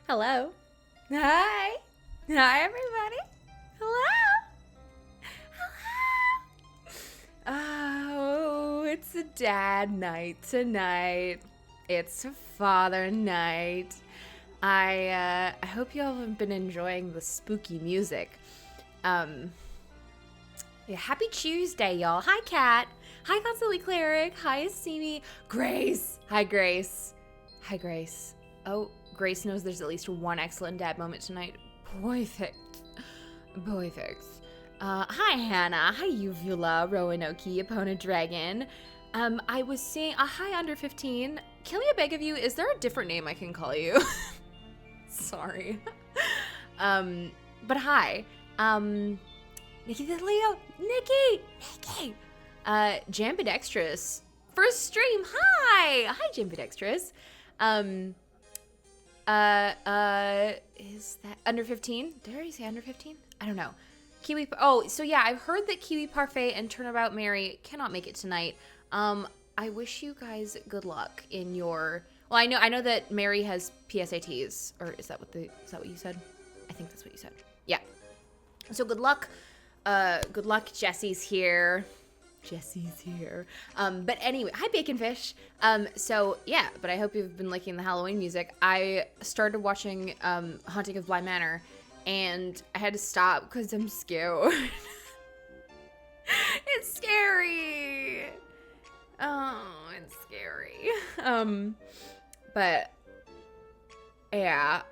Hello. Hi. Hi, everybody. Hello. Hello. Oh, it's a dad night tonight. It's a father night. I hope you all have been enjoying the spooky music. Yeah, happy Tuesday, y'all. Hi, Kat. Hi, Constantly Cleric. Hi, Assimi. Grace. Hi, Grace. Hi, Grace. Oh, Grace knows there's at least one excellent dad moment tonight. Perfect. Perfect. Hi, Hannah. Hi, Uvula, Roanoke, Epona Dragon. I was saying, hi, under 15. Can I beg of you, is there a different name I can call you? Sorry. But hi. Nikki the Leo. Nikki. Jambidextrous. First stream. Hi, Jambidextrous. Is that under 15? Did I already say under 15? I don't know. Kiwi. Oh, so yeah, I've heard that Kiwi Parfait and Turnabout Mary cannot make it tonight. I wish you guys good luck in your. Well, I know that Mary has PSATs, or is that what you said? I think that's what you said. Yeah. So good luck. Good luck. Jesse's here. But anyway, hi Baconfish. So yeah, but I hope you've been liking the Halloween music. I started watching Haunting of Bly Manor, and I had to stop because I'm scared. It's scary. Oh, it's scary. But yeah,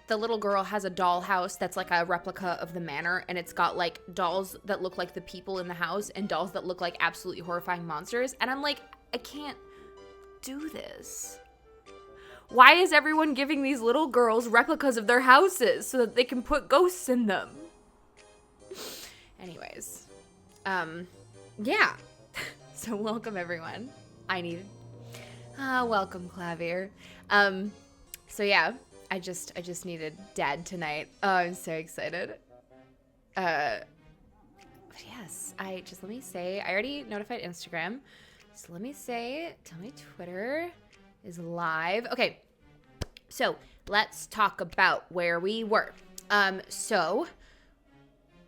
the little girl has a doll house that's like a replica of the manor, and it's got like dolls that look like the people in the house and dolls that look like absolutely horrifying monsters. And I'm like, I can't do this. Why is everyone giving these little girls replicas of their houses so that they can put ghosts in them? Anyways, yeah. So welcome everyone. Welcome Clavier. So yeah. I just needed dad tonight. Oh, I'm so excited. But yes, let me say, I already notified Instagram. So let me say, tell me Twitter is live. Okay, so let's talk about where we were. So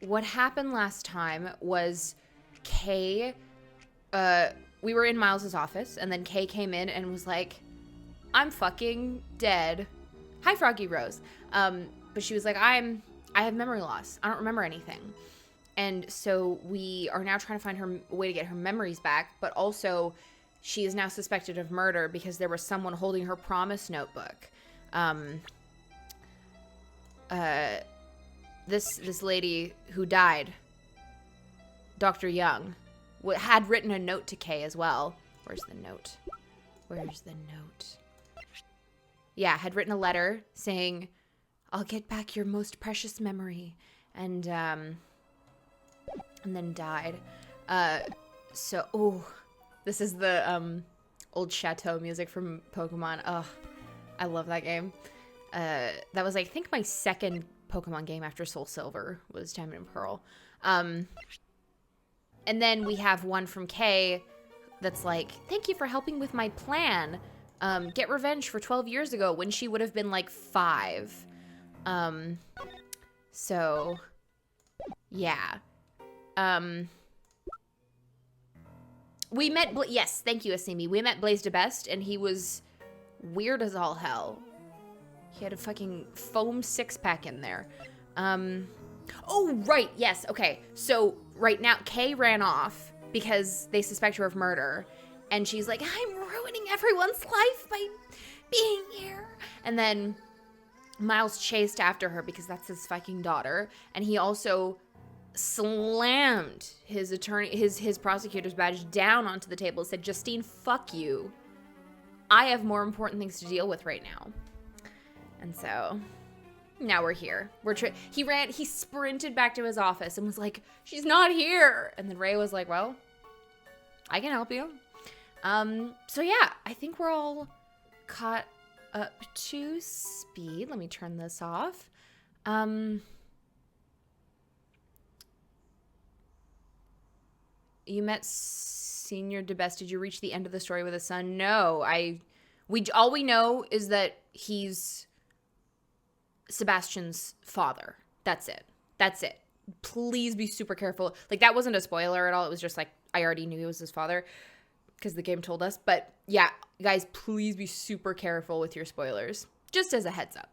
what happened last time was Kay, we were in Miles's office, and then Kay came in and was like, I'm fucking dead. Hi, Froggy Rose. But she was like, I have memory loss. I don't remember anything. And so we are now trying to find a way to get her memories back. But also, she is now suspected of murder because there was someone holding her promise notebook. This lady who died, Dr. Young, had written a note to Kay as well. Where's the note? Yeah, had written a letter saying, I'll get back your most precious memory, and then died. This is the old chateau music from Pokemon. Oh, I love that game. That was, I think, my second Pokemon game after Soul Silver was Diamond and Pearl. And then we have one from Kay that's like, thank you for helping with my plan. Get revenge for 12 years ago when she would have been like 5. So yeah. We met, yes, thank you, Asimi. We met Blaze DeBest, and he was weird as all hell. He had a fucking foam 6-pack in there. Oh, right, yes, okay. So right now, Kay ran off because they suspect her of murder. And she's like, I'm ruining everyone's life by being here. And then Miles chased after her because that's his fucking daughter. And he also slammed his prosecutor's badge down onto the table and said, Justine, fuck you. I have more important things to deal with right now. And so now we're here. He sprinted back to his office and was like, she's not here. And then Ray was like, well, I can help you. So yeah, I think we're all caught up to speed. Let me turn this off. You met Senior DeBest. Did you reach the end of the story with his son? No, all we know is that he's Sebastian's father. That's it. That's it. Please be super careful. Like, that wasn't a spoiler at all. It was just like, I already knew he was his father because the game told us. But yeah, guys, please be super careful with your spoilers. Just as a heads up.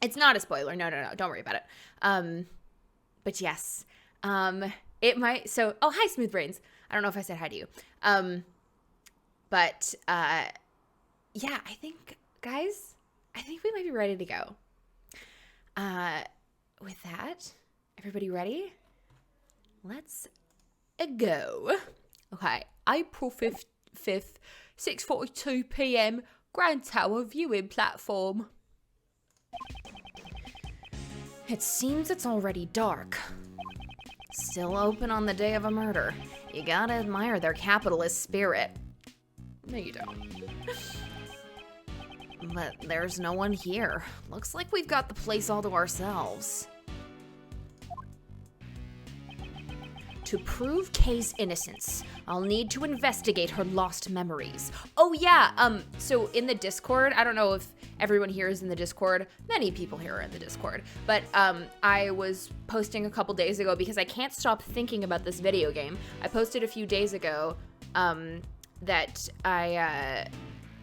It's not a spoiler. No. Don't worry about it. But yes. It might. So, oh, hi, Smooth Brains. I don't know if I said hi to you. But yeah, I think, guys, we might be ready to go. With that, everybody ready? Let's go. Okay, April 5th, 6:42 p.m. Grand Tower viewing platform. It seems it's already dark. Still open on the day of a murder. You gotta admire their capitalist spirit. No, you don't. But there's no one here. Looks like we've got the place all to ourselves. To prove Kay's innocence, I'll need to investigate her lost memories. Oh yeah, so in the Discord, I don't know if everyone here is in the Discord. Many people here are in the Discord. But I was posting a couple days ago because I can't stop thinking about this video game. I posted a few days ago that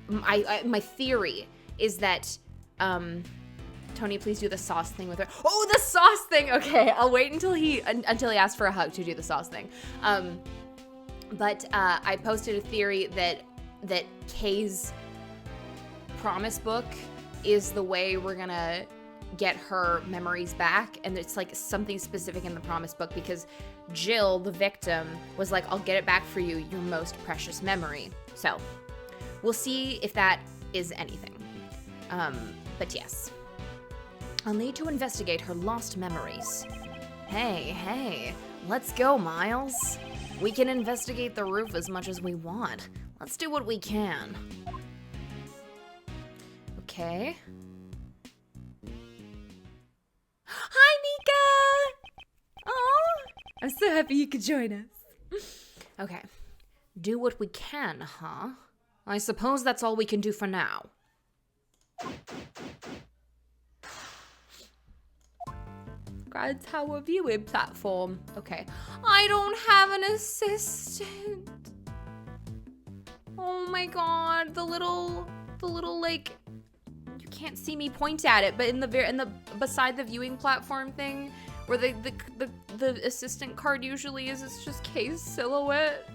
my theory is that Tony, please do the sauce thing with her. Oh, the sauce thing. Okay, I'll wait until he asks for a hug to do the sauce thing. But I posted a theory that Kay's promise book is the way we're gonna get her memories back, and it's like something specific in the promise book because Jill, the victim, was like, I'll get it back for you, your most precious memory. So we'll see if that is anything. But yes. I'll need to investigate her lost memories. Hey, let's go, Miles. We can investigate the roof as much as we want. Let's do what we can. Okay. Hi, Mika! Oh, I'm so happy you could join us. Okay. Do what we can, huh? I suppose that's all we can do for now. Grand Tower viewing platform. Okay. I don't have an assistant. Oh my god, the little like, you can't see me point at it, but in the beside the viewing platform thing where the assistant card usually is, it's just Kay's silhouette.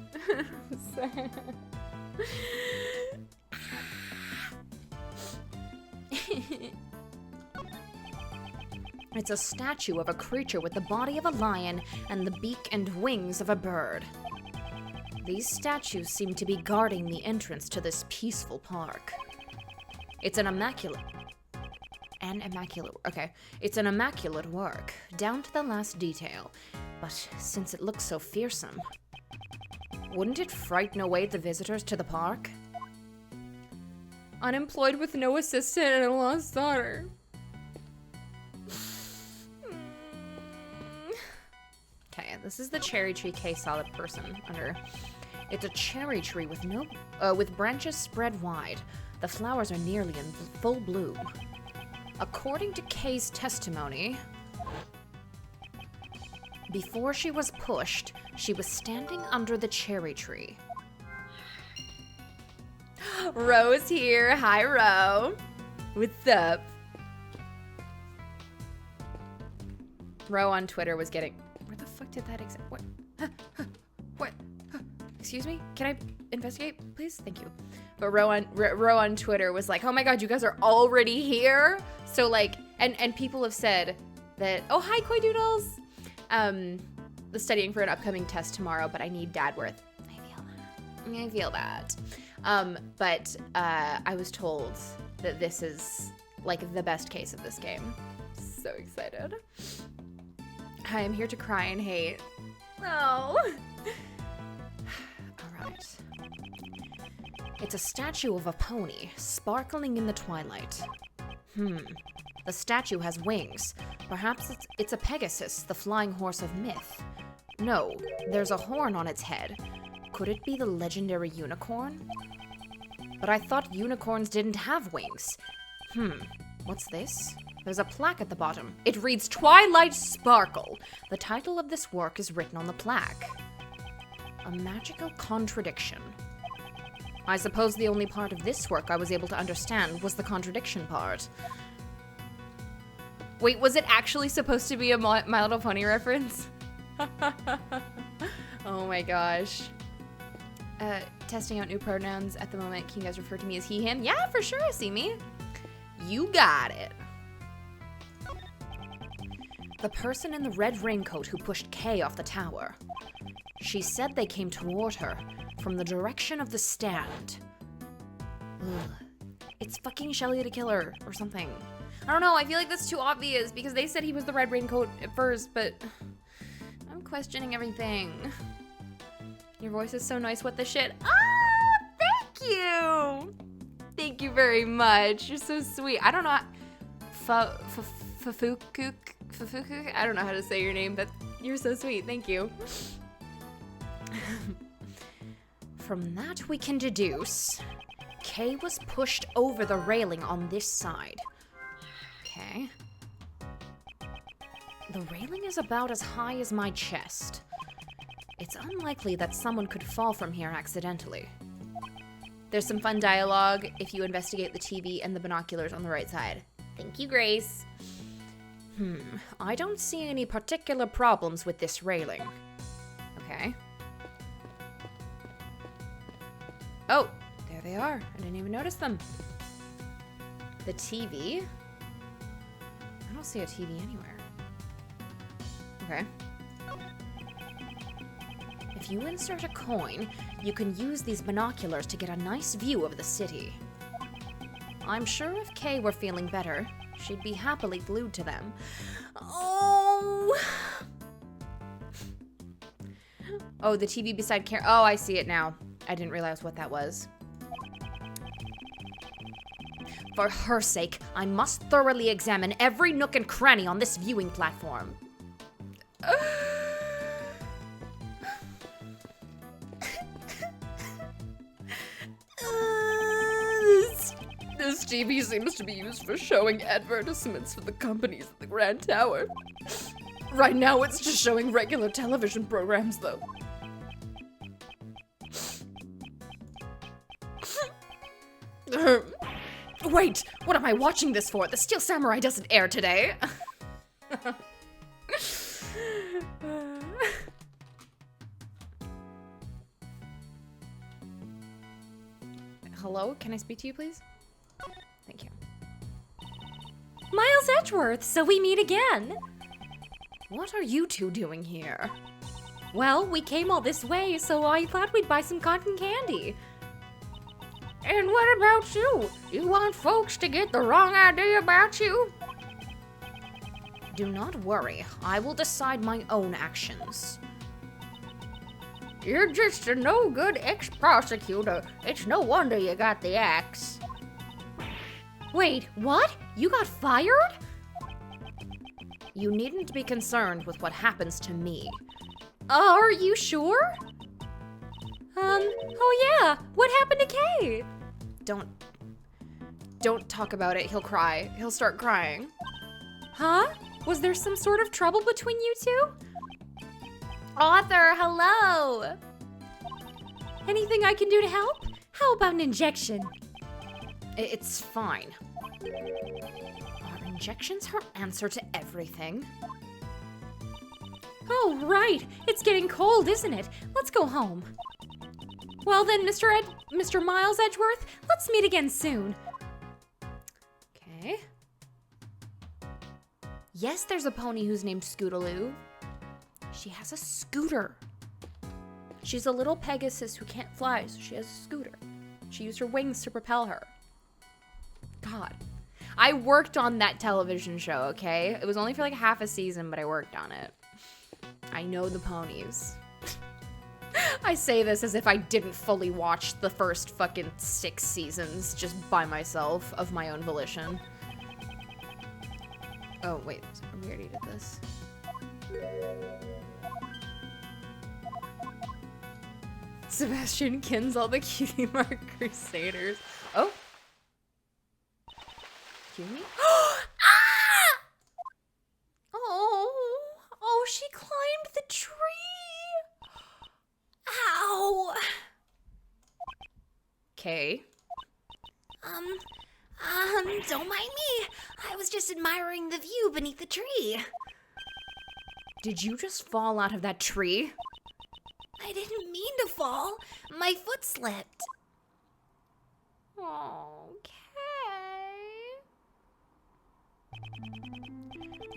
It's a statue of a creature with the body of a lion and the beak and wings of a bird. These statues seem to be guarding the entrance to this peaceful park. It's an immaculate work, down to the last detail. But since it looks so fearsome, wouldn't it frighten away the visitors to the park? Unemployed with no assistant and a lost daughter. Okay, this is the cherry tree case saw the person under. It's a cherry tree with with branches spread wide. The flowers are nearly in full bloom. According to Kay's testimony, before she was pushed, she was standing under the cherry tree. Ro's here. Hi, Ro. What's up? Ro on Twitter was getting... Where the fuck did that exist? What? What? Excuse me? Can I investigate, please? Thank you. But Ro on Twitter was like, oh my god, you guys are already here? So like, and people have said that, oh, hi, Koi Doodles. The studying for an upcoming test tomorrow, but I need Dadworth. I feel that. But I was told that this is like the best case of this game. So excited. Hi, I'm here to cry and hate. Oh. Alright. It's a statue of a pony, sparkling in the twilight. The statue has wings. Perhaps it's a Pegasus, the flying horse of myth. No, there's a horn on its head. Could it be the legendary unicorn? But I thought unicorns didn't have wings. What's this? There's a plaque at the bottom. It reads Twilight Sparkle. The title of this work is written on the plaque. A magical contradiction. I suppose the only part of this work I was able to understand was the contradiction part. Wait, was it actually supposed to be a My Little Pony reference? Oh my gosh. Testing out new pronouns at the moment. Can you guys refer to me as he, him? Yeah, for sure, Asimi. You got it. The person in the red raincoat who pushed Kay off the tower. She said they came toward her from the direction of the stand. Ugh. It's fucking Shelly the Killer or something. I don't know, I feel like that's too obvious because they said he was the red raincoat at first, but I'm questioning everything. Your voice is so nice, what the shit? Oh, thank you! Thank you very much, you're so sweet. I don't know, Fafukuk? I don't know how to say your name, but you're so sweet, thank you. From that we can deduce, Kay was pushed over the railing on this side. Okay. The railing is about as high as my chest. It's unlikely that someone could fall from here accidentally. There's some fun dialogue if you investigate the TV and the binoculars on the right side. Thank you, Grace. I don't see any particular problems with this railing. Okay. Oh, there they are. I didn't even notice them. The TV? I don't see a TV anywhere. Okay. If you insert a coin, you can use these binoculars to get a nice view of the city. I'm sure if Kay were feeling better, she'd be happily glued to them. Oh! Oh, the TV beside Karen. Oh, I see it now. I didn't realize what that was. For her sake, I must thoroughly examine every nook and cranny on this viewing platform. This TV seems to be used for showing advertisements for the companies at the Grand Tower. Right now, it's just showing regular television programs, though. Wait, what am I watching this for? The Steel Samurai doesn't air today. Hello, can I speak to you, please? Thank you. Miles Edgeworth, so we meet again. What are you two doing here? Well, we came all this way, so I thought we'd buy some cotton candy. And what about you? You want folks to get the wrong idea about you? Do not worry, I will decide my own actions. You're just a no-good ex-prosecutor. It's no wonder you got the axe. Wait, what? You got fired? You needn't be concerned with what happens to me. Are you sure? Oh yeah, what happened to Kay? Don't talk about it, he'll cry. He'll start crying. Huh? Was there some sort of trouble between you two? Author, hello! Anything I can do to help? How about an injection? It's fine. Are injections her answer to everything? Oh, right. It's getting cold, isn't it? Let's go home. Well then, Mr. Miles Edgeworth, let's meet again soon. Okay. Yes, there's a pony who's named Scootaloo. She has a scooter. She's a little Pegasus who can't fly, so she has a scooter. She used her wings to propel her. God. I worked on that television show, okay? It was only for like half a season, but I worked on it. I know the ponies. I say this as if I didn't fully watch the first fucking 6 seasons just by myself of my own volition. Oh, wait. We already did this. Sebastian Kins, all the Cutie Mark Crusaders. Oh. Excuse me? Kay? Don't mind me. I was just admiring the view beneath the tree. Did you just fall out of that tree? I didn't mean to fall. My foot slipped. Okay.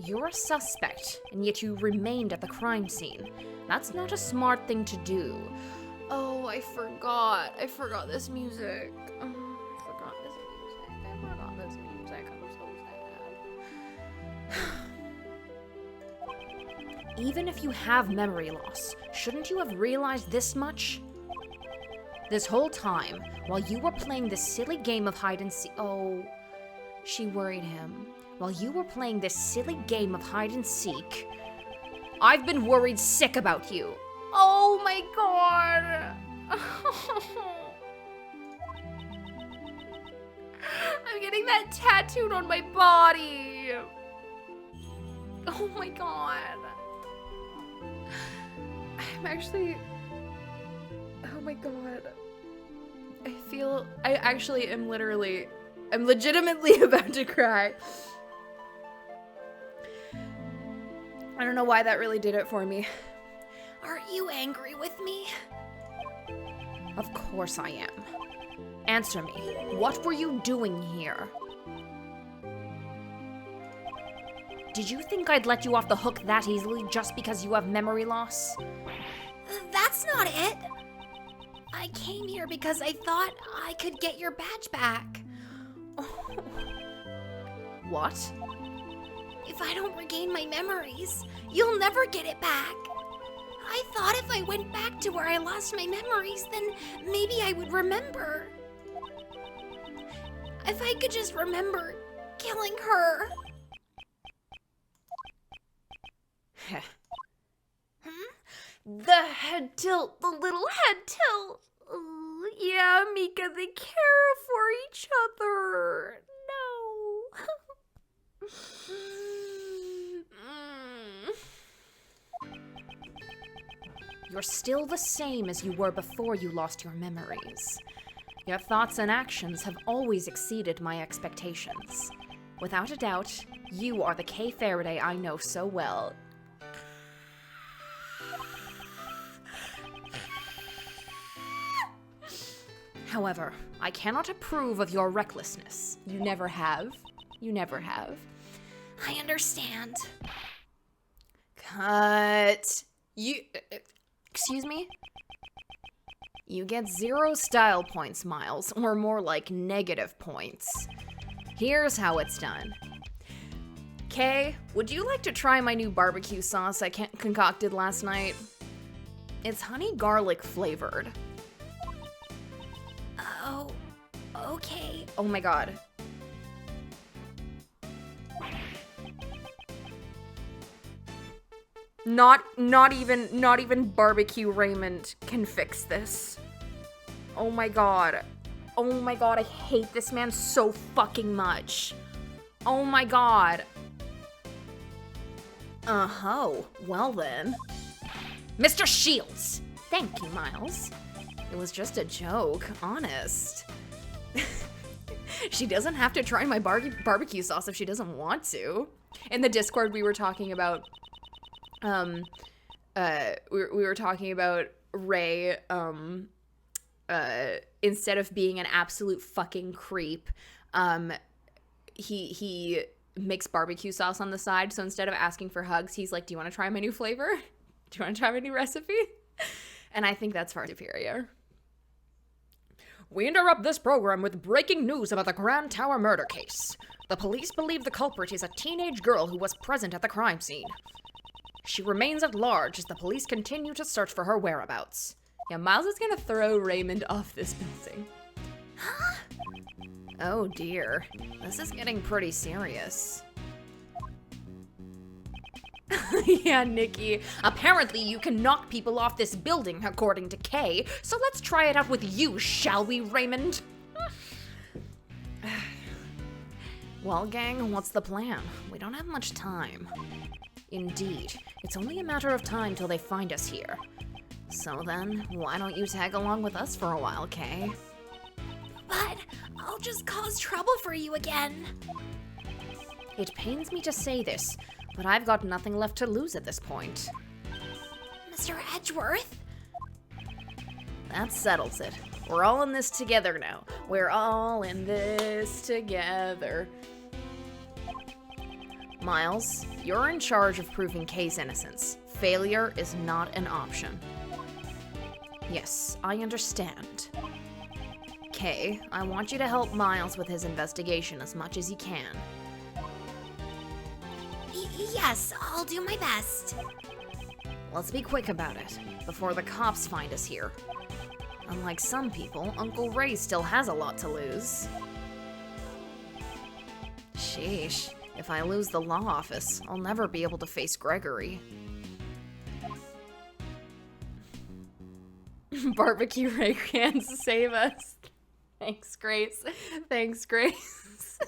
You're a suspect, and yet you remained at the crime scene. That's not a smart thing to do. Oh, I forgot. I forgot this music. Oh, I forgot this music. I forgot this music. I'm so sad. Even if you have memory loss, shouldn't you have realized this much? This whole time, while you were playing this silly game of hide and seek— Oh, she worried him. While you were playing this silly game of hide and seek, I've been worried sick about you. Oh my god. I'm getting that tattooed on my body. Oh my god. I'm actually— Oh my god. I actually am I'm legitimately about to cry. I don't know why that really did it for me. Are you angry with me? Of course I am. Answer me. What were you doing here? Did you think I'd let you off the hook that easily just because you have memory loss? That's not it. I came here because I thought I could get your badge back. What? If I don't regain my memories, you'll never get it back. I thought if I went back to where I lost my memories, then maybe I would remember. If I could just remember killing her. The head tilt, the little head tilt. Yeah, Mika, they care for each other. No. You're still the same as you were before you lost your memories. Your thoughts and actions have always exceeded my expectations. Without a doubt, you are the Kay Faraday I know so well. However, I cannot approve of your recklessness. You never have. You never have. I understand. Cut. Excuse me? You get 0 style points, Miles, or more like negative points. Here's how it's done. Kay, would you like to try my new barbecue sauce I concocted last night? It's honey garlic flavored. Oh, okay. Oh my god. Not even barbecue Raymond can fix this. Oh my god. Oh my god, I hate this man so fucking much. Oh my god. Uh-huh. Well then. Mr. Shields! Thank you, Miles. It was just a joke, honest. She doesn't have to try my barbecue sauce if she doesn't want to. In the Discord, we were talking about, we were talking about Ray, instead of being an absolute fucking creep, he makes barbecue sauce on the side. So instead of asking for hugs, he's like, do you want to try my new flavor? Do you want to try my new recipe? And I think that's far superior. We interrupt this program with breaking news about the Grand Tower murder case. The police believe the culprit is a teenage girl who was present at the crime scene. She remains at large as the police continue to search for her whereabouts. Yeah, Miles is gonna throw Raymond off this building. Huh? Oh dear, this is getting pretty serious. Yeah, Nikki. Apparently you can knock people off this building, according to Kay. So let's try it out with you, shall we, Raymond? Well, gang, what's the plan? We don't have much time. Indeed, it's only a matter of time till they find us here. So then, why don't you tag along with us for a while, Kay? just cause trouble for you again. It pains me to say this, but I've got nothing left to lose at this point. Mr. Edgeworth? That settles it. We're all in this together now. We're all in this together. Miles, you're in charge of proving Kay's innocence. Failure is not an option. Yes, I understand. Kay, I want you to help Miles with his investigation as much as you can. Yes, I'll do my best. Let's be quick about it, before the cops find us here. Unlike some people, Uncle Ray still has a lot to lose. Sheesh, if I lose the law office, I'll never be able to face Gregory. Barbecue Ray cans save us. Thanks, Grace. Thanks, Grace.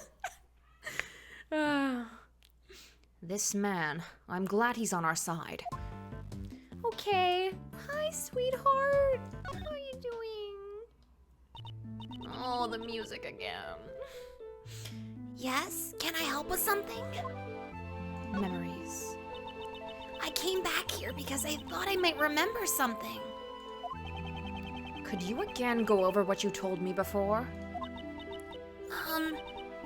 This man, I'm glad he's on our side. Okay. Hi, sweetheart. How are you doing? Oh, the music again. Yes, can I help with something? Memories. I came back here because I thought I might remember something. Could you again go over what you told me before?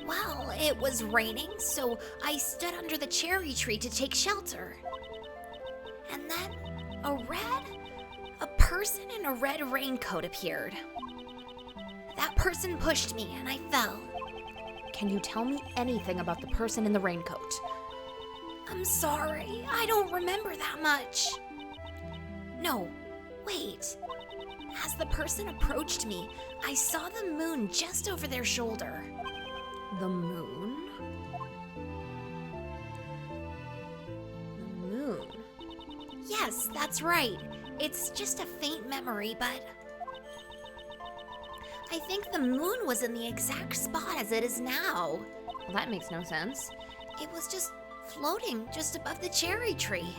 Well, it was raining, so I stood under the cherry tree to take shelter. And then a person in a red raincoat appeared. That person pushed me and I fell. Can you tell me anything about the person in the raincoat? I'm sorry, I don't remember that much. No, wait. As the person approached me, I saw the moon just over their shoulder. The moon? The moon? Yes, that's right. It's just a faint memory, but I think the moon was in the exact spot as it is now. Well, that makes no sense. It was just floating just above the cherry tree.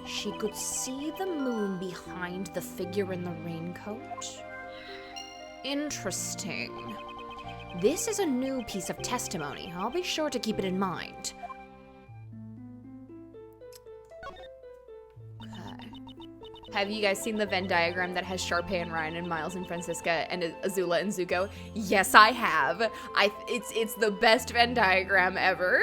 She could see the moon behind the figure in the raincoat? Interesting. This is a new piece of testimony. I'll be sure to keep it in mind. Okay. Have you guys seen the Venn diagram that has Sharpay and Ryan and Miles and Francisca and Azula and Zuko? Yes, I have. It's the best Venn diagram ever.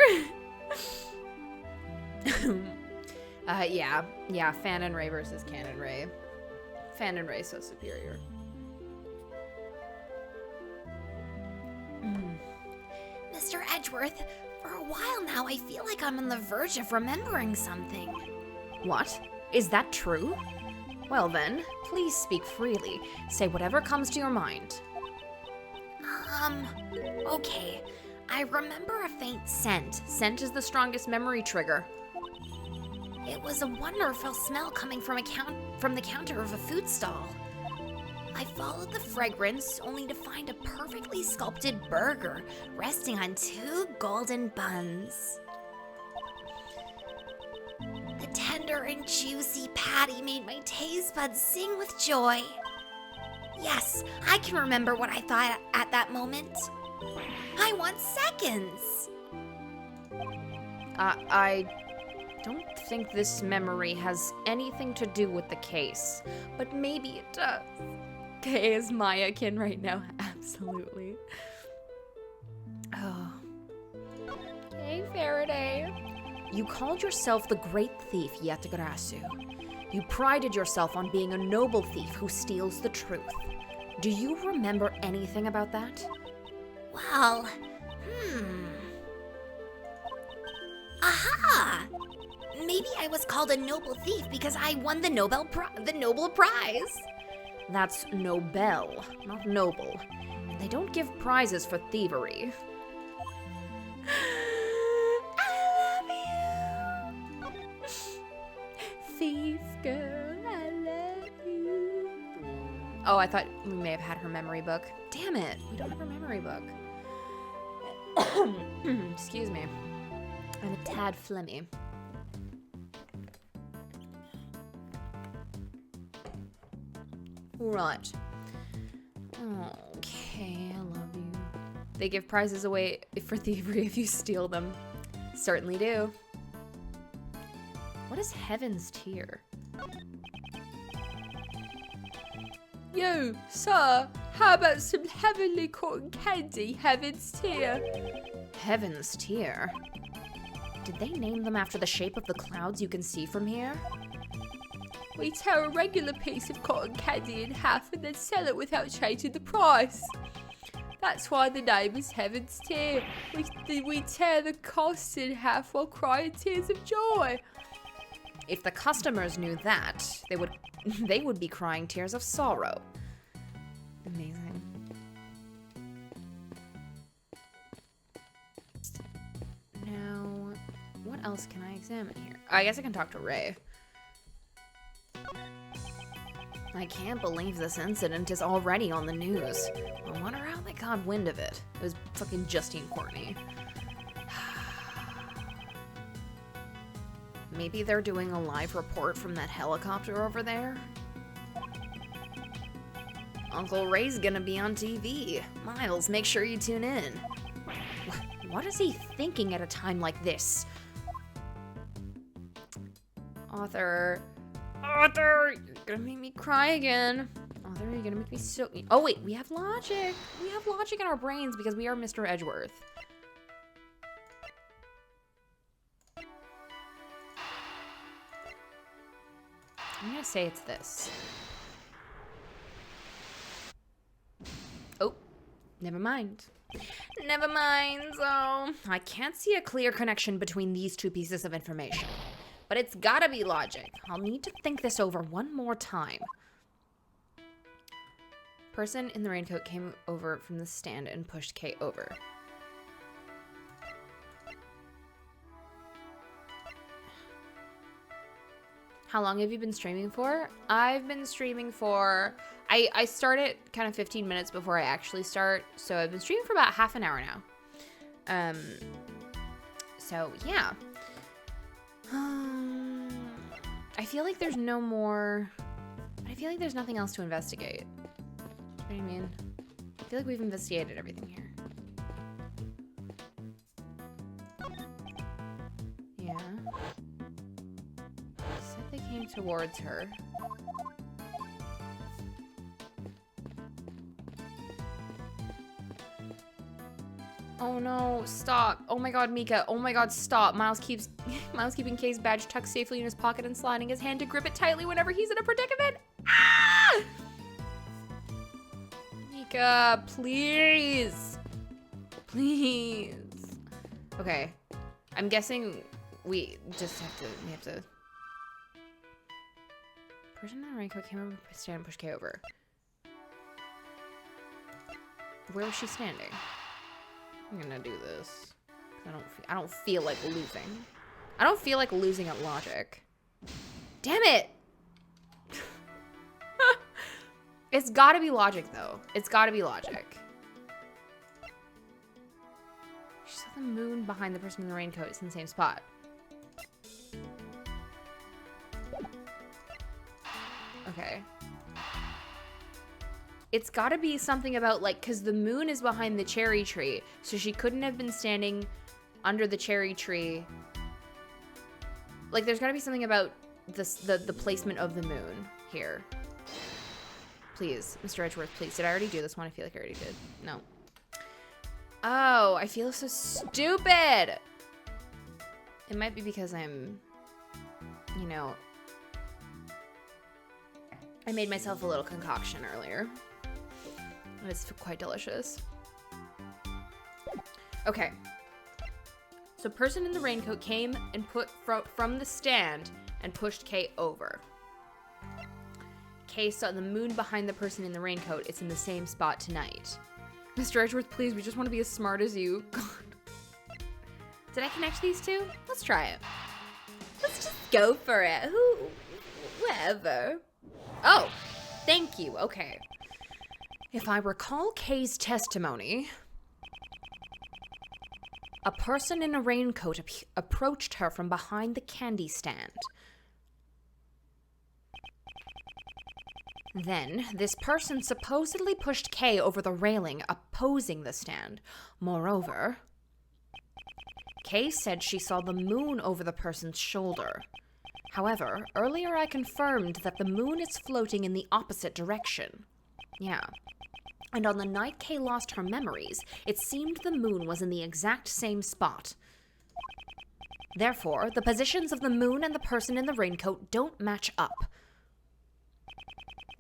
Yeah, Fan and Ray versus Can and Ray. Fan and Ray so superior. Mr. Edgeworth, for a while now I feel like I'm on the verge of remembering something. What? Is that true? Well then, please speak freely. Say whatever comes to your mind. Okay. I remember a faint scent. Scent is the strongest memory trigger. It was a wonderful smell coming from the counter of a food stall. I followed the fragrance only to find a perfectly sculpted burger resting on 2 golden buns. The tender and juicy patty made my taste buds sing with joy. Yes, I can remember what I thought at that moment. I want seconds. I don't think this memory has anything to do with the case, but maybe it does. Kay is Maya-kin right now, absolutely. Oh. Kay Faraday. You called yourself the Great Thief Yatagrasu. You prided yourself on being a noble thief who steals the truth. Do you remember anything about that? Well, Aha! Maybe I was called a noble thief because I won the Nobel Prize. That's Nobel, not noble. And they don't give prizes for thievery. I love you. Thief girl, I love you. Oh, I thought we may have had her memory book. Damn it, we don't have her memory book. Excuse me. I'm a tad phlegmy. Right. They give prizes away for thievery if you steal them. Certainly do. What is Heaven's Tier? Yo, sir, how about some heavenly cotton candy, Heaven's Tier? Heaven's Tier? Did they name them after the shape of the clouds you can see from here? We tear a regular piece of cotton candy in half and then sell it without changing the price. That's why the name is Heaven's Tier. We tear the costs in half while crying tears of joy. If the customers knew that, they would be crying tears of sorrow. Amazing. Now, what else can I examine here? I guess I can talk to Ray. I can't believe this incident is already on the news. I wonder how they got wind of it. It was fucking Justine Courtney. Maybe they're doing a live report from that helicopter over there? Uncle Ray's gonna be on TV. Miles, make sure you tune in. What is he thinking at a time like this? Arthur, you're gonna make me cry again. Arthur, you're gonna make me so... Oh wait, we have logic. We have logic in our brains because we are Mr. Edgeworth. I'm gonna say it's this. Oh, never mind. Never mind, so... I can't see a clear connection between these two pieces of information. But it's gotta be logic. I'll need to think this over one more time. Person in the raincoat came over from the stand and pushed Kate over. How long have you been streaming for? I've been streaming for... I started kind of 15 minutes before I actually start, so I've been streaming for about half an hour now. So, yeah. I feel like there's no more... I feel like there's nothing else to investigate. You know what I mean? I feel like we've investigated everything here. Yeah. Said they came towards her. Oh no, stop. Oh my god, Mika. Oh my god, stop. Miles keeping Kay's badge tucked safely in his pocket and sliding his hand to grip it tightly whenever he's in a predicament. Ah! Mika, please. Please. Okay. I'm guessing we have to... Person in the raincoat came over to stand and push Kay over. Where was she standing? I'm gonna do this. I don't feel like losing. I don't feel like losing at logic. Damn it! It's gotta be logic, though. It's gotta be logic. She saw the moon behind the person in the raincoat. It's in the same spot. Okay. It's gotta be something about, like, because the moon is behind the cherry tree, so she couldn't have been standing under the cherry tree. Like, there's gotta be something about the placement of the moon here. Please, Mr. Edgeworth, please. Did I already do this one? I feel like I already did. No. Oh, I feel so stupid! It might be because I'm, you know... I made myself a little concoction earlier. It's quite delicious. Okay. So person in the raincoat came and put from the stand and pushed Kay over. Kay saw the moon behind the person in the raincoat. It's in the same spot tonight. Mr. Edgeworth, please, we just want to be as smart as you. God. Did I connect these two? Let's try it. Let's just go for it. Whatever. Oh, thank you. Okay. If I recall Kay's testimony, a person in a raincoat approached her from behind the candy stand. Then, this person supposedly pushed Kay over the railing, opposing the stand. Moreover, Kay said she saw the moon over the person's shoulder. However, earlier I confirmed that the moon is floating in the opposite direction. Yeah. And on the night Kay lost her memories, it seemed the moon was in the exact same spot. Therefore, the positions of the moon and the person in the raincoat don't match up.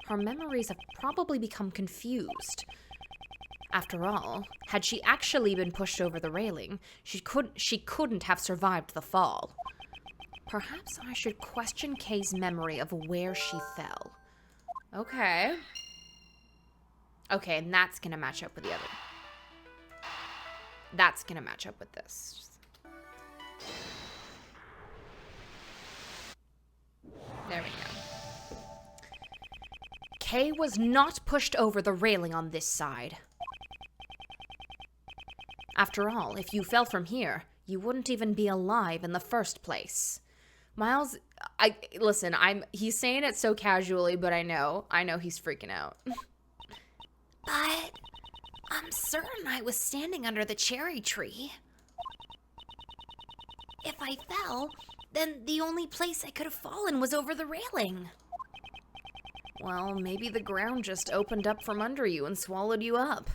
Her memories have probably become confused. After all, had she actually been pushed over the railing, she couldn't have survived the fall. Perhaps I should question Kay's memory of where she fell. Okay. Okay, and that's gonna match up with the other. That's gonna match up with this. There we go. Kay was not pushed over the railing on this side. After all, if you fell from here, you wouldn't even be alive in the first place. Miles, listen, he's saying it so casually, but I know he's freaking out. But I'm certain I was standing under the cherry tree. If I fell, then the only place I could have fallen was over the railing. Well, maybe the ground just opened up from under you and swallowed you up.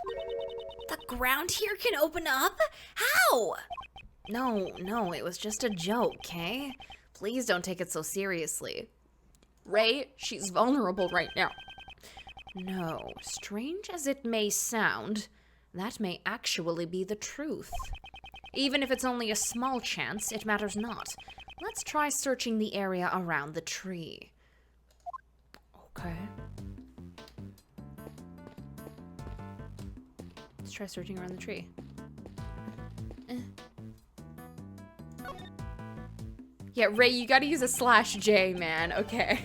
The ground here can open up? How? No, it was just a joke, Kay? Please don't take it so seriously. Ray, she's vulnerable right now. No, strange as it may sound, that may actually be the truth. Even if it's only a small chance, it matters not. Let's try searching the area around the tree. Okay. Let's try searching around the tree. Yeah, Ray, you gotta use a /J, man. Okay.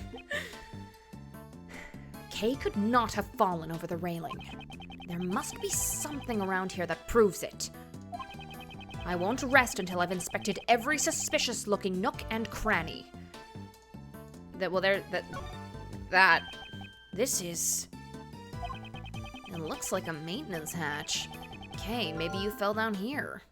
Kay could not have fallen over the railing. There must be something around here that proves it. I won't rest until I've inspected every suspicious-looking nook and cranny. This is... It looks like a maintenance hatch. Kay, maybe you fell down here.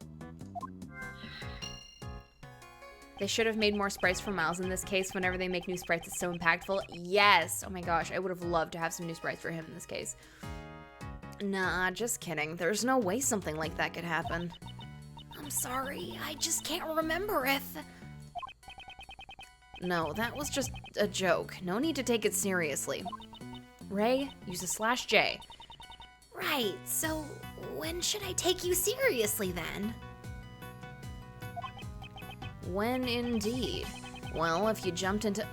They should have made more sprites for Miles in this case. Whenever they make new sprites, it's so impactful. Yes! Oh my gosh, I would have loved to have some new sprites for him in this case. Nah, just kidding. There's no way something like that could happen. I'm sorry, I just can't remember if... No, that was just a joke. No need to take it seriously. Ray, use a /J. Right, so when should I take you seriously then? When indeed? Well, if you jumped into...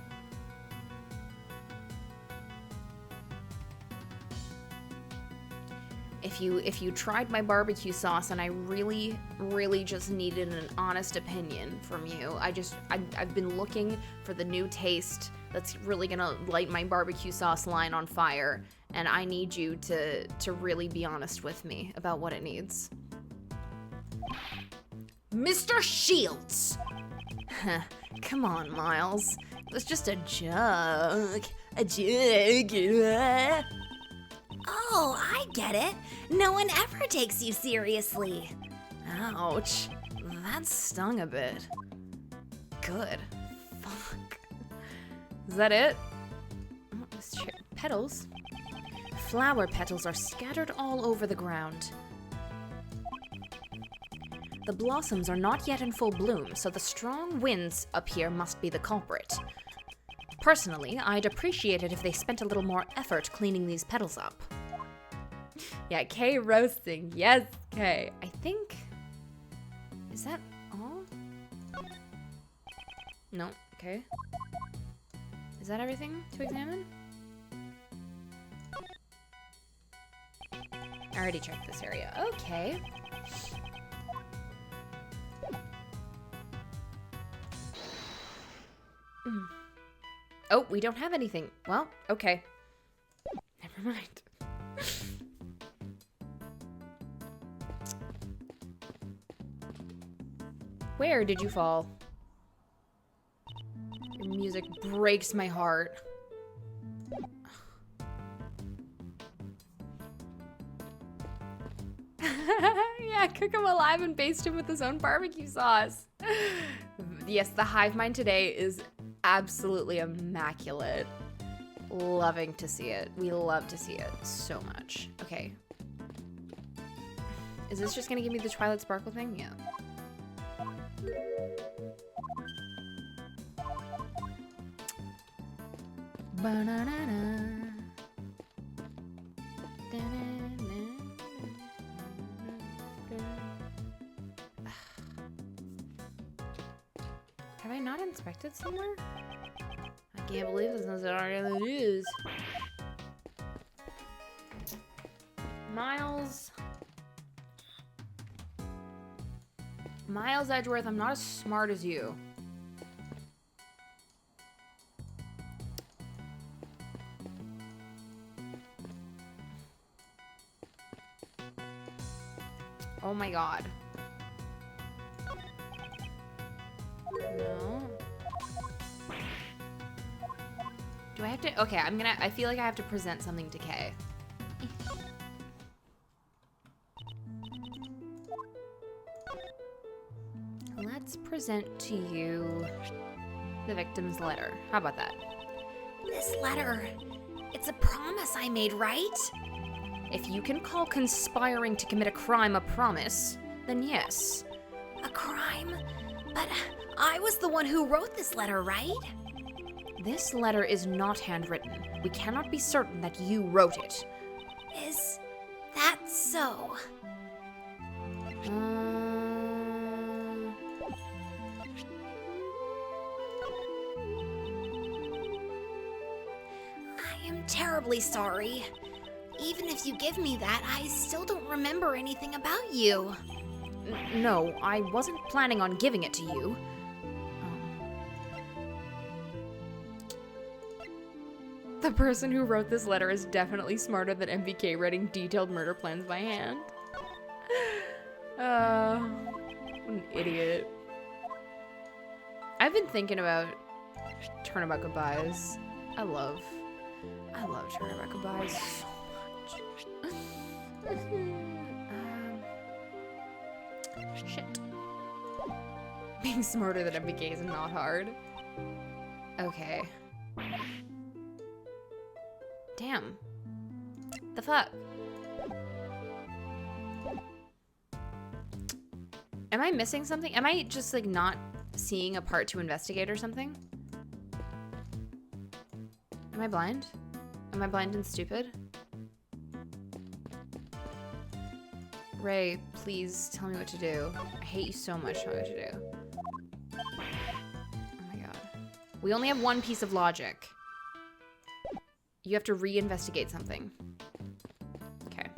If you tried my barbecue sauce and I really, really just needed an honest opinion from you, I've been looking for the new taste that's really gonna light my barbecue sauce line on fire, and I need you to really be honest with me about what it needs. Mr. Shields! Come on, Miles. It was just a joke. A joke. Oh, I get it. No one ever takes you seriously. Ouch. That stung a bit. Good. Fuck. Is that it? Oh, petals? Flower petals are scattered all over the ground. The blossoms are not yet in full bloom, so the strong winds up here must be the culprit. Personally, I'd appreciate it if they spent a little more effort cleaning these petals up. Yeah, Kay roasting. Yes, Kay. I think... Is that all? No, okay. Is that everything to examine? I already checked this area. Okay. Oh, we don't have anything. Well, okay. Never mind. Where did you fall? Your music breaks my heart. Yeah, cook him alive and baste him with his own barbecue sauce. Yes, the hive mind today is absolutely immaculate. Loving to see it. We love to see it so much. Okay. Is this just gonna give me the Twilight Sparkle thing? Yeah. Ba-na-na-na. Have I not inspected somewhere? I can't believe this is already in the news. Miles Edgeworth, I'm not as smart as you. Oh my god. No. Do I have to? Okay, I feel like I have to present something to Kay. Let's present to you the victim's letter. How about that? This letter, it's a promise I made, right? If you can call conspiring to commit a crime a promise, then yes. A crime? But I was the one who wrote this letter, right? This letter is not handwritten. We cannot be certain that you wrote it. Is that so? I am terribly sorry. Even if you give me that, I still don't remember anything about you. No, I wasn't planning on giving it to you. The person who wrote this letter is definitely smarter than MVK writing detailed murder plans by hand. What an idiot. I've been thinking about Turnabout Goodbyes. I love Turnabout Goodbyes so much. Shit. Being smarter than MVK is not hard. Okay. Damn. The fuck? Am I missing something? Am I just like not seeing a part to investigate or something? Am I blind? Am I blind and stupid? Ray, please tell me what to do. I hate you so much. Tell me what to do. Oh my god. We only have one piece of logic. You have to reinvestigate something. Okay.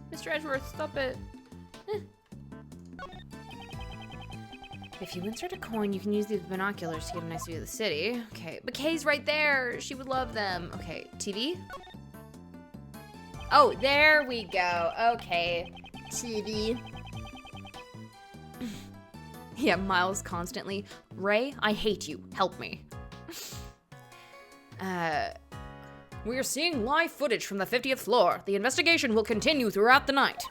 Mr. Edgeworth, stop it. If you insert a coin, you can use these binoculars to get a nice view of the city. Okay, but Kay's right there. She would love them. Okay, TV? Oh, there we go. Okay, TV. Yeah, Miles constantly. Ray, I hate you. Help me. We're seeing live footage from the 50th floor. The investigation will continue throughout the night.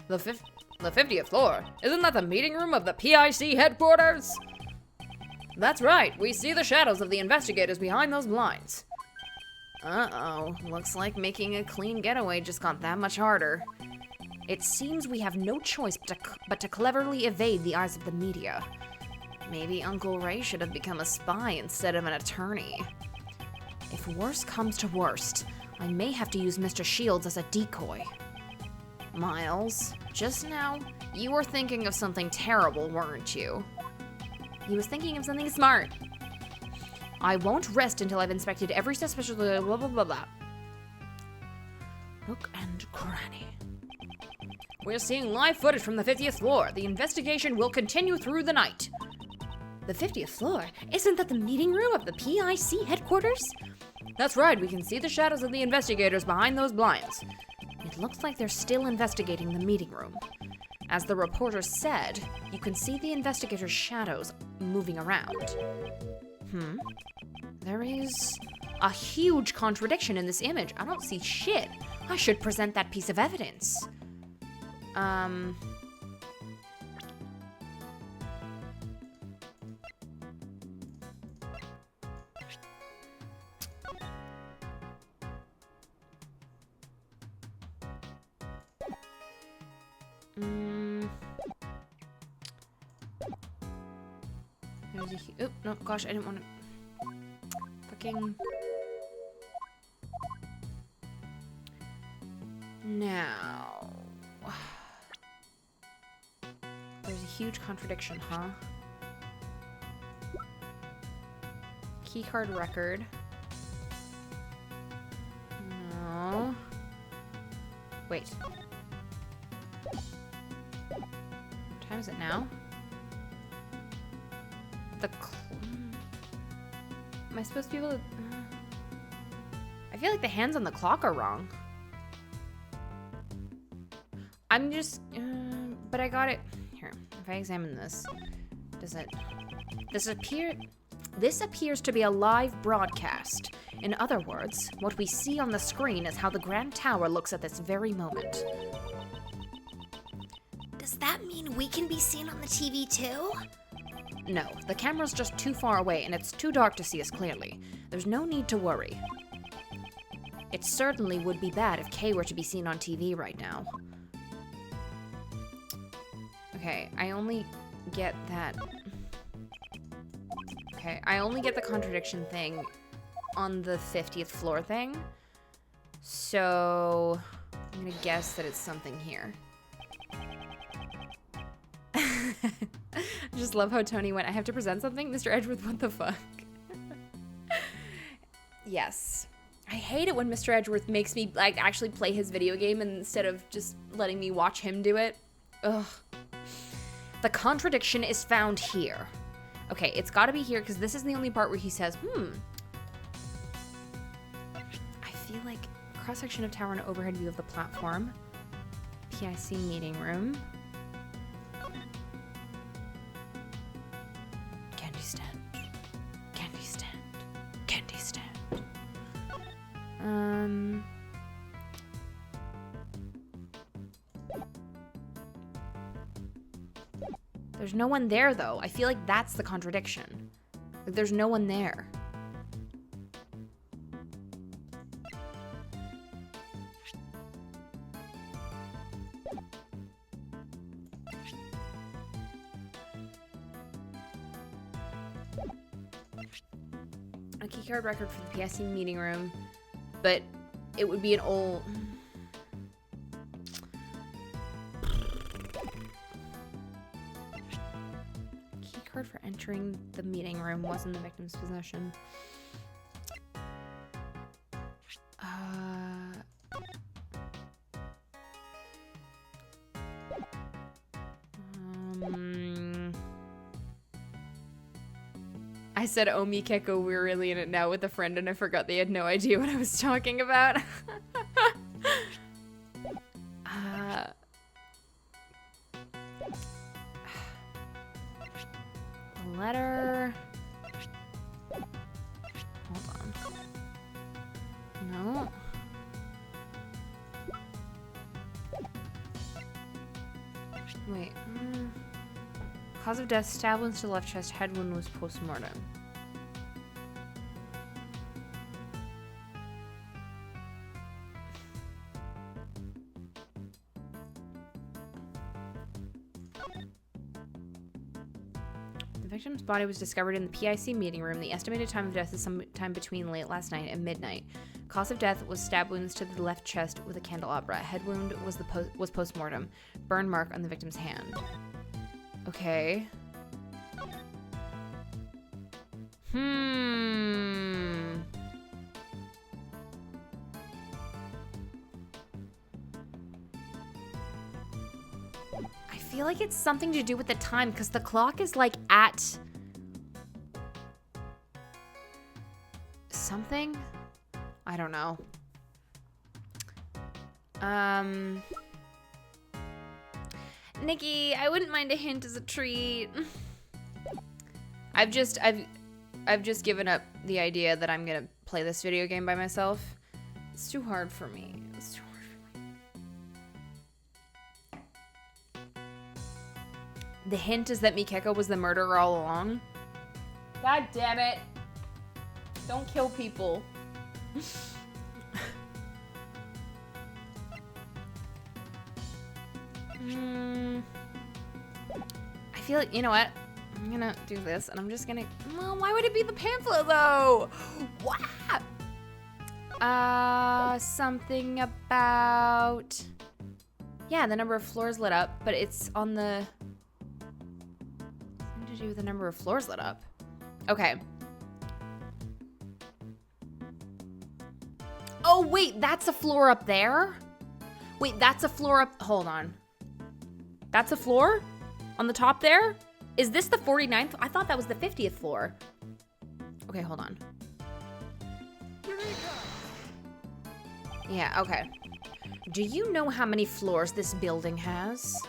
The 50th floor? Isn't that the meeting room of the PIC headquarters? That's right. We see the shadows of the investigators behind those blinds. Uh-oh. Looks like making a clean getaway just got that much harder. It seems we have no choice but to cleverly evade the eyes of the media. Maybe Uncle Ray should have become a spy instead of an attorney. If worst comes to worst, I may have to use Mr. Shields as a decoy. Miles, just now, you were thinking of something terrible, weren't you? He was thinking of something smart. I won't rest until I've inspected every suspicious blah blah blah blah. Nook and cranny. We're seeing live footage from the 50th floor. The investigation will continue through the night. The 50th floor? Isn't that the meeting room of the PIC headquarters? That's right, we can see the shadows of the investigators behind those blinds. It looks like they're still investigating the meeting room. As the reporter said, you can see the investigator's shadows moving around. There is a huge contradiction in this image. I don't see shit. I should present that piece of evidence. There's a oh, no, gosh, I didn't want to fucking... Now... There's a huge contradiction, huh? Keycard record. No. Wait. What time is it now? Am I supposed to be able to... I feel like the hands on the clock are wrong. I'm just... but I got it... Here, if I examine this... Does it... This appears to be a live broadcast. In other words, what we see on the screen is how the Grand Tower looks at this very moment. Does that mean we can be seen on the TV too? No, the camera's just too far away and it's too dark to see us clearly. There's no need to worry. It certainly would be bad if Kay were to be seen on TV right now. Okay, I only get that... Okay, I only get the contradiction thing on the 50th floor thing. So, I'm gonna guess that it's something here. I just love how Tony went, I have to present something? Mr. Edgeworth, what the fuck? Yes. I hate it when Mr. Edgeworth makes me, like, actually play his video game instead of just letting me watch him do it. Ugh. The contradiction is found here. Okay, it's gotta be here, because this is the only part where he says, I feel like cross-section of tower and overhead view of the platform. PIC meeting room. Candy stand. Candy stand. Candy stand. There's no one there, though. I feel like that's the contradiction. Like, there's no one there. A keycard record for the PSC meeting room, but it would be an old... Keycard for entering the meeting room was in the victim's possession. I said, oh, Mikeko, we're really in it now with a friend, and I forgot they had no idea what I was talking about. Letter. Hold on. No. Wait. Cause of death, stab wounds to the left chest, head wound was post-mortem. The victim's body was discovered in the PIC meeting room. The estimated time of death is sometime between late last night and midnight. Cause of death was stab wounds to the left chest with a candelabra. Head wound was post-mortem. Burn mark on the victim's hand. Okay. I feel like it's something to do with the time, because the clock is like at something. I don't know. Nikki, I wouldn't mind a hint as a treat. I've just given up the idea that I'm gonna play this video game by myself. It's too hard for me. It's too hard for me. The hint is that Mikeko was the murderer all along. God damn it. Don't kill people. I feel like, you know what? I'm gonna do this, and I'm just gonna... Well, why would it be the pamphlet, though? What? Something about... Yeah, the number of floors lit up, but it's on the... Something to do with the number of floors lit up. Okay. Oh, wait, that's a floor up there? Wait, that's a floor up... Hold on. That's a floor? On the top there? Is this the 49th? I thought that was the 50th floor. Okay, hold on. Yeah, okay. Do you know how many floors this building has?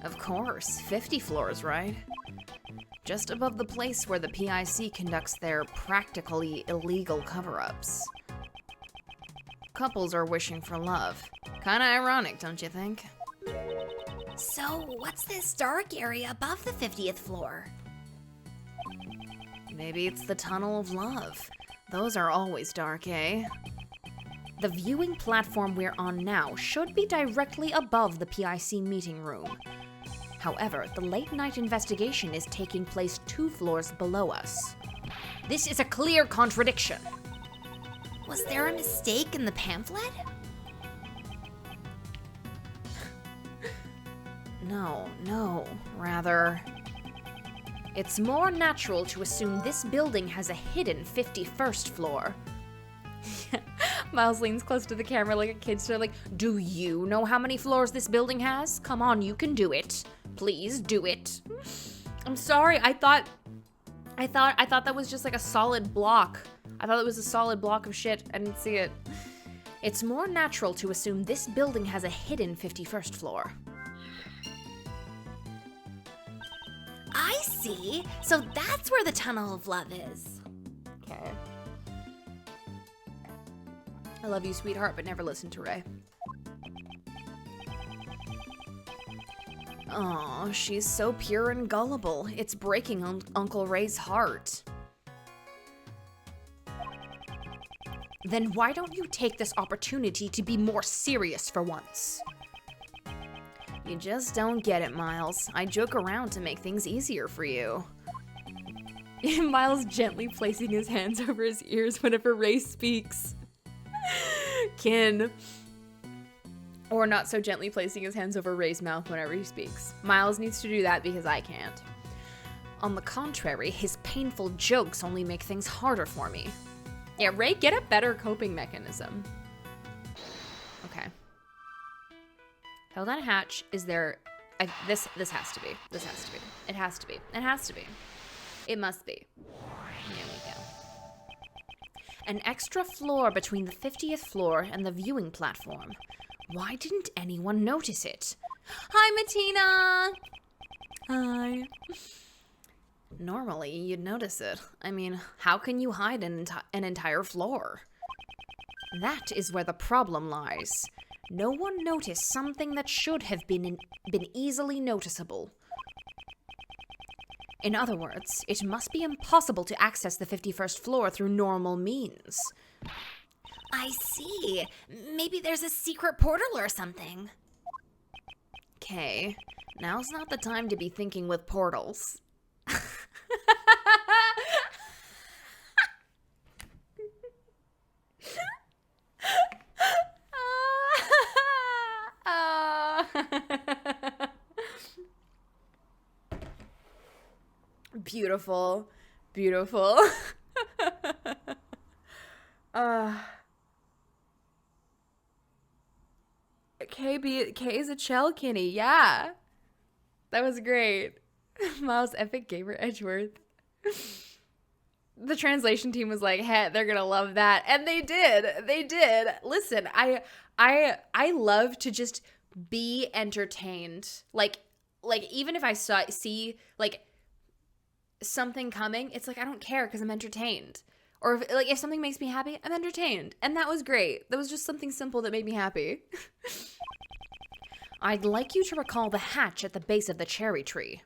Of course, 50 floors, right? Just above the place where the PIC conducts their practically illegal cover-ups. Couples are wishing for love. Kinda ironic, don't you think? So, what's this dark area above the 50th floor? Maybe it's the Tunnel of Love. Those are always dark, eh? The viewing platform we're on now should be directly above the PIC meeting room. However, the late-night investigation is taking place 2 floors below us. This is a clear contradiction. Was there a mistake in the pamphlet? No, rather... It's more natural to assume this building has a hidden 51st floor. Miles leans close to the camera like a kid, so like, do you know how many floors this building has? Come on, you can do it. Please do it. I'm sorry, I thought that was just like a solid block. I thought it was a solid block of shit. I didn't see it. It's more natural to assume this building has a hidden 51st floor. I see. So that's where the Tunnel of Love is. Okay. I love you, sweetheart, but never listen to Ray. Aw, she's so pure and gullible. It's breaking Uncle Ray's heart. Then why don't you take this opportunity to be more serious for once? You just don't get it, Miles. I joke around to make things easier for you. Miles gently placing his hands over his ears whenever Ray speaks. Kin. Or not so gently placing his hands over Ray's mouth whenever he speaks. Miles needs to do that because I can't. On the contrary, his painful jokes only make things harder for me. Yeah, Ray, get a better coping mechanism. Okay. Held on a hatch. Is there... This has to be. This has to be. It has to be. It has to be. It must be. Here we go. An extra floor between the 50th floor and the viewing platform. Why didn't anyone notice it? Hi, Matina! Hi. Normally, you'd notice it. I mean, how can you hide an entire floor? That is where the problem lies. No one noticed something that should have been easily noticeable. In other words, it must be impossible to access the 51st floor through normal means. I see. Maybe there's a secret portal or something. Okay, now's not the time to be thinking with portals. Beautiful. Beautiful. K is a shell Kenny, yeah. That was great. Miles epic gamer Edgeworth. The translation team was like, hey, they're gonna love that. And they did. They did. Listen, I love to just be entertained. Like, like, even if I see, like, something coming, it's like, I don't care because I'm entertained. Or, if something makes me happy, I'm entertained. And that was great. That was just something simple that made me happy. I'd like you to recall the hatch at the base of the cherry tree.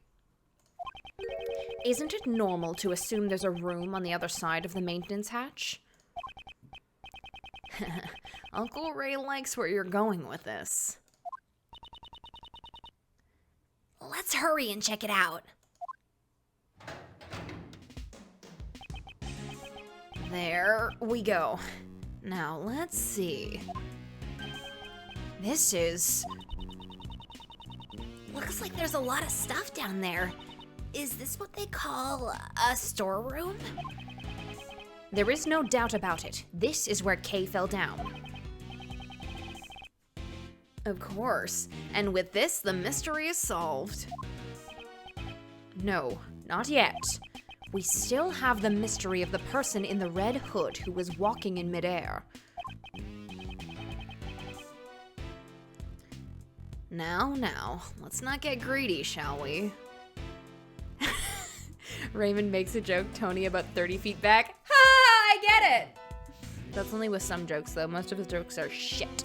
Isn't it normal to assume there's a room on the other side of the maintenance hatch? Uncle Ray likes where you're going with this. Let's hurry and check it out. There we go. Now, let's see. This is... Looks like there's a lot of stuff down there. Is this what they call a storeroom? There is no doubt about it. This is where Kay fell down. Of course. And with this, the mystery is solved. No, not yet. We still have the mystery of the person in the red hood who was walking in midair. Now, let's not get greedy, shall we? Raymond makes a joke, Tony about 30 feet back. Ha! I get it! That's only with some jokes, though. Most of his jokes are shit.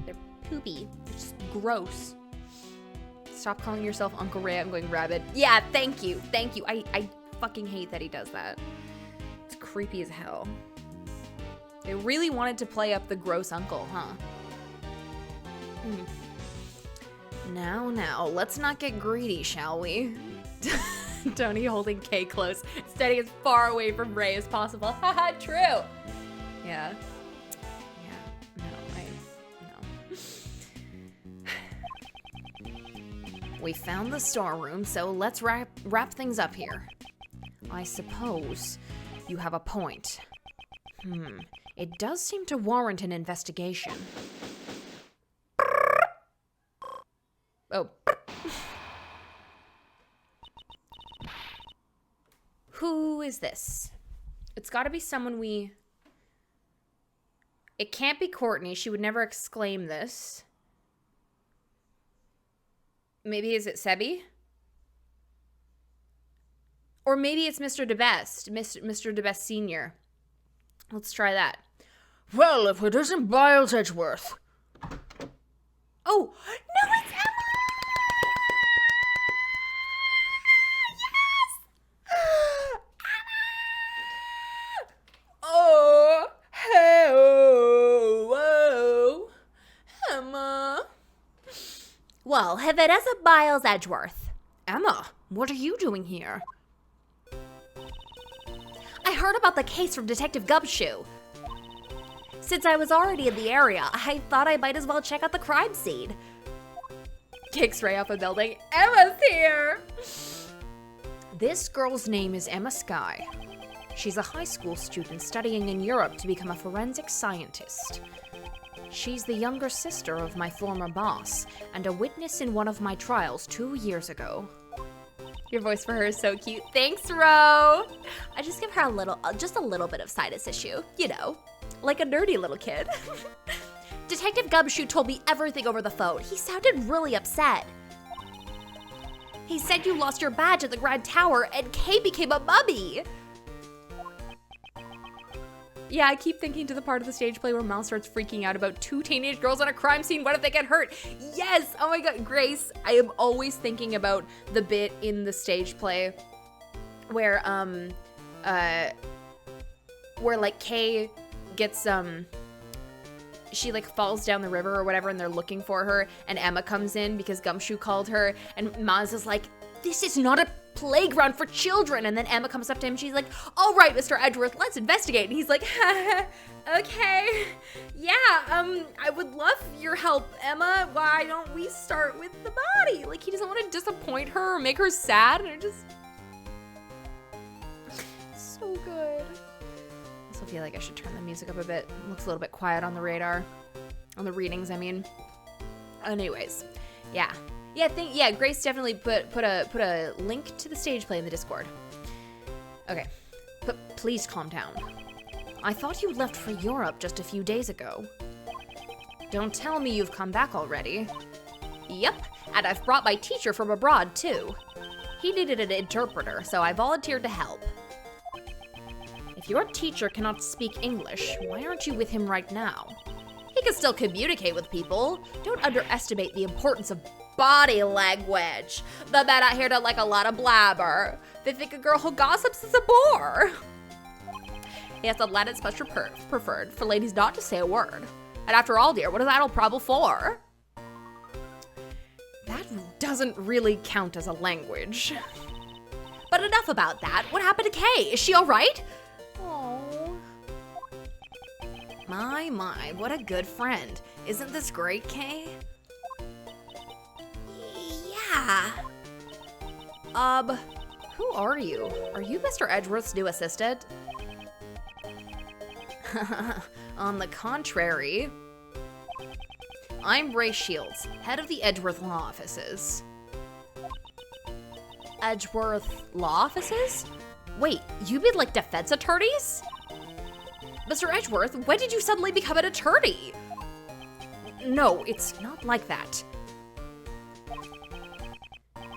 They're poopy. They're just gross. Stop calling yourself Uncle Ray. I'm going rabid. Yeah, thank you. Thank you. I fucking hate that he does that. It's creepy as hell. They really wanted to play up the gross uncle, huh? Now, let's not get greedy, shall we? Tony holding Kay close, staying as far away from Ray as possible. Haha, true. Yeah. No. We found the storeroom, so let's wrap things up here. I suppose you have a point. It does seem to warrant an investigation. Oh. Who is this? It's got to be someone we... It can't be Courtney. She would never exclaim this. Maybe is it Sebi? Or maybe it's Mr. DeBest. Mr. DeBest Sr. Let's try that. Well, if it isn't Biles Edgeworth. Oh, no, it's Emma! Well, if it isn't Biles Edgeworth. Emma, what are you doing here? I heard about the case from Detective Gumshoe. Since I was already in the area, I thought I might as well check out the crime scene. Kicks Ray off a building. Emma's here! This girl's name is Emma Skye. She's a high school student studying in Europe to become a forensic scientist. She's the younger sister of my former boss, and a witness in one of my trials 2 years ago. Your voice for her is so cute. Thanks, Ro! I just give her just a little bit of sinus issue, you know, like a nerdy little kid. Detective Gumshoe told me everything over the phone. He sounded really upset. He said you lost your badge at the Grand Tower and Kay became a mummy. Yeah, I keep thinking to the part of the stage play where Mal starts freaking out about 2 teenage girls on a crime scene. What if they get hurt? Yes! Oh my god, Grace. I am always thinking about the bit in the stage play where, like, Kay gets, she, like, falls down the river or whatever and they're looking for her and Emma comes in because Gumshoe called her and Maz is like, this is not a playground for children. And then Emma comes up to him and she's like, all right, Mr. Edgeworth, let's investigate. And he's like, okay, yeah, I would love your help, Emma. Why don't we start with the body? Like, he doesn't want to disappoint her or make her sad. And it just, so good. I also feel like I should turn the music up a bit. It looks a little bit quiet on the radar. On the readings, I mean. Anyways, yeah. Yeah, Grace definitely put a link to the stage play in the Discord. Okay, but please calm down. I thought you left for Europe just a few days ago. Don't tell me you've come back already. Yep, And I've brought my teacher from abroad, too. He needed an interpreter, so I volunteered to help. If your teacher cannot speak English, why aren't you with him right now? He can still communicate with people. Don't underestimate the importance of body language. The men out here don't like a lot of blabber. They think a girl who gossips is a bore. Yes, the Latin's much preferred for ladies not to say a word. And after all, dear, what is idle prattle for? That doesn't really count as a language. But enough about that. What happened to Kay? Is she all right? Oh. My, what a good friend. Isn't this great, Kay? Yeah. Who are you? Are you Mr. Edgeworth's new assistant? On the contrary, I'm Ray Shields, head of the Edgeworth Law Offices. Edgeworth Law Offices? Wait, you mean like defense attorneys? Mr. Edgeworth, when did you suddenly become an attorney? No, it's not like that.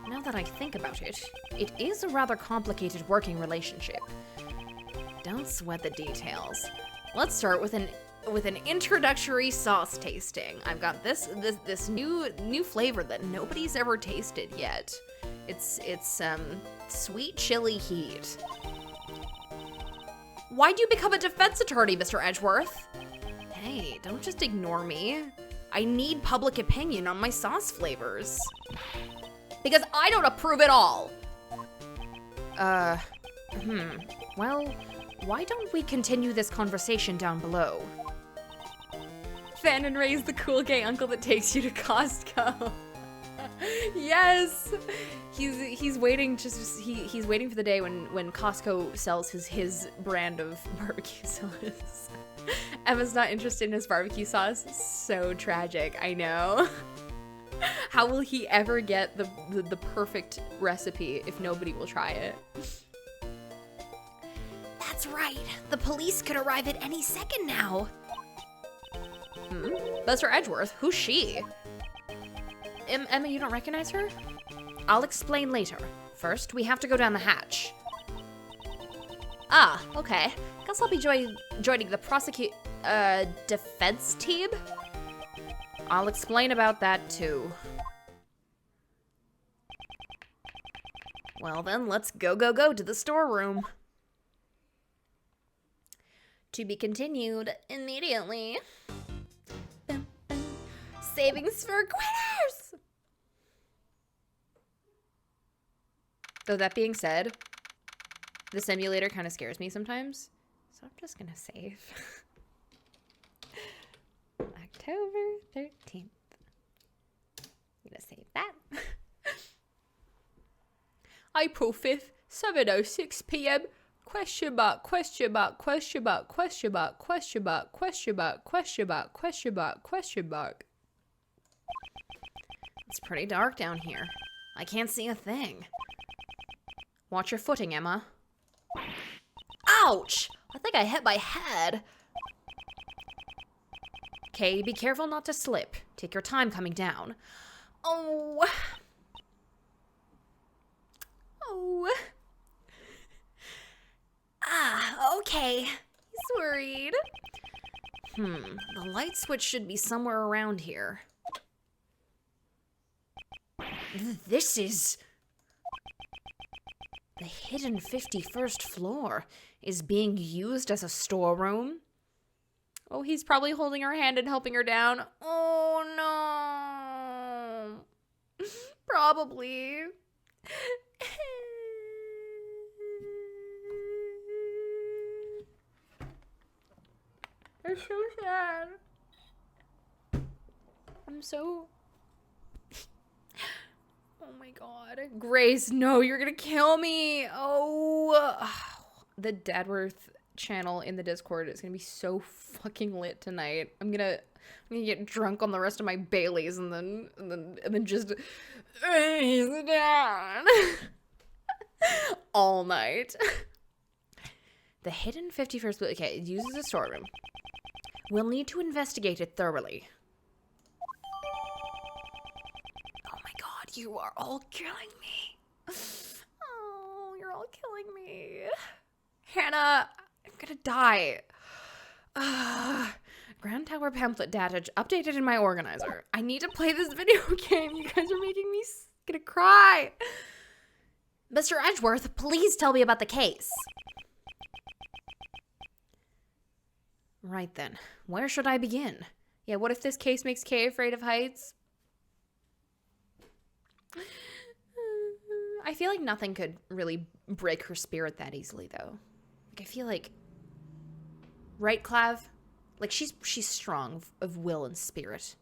Now that I think about it, it is a rather complicated working relationship. Don't sweat the details. Let's start with an introductory sauce tasting. I've got this new flavor that nobody's ever tasted yet. It's sweet chili heat. Why'd you become a defense attorney, Mr. Edgeworth? Hey, don't just ignore me. I need public opinion on my sauce flavors. Because I don't approve at all. Well, why don't we continue this conversation down below? Fan and Ray's the cool gay uncle that takes you to Costco. Yes! He's waiting he's waiting for the day when Costco sells his brand of barbecue sauce. Emma's not interested in his barbecue sauce. So tragic, I know. How will he ever get the perfect recipe if nobody will try it? That's right. The police could arrive at any second now. Mr. Edgeworth, who's she? Emma, you don't recognize her? I'll explain later. First, we have to go down the hatch. Ah, okay. Guess I'll be joining the defense team? I'll explain about that too. Well then, let's go to the storeroom. To be continued immediately. Savings for quitters! Though that being said, the simulator kind of scares me sometimes, so I'm just gonna save. October 13th. I'm gonna save that. April 5th, 7:06 p.m. Question mark, question mark, question mark, question mark, question mark, question mark, question mark, question mark, question mark. It's pretty dark down here. I can't see a thing. Watch your footing, Emma. Ouch! I think I hit my head. Okay, be careful not to slip. Take your time coming down. Oh. Oh. Ah, okay. He's worried. The light switch should be somewhere around here. This is... The hidden 51st floor is being used as a storeroom. Oh, he's probably holding her hand and helping her down. Oh, no. Probably. It's so sad. I'm so... Oh my god. Grace, no, you're gonna kill me. Oh. The Dadworth channel in the Discord is gonna be so fucking lit tonight. I'm gonna get drunk on the rest of my Baileys and then just down all night. The hidden 51st... Okay, it uses a storeroom. We'll need to investigate it thoroughly. Oh my god. You are all killing me. Oh, you're all killing me. Hannah, I'm gonna die. Grand Tower pamphlet data updated in my organizer. I need to play this video game. You guys are making me gonna cry. Mr. Edgeworth, please tell me about the case. Right then, where should I begin? Yeah, what if this case makes Kay afraid of heights? I feel like nothing could really break her spirit that easily, though. Like, I feel like... Right, Clav? Like, she's strong of will and spirit.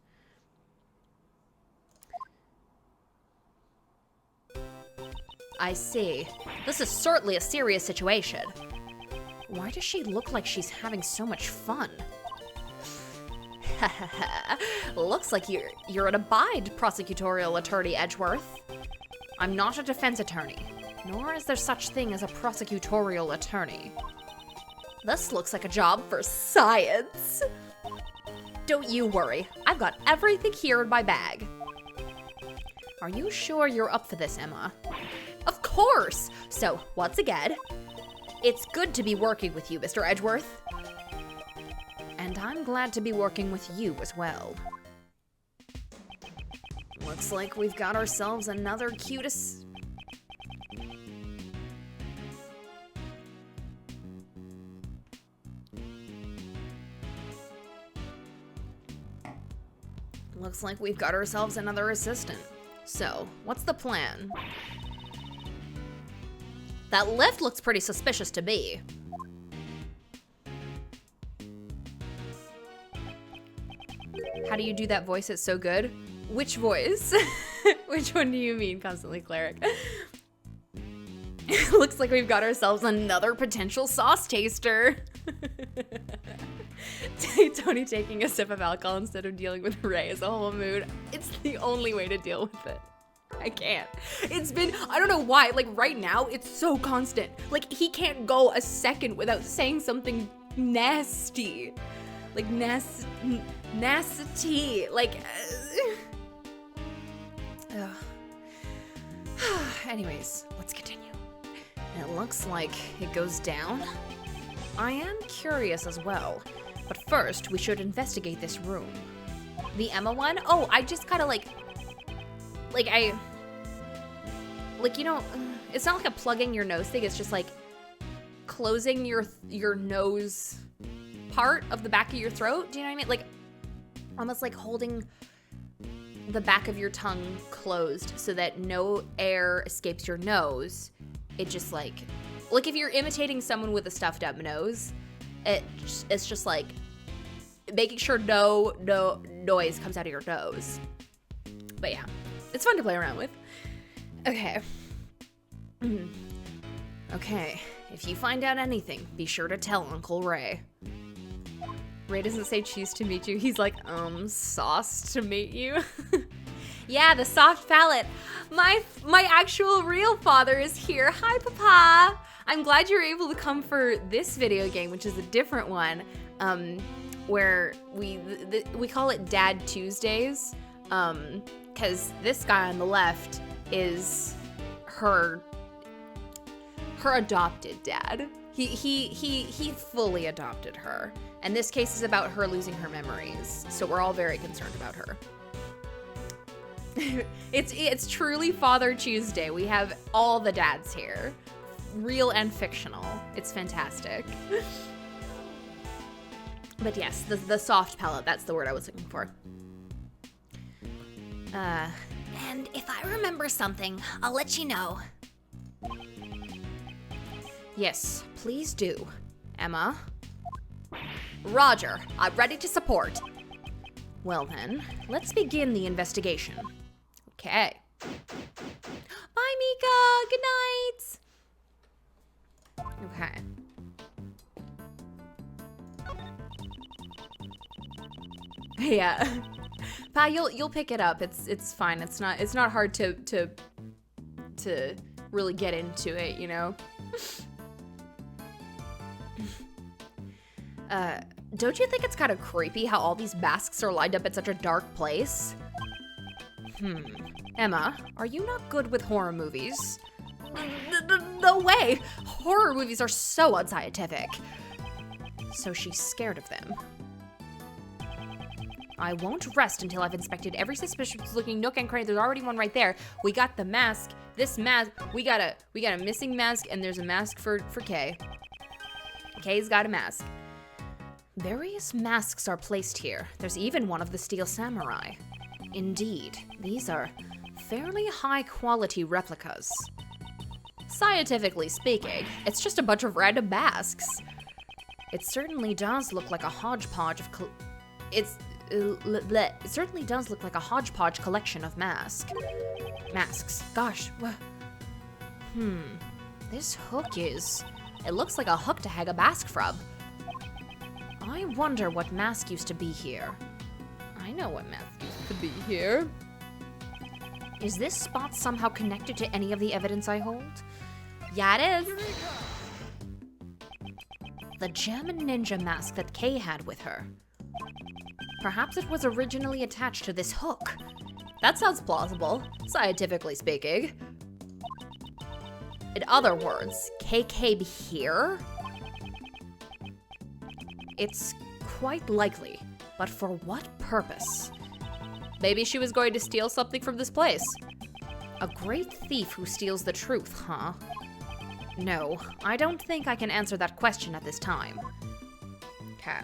I see. This is certainly a serious situation. Why does she look like she's having so much fun? Looks like you're an abide prosecutorial attorney, Edgeworth. I'm not a defense attorney, nor is there such thing as a prosecutorial attorney. This looks like a job for science. Don't you worry, I've got everything here in my bag. Are you sure you're up for this, Emma? Of course! So, once again, it's good to be working with you, Mr. Edgeworth. And I'm glad to be working with you as well. Looks like we've got ourselves another cutest... Looks like we've got ourselves another assistant. So, what's the plan? That lift looks pretty suspicious to me. How do you do that voice? It's so good. Which voice? Which one do you mean, Constantly Cleric? Looks like we've got ourselves another potential sauce taster. Tony taking a sip of alcohol instead of dealing with Ray is a whole mood. It's the only way to deal with it. I can't. It's been, I don't know why, like right now, it's so constant. Like he can't go a second without saying something nasty. Like nasty. Like, anyways, let's continue. It looks like it goes down. I am curious as well, but first we should investigate this room. The Emma one? Oh, I just kind of like, you know, it's not like a plugging your nose thing, it's just like closing your nose part of the back of your throat. Do you know what I mean? Like, almost like holding the back of your tongue closed so that no air escapes your nose. It just like if you're imitating someone with a stuffed up nose, it's just like making sure no noise comes out of your nose. But yeah, it's fun to play around with. Okay. Okay, if you find out anything, be sure to tell Uncle Ray. Ray doesn't say choose to meet you, he's like, sauce to meet you. Yeah, the soft palate. My actual real father is here. Hi, Papa. I'm glad you're able to come for this video game, which is a different one, where we call it Dad Tuesdays, because this guy on the left is her adopted dad. He fully adopted her, and this case is about her losing her memories. So we're all very concerned about her. It's truly Father Tuesday. We have all the dads here, real and fictional. It's fantastic. But yes, the soft palate, that's the word I was looking for. And if I remember something, I'll let you know. Yes, please do. Emma? Roger, I'm ready to support. Well then, let's begin the investigation. Okay. Bye, Mika. Good night. Okay. Yeah. Pa, you'll pick it up. It's fine. It's not hard to really get into it, you know? Don't you think it's kind of creepy how all these masks are lined up at such a dark place? Emma, are you not good with horror movies? No way! Horror movies are so unscientific. So she's scared of them. I won't rest until I've inspected every suspicious-looking nook and cranny. There's already one right there. We got the mask. This mask, we got a missing mask, and there's a mask for Kay. Kay's got a mask. Various masks are placed here. There's even one of the Steel Samurai. Indeed, these are fairly high-quality replicas. Scientifically speaking, it's just a bunch of random masks. It certainly does look like a hodgepodge of it certainly does look like a hodgepodge collection of masks. Gosh, this hook is... It looks like a hook to hang a mask from. I wonder what mask used to be here. I know what mask used to be here. Is this spot somehow connected to any of the evidence I hold? Yeah, it is. The German ninja mask that Kay had with her. Perhaps it was originally attached to this hook. That sounds plausible, scientifically speaking. In other words, Kay came here? It's quite likely, but for what purpose? Maybe she was going to steal something from this place. A great thief who steals the truth, huh? No, I don't think I can answer that question at this time. Okay.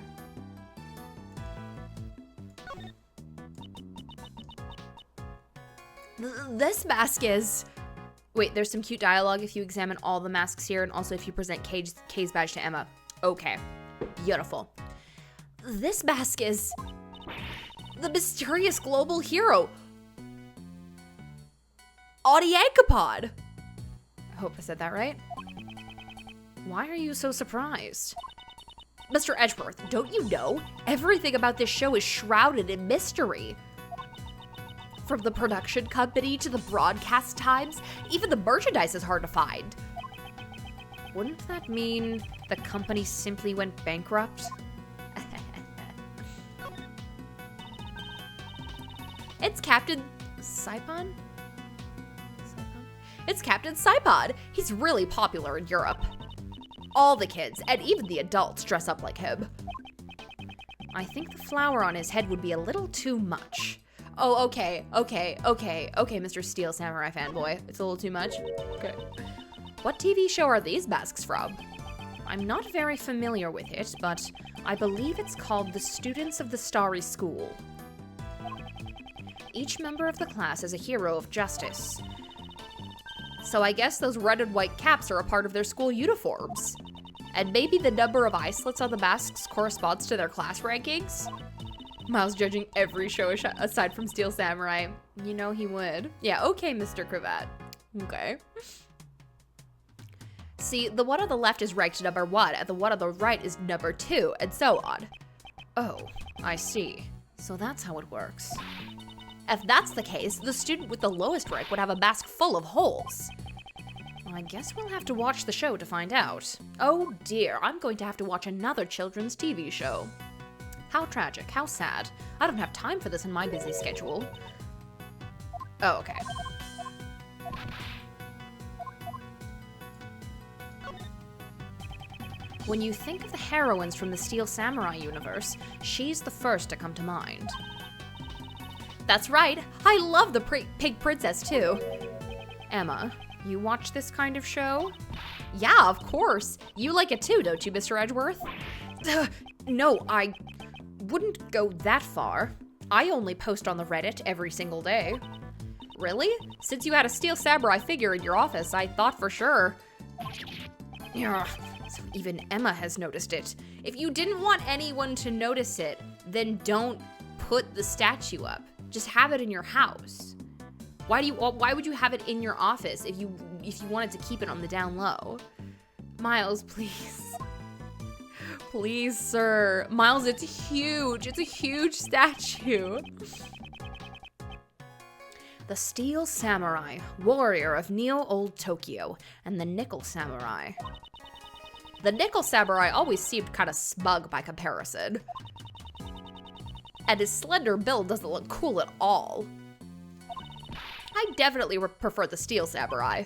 This mask is... Wait, there's some cute dialogue if you examine all the masks here and also if you present Kay's badge to Emma. Okay, beautiful. This mask is... the mysterious global hero, Audiankapod. I hope I said that right. Why are you so surprised? Mr. Edgeworth, don't you know? Everything about this show is shrouded in mystery. From the production company to the broadcast times, even the merchandise is hard to find. Wouldn't that mean the company simply went bankrupt? It's Captain Saipon? It's Captain Saipon. He's really popular in Europe. All the kids, and even the adults, dress up like him. I think the flower on his head would be a little too much. Oh, okay, Mr. Steel Samurai fanboy. It's a little too much? Okay. What TV show are these masks from? I'm not very familiar with it, but I believe it's called The Students of the Starry School. Each member of the class is a hero of justice. So I guess those red and white caps are a part of their school uniforms. And maybe the number of eye slits on the masks corresponds to their class rankings? Miles judging every show aside from Steel Samurai. You know he would. Yeah, okay, Mr. Cravat. Okay. See, the one on the left is ranked number 1, and the one on the right is number 2, and so on. Oh, I see. So that's how it works. If that's the case, the student with the lowest rank would have a mask full of holes. Well, I guess we'll have to watch the show to find out. Oh dear, I'm going to have to watch another children's TV show. How tragic, how sad. I don't have time for this in my busy schedule. Oh, okay. When you think of the heroines from the Steel Samurai universe, she's the first to come to mind. That's right, I love the Pig Princess too. Emma, you watch this kind of show? Yeah, of course. You like it too, don't you, Mr. Edgeworth? No, I wouldn't go that far. I only post on the Reddit every single day. Really? Since you had a Steel Samurai figure in your office, I thought for sure. Yeah, so even Emma has noticed it. If you didn't want anyone to notice it, then don't put the statue up. Just have it in your house. Why would you have it in your office if you wanted to keep it on the down low? Miles, please. Please, sir. Miles, it's huge. It's a huge statue. The Steel Samurai, warrior of Neo-Old Tokyo, and the Nickel Samurai. The Nickel Samurai always seemed kind of smug by comparison. And his slender build doesn't look cool at all. I definitely prefer the steel samurai.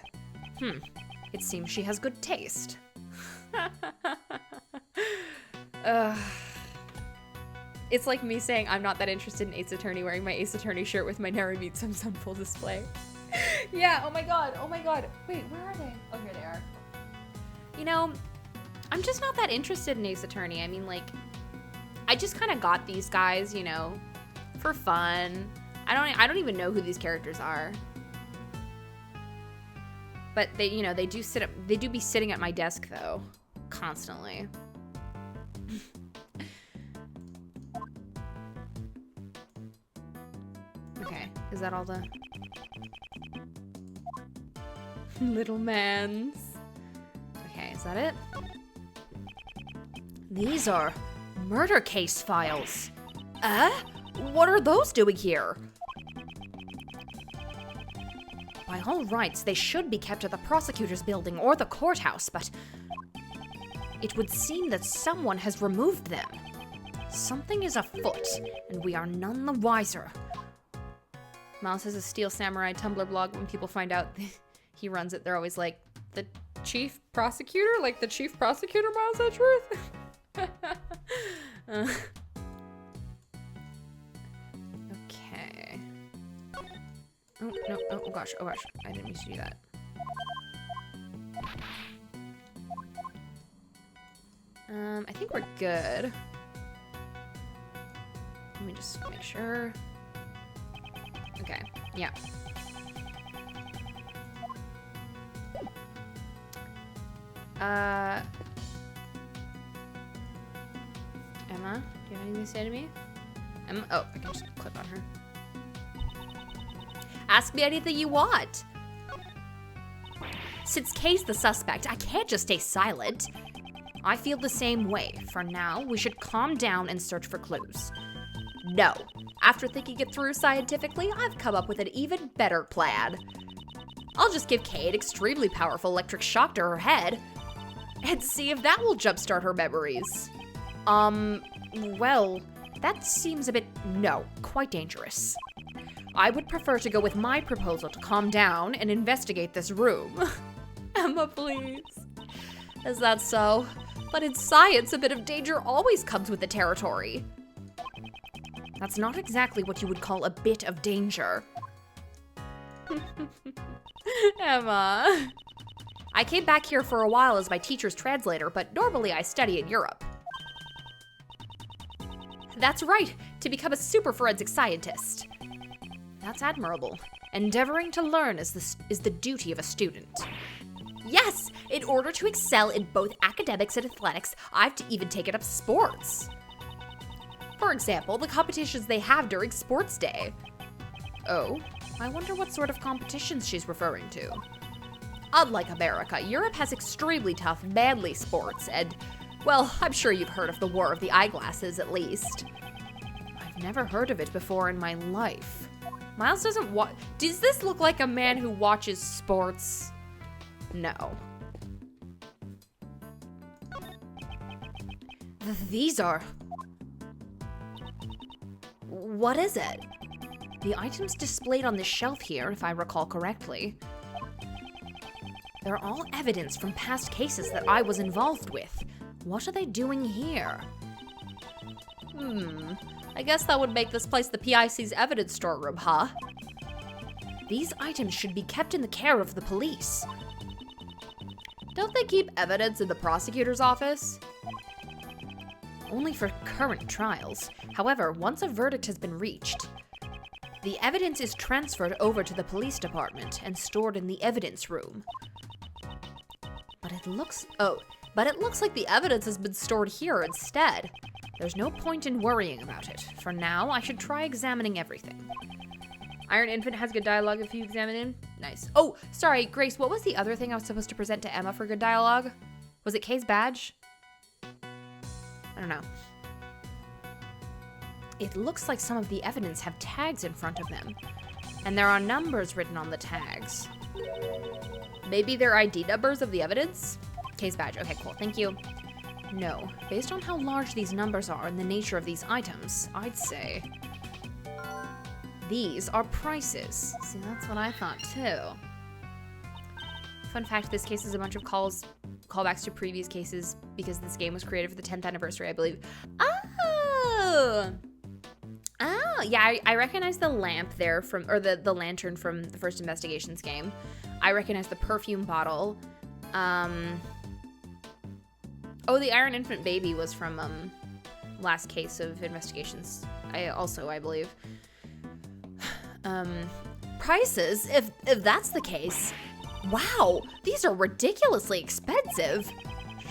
It seems she has good taste. It's like me saying I'm not that interested in Ace Attorney wearing my Ace Attorney shirt with my Narumitsums on full display. Yeah, oh my god. Wait, where are they? Oh, here they are. You know, I'm just not that interested in Ace Attorney. I mean, like, I just kind of got these guys, you know, for fun. I don't even know who these characters are. But they, you know, they do be sitting at my desk though, constantly. Okay, is that all the little mans? Okay, is that it? These are murder case files. What are those doing here? By all rights, they should be kept at the prosecutor's building or the courthouse, but it would seem that someone has removed them. Something is afoot, and we are none the wiser. Miles has a Steel Samurai Tumblr blog. When people find out he runs it, they're always like, the chief prosecutor? Like the chief prosecutor, Miles Edgeworth? Okay. Oh, no, oh gosh, I didn't mean to do that. I think we're good. Let me just make sure. Okay, yeah. Emma, do you have anything to say to me? Emma, oh, I can just click on her. Ask me anything you want. Since Kay's the suspect, I can't just stay silent. I feel the same way. For now, we should calm down and search for clues. No. After thinking it through scientifically, I've come up with an even better plan. I'll just give Kay an extremely powerful electric shock to her head and see if that will jumpstart her memories. Well, that seems a bit, no, quite dangerous. I would prefer to go with my proposal to calm down and investigate this room. Emma, please. Is that so? But in science, a bit of danger always comes with the territory. That's not exactly what you would call a bit of danger. Emma. I came back here for a while as my teacher's translator, but normally I study in Europe. That's right, to become a super forensic scientist. That's admirable. Endeavoring to learn is the duty of a student. Yes, in order to excel in both academics and athletics, I've even taken up sports. For example, the competitions they have during sports day. Oh, I wonder what sort of competitions she's referring to. Unlike America, Europe has extremely tough, manly sports, and, well, I'm sure you've heard of the War of the Eyeglasses, at least. I've never heard of it before in my life. Miles doesn't watch. Does this look like a man who watches sports? No. These are... What is it? The items displayed on this shelf here, if I recall correctly. They're all evidence from past cases that I was involved with. What are they doing here? I guess that would make this place the PIC's evidence storeroom, huh? These items should be kept in the care of the police. Don't they keep evidence in the prosecutor's office? Only for current trials. However, once a verdict has been reached, the evidence is transferred over to the police department and stored in the evidence room. But it looks like the evidence has been stored here instead. There's no point in worrying about it. For now, I should try examining everything. Iron Infant has good dialogue if you examine him. Nice. Oh, sorry, Grace, what was the other thing I was supposed to present to Emma for good dialogue? Was it Kay's badge? I don't know. It looks like some of the evidence have tags in front of them, and there are numbers written on the tags. Maybe they're ID numbers of the evidence? Kay's badge. Okay, cool. Thank you. No. Based on how large these numbers are and the nature of these items, I'd say these are prices. See, that's what I thought too. Fun fact, this case is a bunch of callbacks to previous cases because this game was created for the 10th anniversary, I believe. Oh! Oh, yeah, I recognize the lamp there or the lantern from the first Investigations game. I recognize the perfume bottle. Oh, the Iron Infant baby was from, last case of Investigations. I believe. Prices? If that's the case... Wow, these are ridiculously expensive.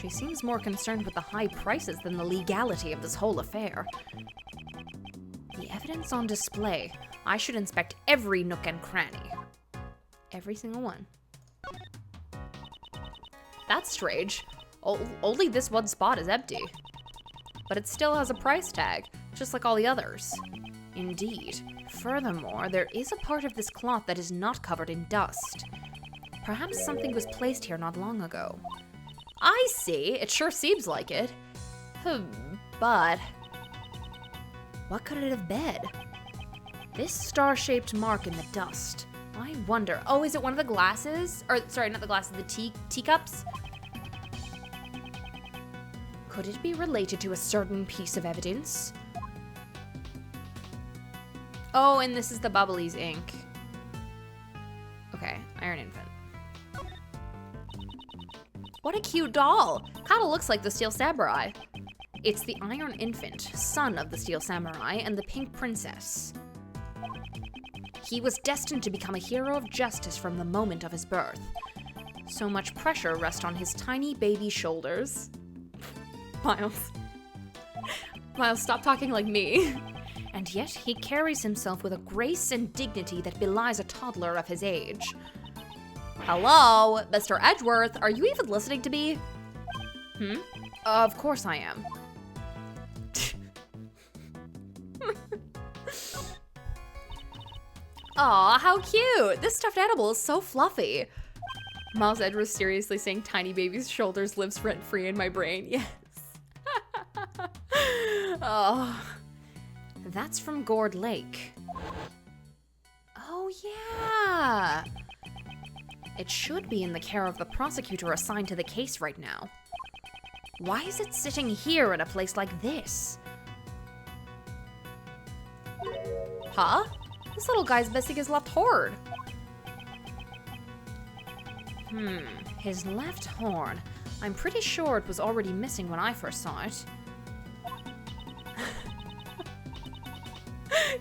She seems more concerned with the high prices than the legality of this whole affair. The evidence on display. I should inspect every nook and cranny. Every single one. That's strange. Only this one spot is empty. But it still has a price tag, just like all the others. Indeed. Furthermore, there is a part of this cloth that is not covered in dust. Perhaps something was placed here not long ago. I see. It sure seems like it. But... what could it have been? This star-shaped mark in the dust. I wonder... Oh, is it one of the glasses? Or, sorry, not the glasses, the teacups? Could it be related to a certain piece of evidence? Oh, and this is the Bubblies ink. Okay, Iron Infant. What a cute doll! Kinda looks like the Steel Samurai. It's the Iron Infant, son of the Steel Samurai and the Pink Princess. He was destined to become a hero of justice from the moment of his birth. So much pressure rests on his tiny baby shoulders. Miles. Miles, stop talking like me. And yet he carries himself with a grace and dignity that belies a toddler of his age. Hello, Mr. Edgeworth, are you even listening to me? Of course I am. Aw, how cute! This stuffed animal is so fluffy. Miles Edgeworth seriously saying tiny baby's shoulders lives rent-free in my brain. Yes. Oh. That's from Gourd Lake. Oh, yeah. It should be in the care of the prosecutor assigned to the case right now. Why is it sitting here in a place like this? Huh? This little guy's missing his left horn. His left horn. I'm pretty sure it was already missing when I first saw it.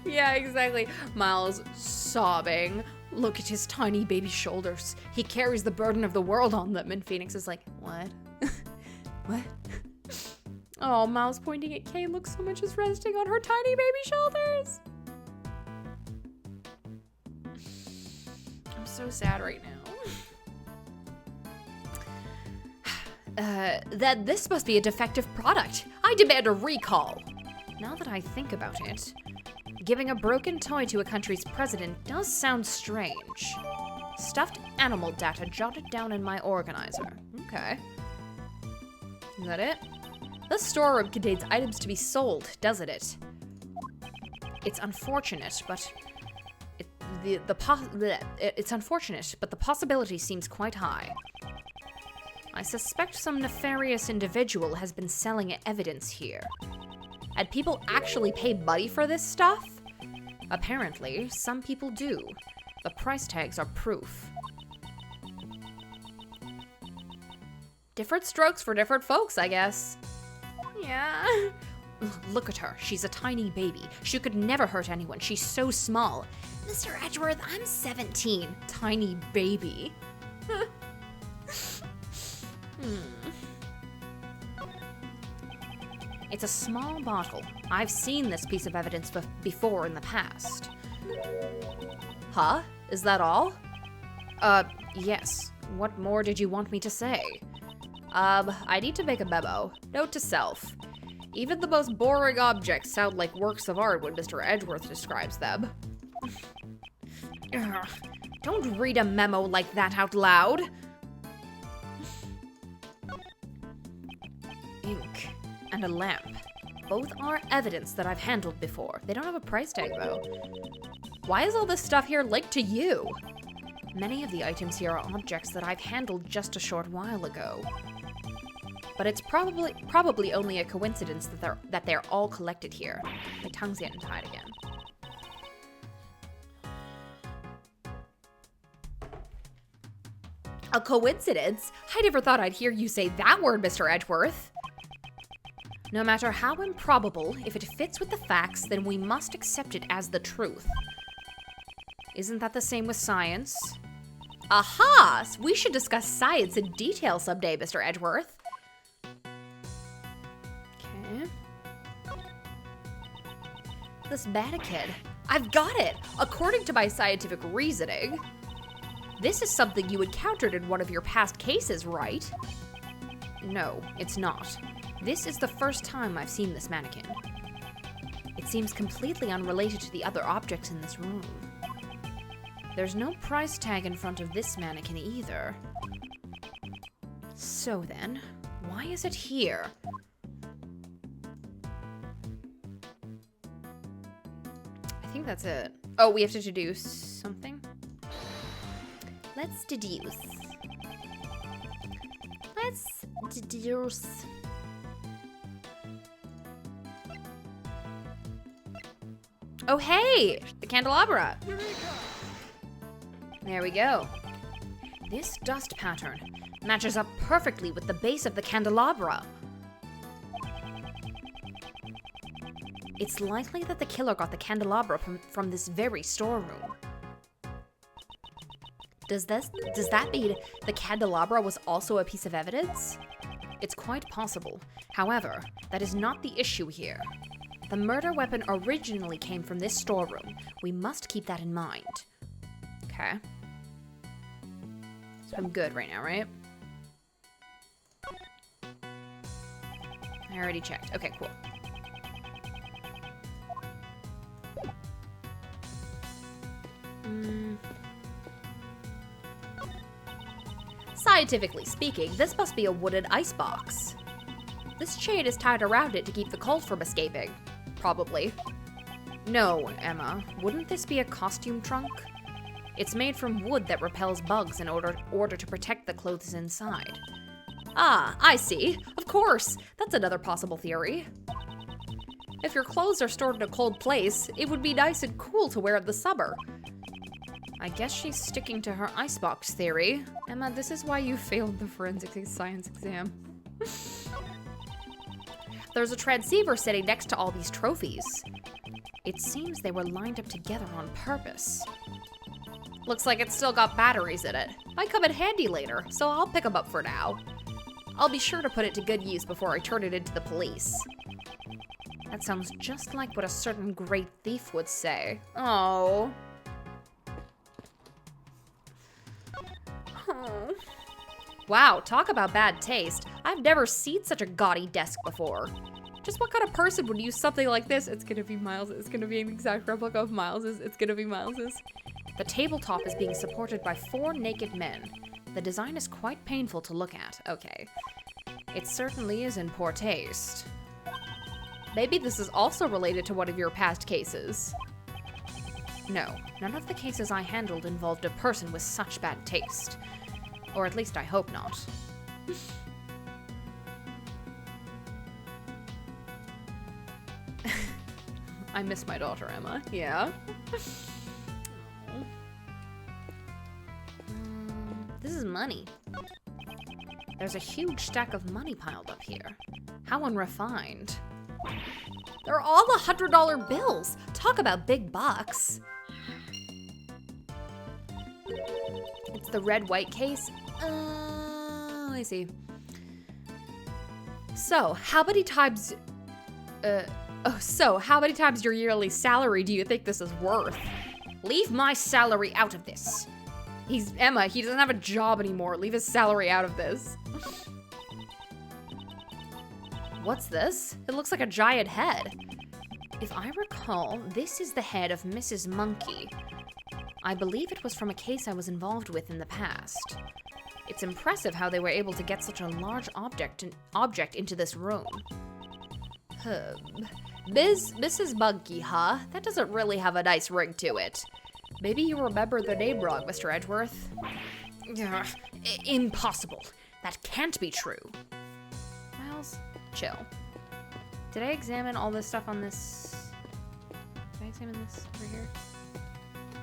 Yeah, exactly. Miles sobbing. Look at his tiny baby shoulders. He carries the burden of the world on them. And Phoenix is like, what? What? Oh, Miles pointing at Kay. Look, so much is resting on her tiny baby shoulders. I'm so sad right now. That this must be a defective product. I demand a recall. Now that I think about it, giving a broken toy to a country's president does sound strange. Stuffed animal data jotted down in my organizer. Okay. Is that it? This storeroom contains items to be sold, doesn't it? It's unfortunate, but it's unfortunate, but the possibility seems quite high. I suspect some nefarious individual has been selling evidence here. And people actually pay money for this stuff? Apparently, some people do. The price tags are proof. Different strokes for different folks, I guess. Yeah. Look at her. She's a tiny baby. She could never hurt anyone. She's so small. Mr. Edgeworth, I'm 17. Tiny baby. It's a small bottle. I've seen this piece of evidence before in the past. Huh? Is that all? Yes. What more did you want me to say? I need to make a memo. Note to self. Even the most boring objects sound like works of art when Mr. Edgeworth describes them. Ugh. Don't read a memo like that out loud. Ink and a lamp. Both are evidence that I've handled before. They don't have a price tag, though. Why is all this stuff here linked to you? Many of the items here are objects that I've handled just a short while ago. But it's probably only a coincidence that they're all collected here. My tongue's getting tied again. A coincidence? I never thought I'd hear you say that word, Mr. Edgeworth. No matter how improbable, if it fits with the facts, then we must accept it as the truth. Isn't that the same with science? Aha! We should discuss science in detail someday, Mr. Edgeworth. Okay. This mannequin. I've got it! According to my scientific reasoning. This is something you encountered in one of your past cases, right? No, it's not. This is the first time I've seen this mannequin. It seems completely unrelated to the other objects in this room. There's no price tag in front of this mannequin either. So then, why is it here? I think that's it. Oh, we have to deduce something? Let's deduce. Let's deduce. Oh, hey! The candelabra! There we go. This dust pattern matches up perfectly with the base of the candelabra. It's likely that the killer got the candelabra from this very storeroom. Does that mean the candelabra was also a piece of evidence? It's quite possible. However, that is not the issue here. The murder weapon originally came from this storeroom. We must keep that in mind. Okay. So I'm good right now, right? I already checked. Okay, cool. Scientifically speaking, this must be a wooden icebox. This chain is tied around it to keep the cold from escaping. Probably. No, Emma. Wouldn't this be a costume trunk? It's made from wood that repels bugs in order to protect the clothes inside. Ah, I see. Of course. That's another possible theory. If your clothes are stored in a cold place, it would be nice and cool to wear in the summer. I guess she's sticking to her icebox theory. Emma, this is why you failed the forensic science exam. There's a transceiver sitting next to all these trophies. It seems they were lined up together on purpose. Looks like it's still got batteries in it. Might come in handy later, so I'll pick them up for now. I'll be sure to put it to good use before I turn it into the police. That sounds just like what a certain great thief would say. Oh. Wow, talk about bad taste. I've never seen such a gaudy desk before. Just what kind of person would use something like this? It's gonna be Miles. It's gonna be an exact replica of Miles's. It's gonna be Miles's. The tabletop is being supported by 4 naked men. The design is quite painful to look at. Okay. It certainly is in poor taste. Maybe this is also related to one of your past cases. No, none of the cases I handled involved a person with such bad taste. Or at least I hope not. I miss my daughter, Emma. Yeah. This is money. There's a huge stack of money piled up here. How unrefined. They're all $100 bills. Talk about big bucks. It's the red-white case. I see. So, how many times your yearly salary do you think this is worth? Leave my salary out of this. Emma, he doesn't have a job anymore. Leave his salary out of this. What's this? It looks like a giant head. If I recall, this is the head of Mrs. Monkey. I believe it was from a case I was involved with in the past. It's impressive how they were able to get such a large object into this room. Mrs. Monkey, huh? That doesn't really have a nice ring to it. Maybe you remember the name wrong, Mr. Edgeworth. Impossible. That can't be true. Miles, chill. Did I examine all this stuff on this? Did I examine this over here?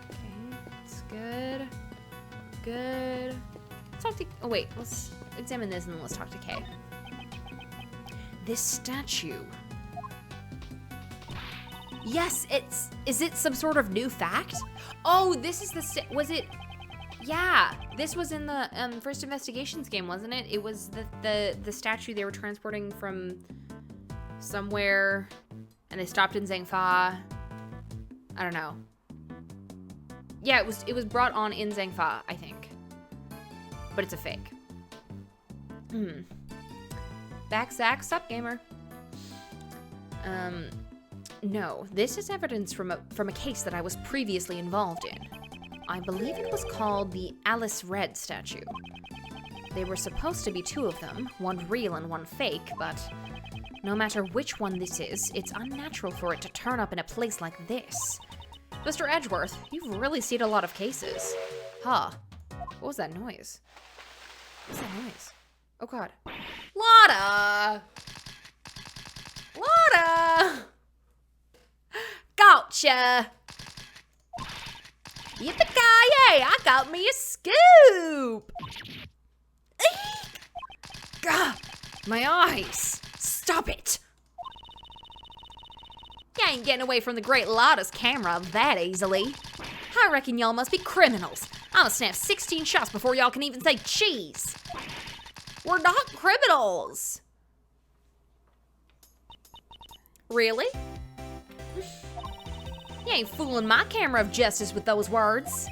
Okay, it's good. Good. Let's talk to, oh wait, let's examine this and then let's talk to Kay. This statue. Yes, is it some sort of new fact? Oh, this is was it? Yeah, this was in the first investigations game, wasn't it? It was the statue they were transporting from somewhere, and they stopped in Zangfa. I don't know. Yeah, it was brought on in Zangfa, I think, but it's a fake. Back, Zach, sup, gamer. No, this is evidence from a case that I was previously involved in. I believe it was called the Alice Red statue. They were supposed to be two of them, one real and one fake, but no matter which one this is, it's unnatural for it to turn up in a place like this. Mr. Edgeworth, you've really seen a lot of cases. Huh. What was that noise? What's that noise? Oh god. Lotta! Lotta! Gotcha! Yippee-ki-yay! I got me a scoop! Eek! Gah! My eyes! Stop it! You ain't getting away from the Great Lotta's camera that easily. I reckon y'all must be criminals. I'ma snap 16 shots before y'all can even say cheese. We're not criminals. Really? You ain't fooling my camera of justice with those words.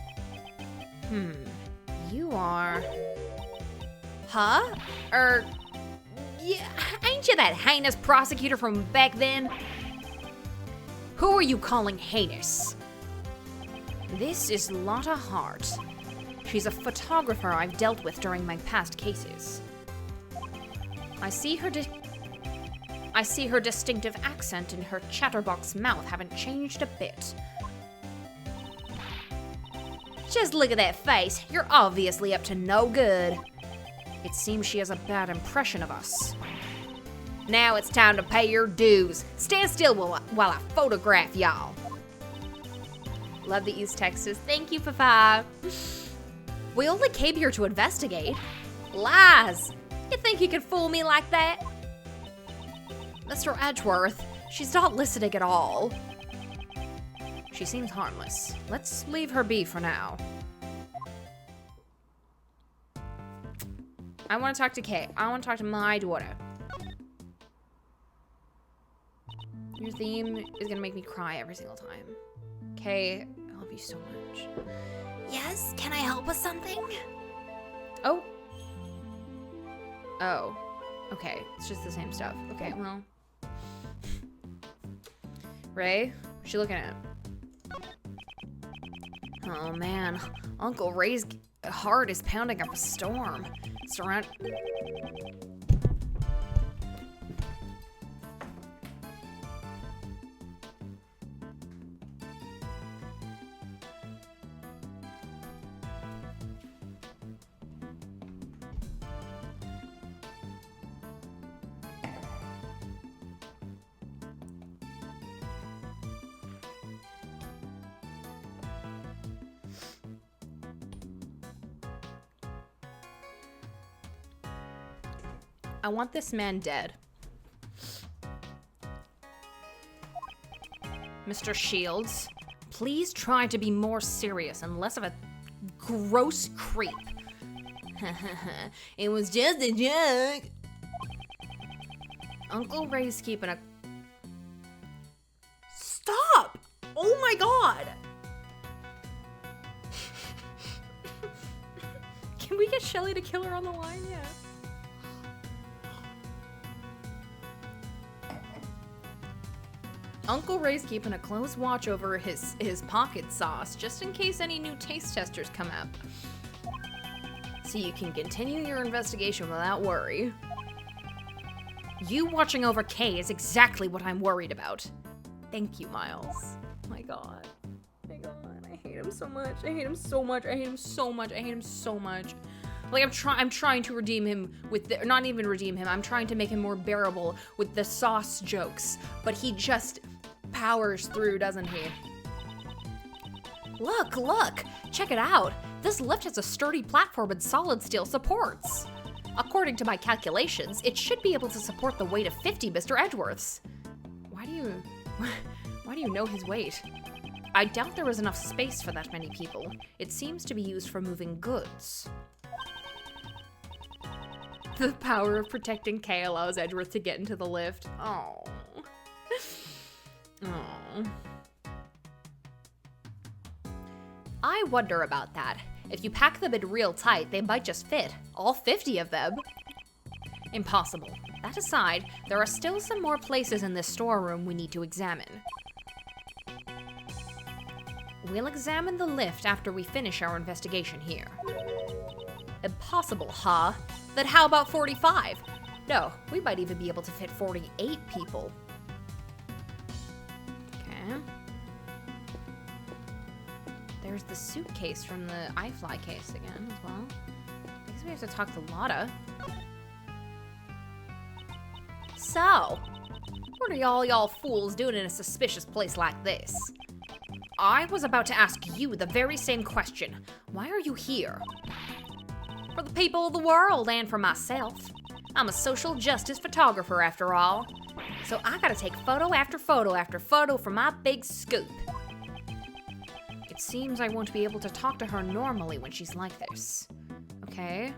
You are... Huh? Yeah, ain't you that heinous prosecutor from back then? Who are you calling heinous? This is Lotta Hart. She's a photographer I've dealt with during my past cases. I see her distinctive accent and her chatterbox mouth haven't changed a bit. Just look at that face. You're obviously up to no good. It seems she has a bad impression of us. Now it's time to pay your dues. Stand still while I photograph y'all. Love the East Texas. Thank you, Fafa. We only came here to investigate. Lies. You think you can fool me like that? Mr. Edgeworth, she's not listening at all. She seems harmless. Let's leave her be for now. I want to talk to Kay. I want to talk to my daughter. Your theme is gonna make me cry every single time. Kay, I love you so much. Yes, can I help with something? Oh. Oh. Okay, it's just the same stuff. Okay, well. Ray, what's she looking at? Oh man, Uncle Ray's heart is pounding up a storm. Surround. I want this man dead. Mr. Shields, please try to be more serious and less of a gross creep. It was just a joke. Uncle Ray's keeping a... Stop! Oh my god! Can we get Shelly to kill her on the line? Yeah. Uncle Ray's keeping a close watch over his pocket sauce, just in case any new taste testers come up. So you can continue your investigation without worry. You watching over Kay is exactly what I'm worried about. Thank you, Miles. Oh my god. My god. I hate him so much. I hate him so much. I hate him so much. I hate him so much. Like, I'm trying to redeem him with the, not even redeem him, I'm trying to make him more bearable with the sauce jokes, but he just powers through, doesn't he? Look! Check it out! This lift has a sturdy platform and solid steel supports. According to my calculations, it should be able to support the weight of 50 Mr. Edgeworths. Why do you know his weight? I doubt there was enough space for that many people. It seems to be used for moving goods. The power of protecting Kay allows Edgeworth to get into the lift. Oh. Oh. I wonder about that. If you pack them in real tight, they might just fit. All 50 of them. Impossible. That aside, there are still some more places in this storeroom we need to examine. We'll examine the lift after we finish our investigation here. Impossible, huh? Then how about 45? No, we might even be able to fit 48 people. Okay. There's the suitcase from the iFly case again as well. I guess we have to talk to Lotta. So, what are y'all fools doing in a suspicious place like this? I was about to ask you the very same question. Why are you here? For the people of the world and for myself. I'm a social justice photographer after all. So I gotta take photo after photo after photo for my big scoop. It seems I won't be able to talk to her normally when she's like this. Okay.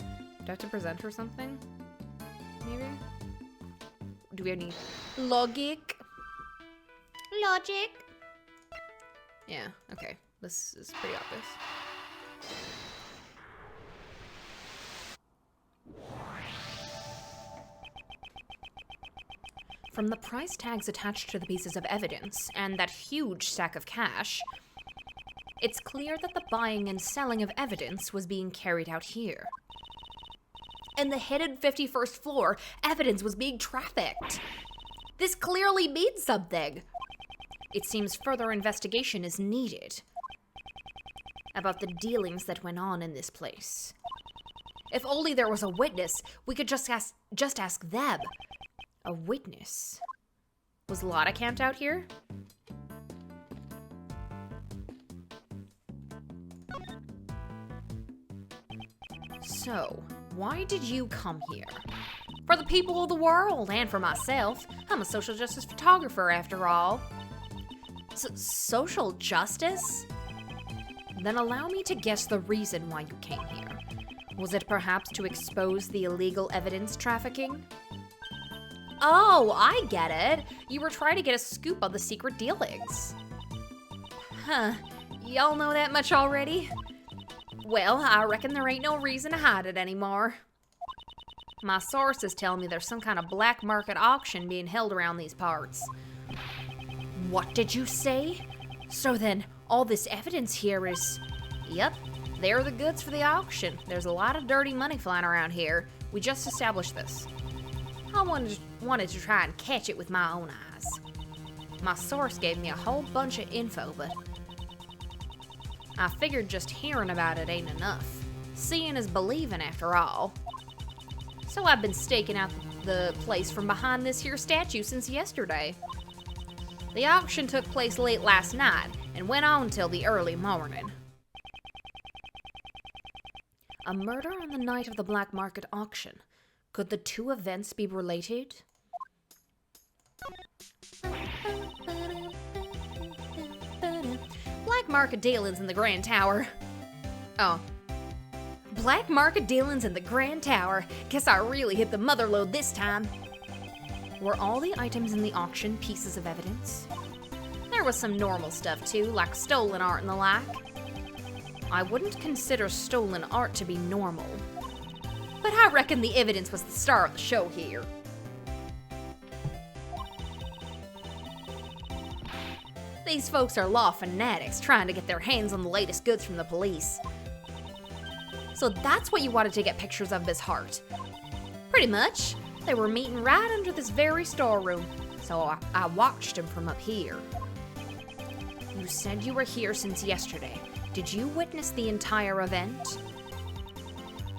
Do I have to present her something? Maybe? Do we have any logic? Logic. Yeah, okay. This is pretty obvious. From the price tags attached to the pieces of evidence and that huge stack of cash, it's clear that the buying and selling of evidence was being carried out here. In the hidden 51st floor, evidence was being trafficked. This clearly means something. It seems further investigation is needed about the dealings that went on in this place. If only there was a witness, we could just ask them. A witness. Was Lotta camped out here? So, why did you come here? For the people of the world and for myself. I'm a social justice photographer after all. Social justice? Then allow me to guess the reason why you came here. Was it perhaps to expose the illegal evidence trafficking? Oh, I get it. You were trying to get a scoop on the secret dealings. Huh. Y'all know that much already? Well, I reckon there ain't no reason to hide it anymore. My sources tell me there's some kind of black market auction being held around these parts. What did you say? So then, all this evidence here is... Yep, they're the goods for the auction. There's a lot of dirty money flying around here. We just established this. I wanted to try and catch it with my own eyes. My source gave me a whole bunch of info, but I figured just hearing about it ain't enough. Seeing is believing after all. So I've been staking out the place from behind this here statue since yesterday. The auction took place late last night and went on till the early morning. A murder on the night of the black market auction. Could the two events be related? Black market dealings in the Grand Tower. Oh. Black market dealings in the Grand Tower. Guess I really hit the mother lode this time. Were all the items in the auction pieces of evidence? There was some normal stuff too, like stolen art and the like. I wouldn't consider stolen art to be normal. But I reckon the evidence was the star of the show here. These folks are law fanatics trying to get their hands on the latest goods from the police. So that's what you wanted to get pictures of, Miss Hart. Pretty much. They were meeting right under this very storeroom. so I watched him from up here. You said you were here since yesterday. Did you witness the entire event?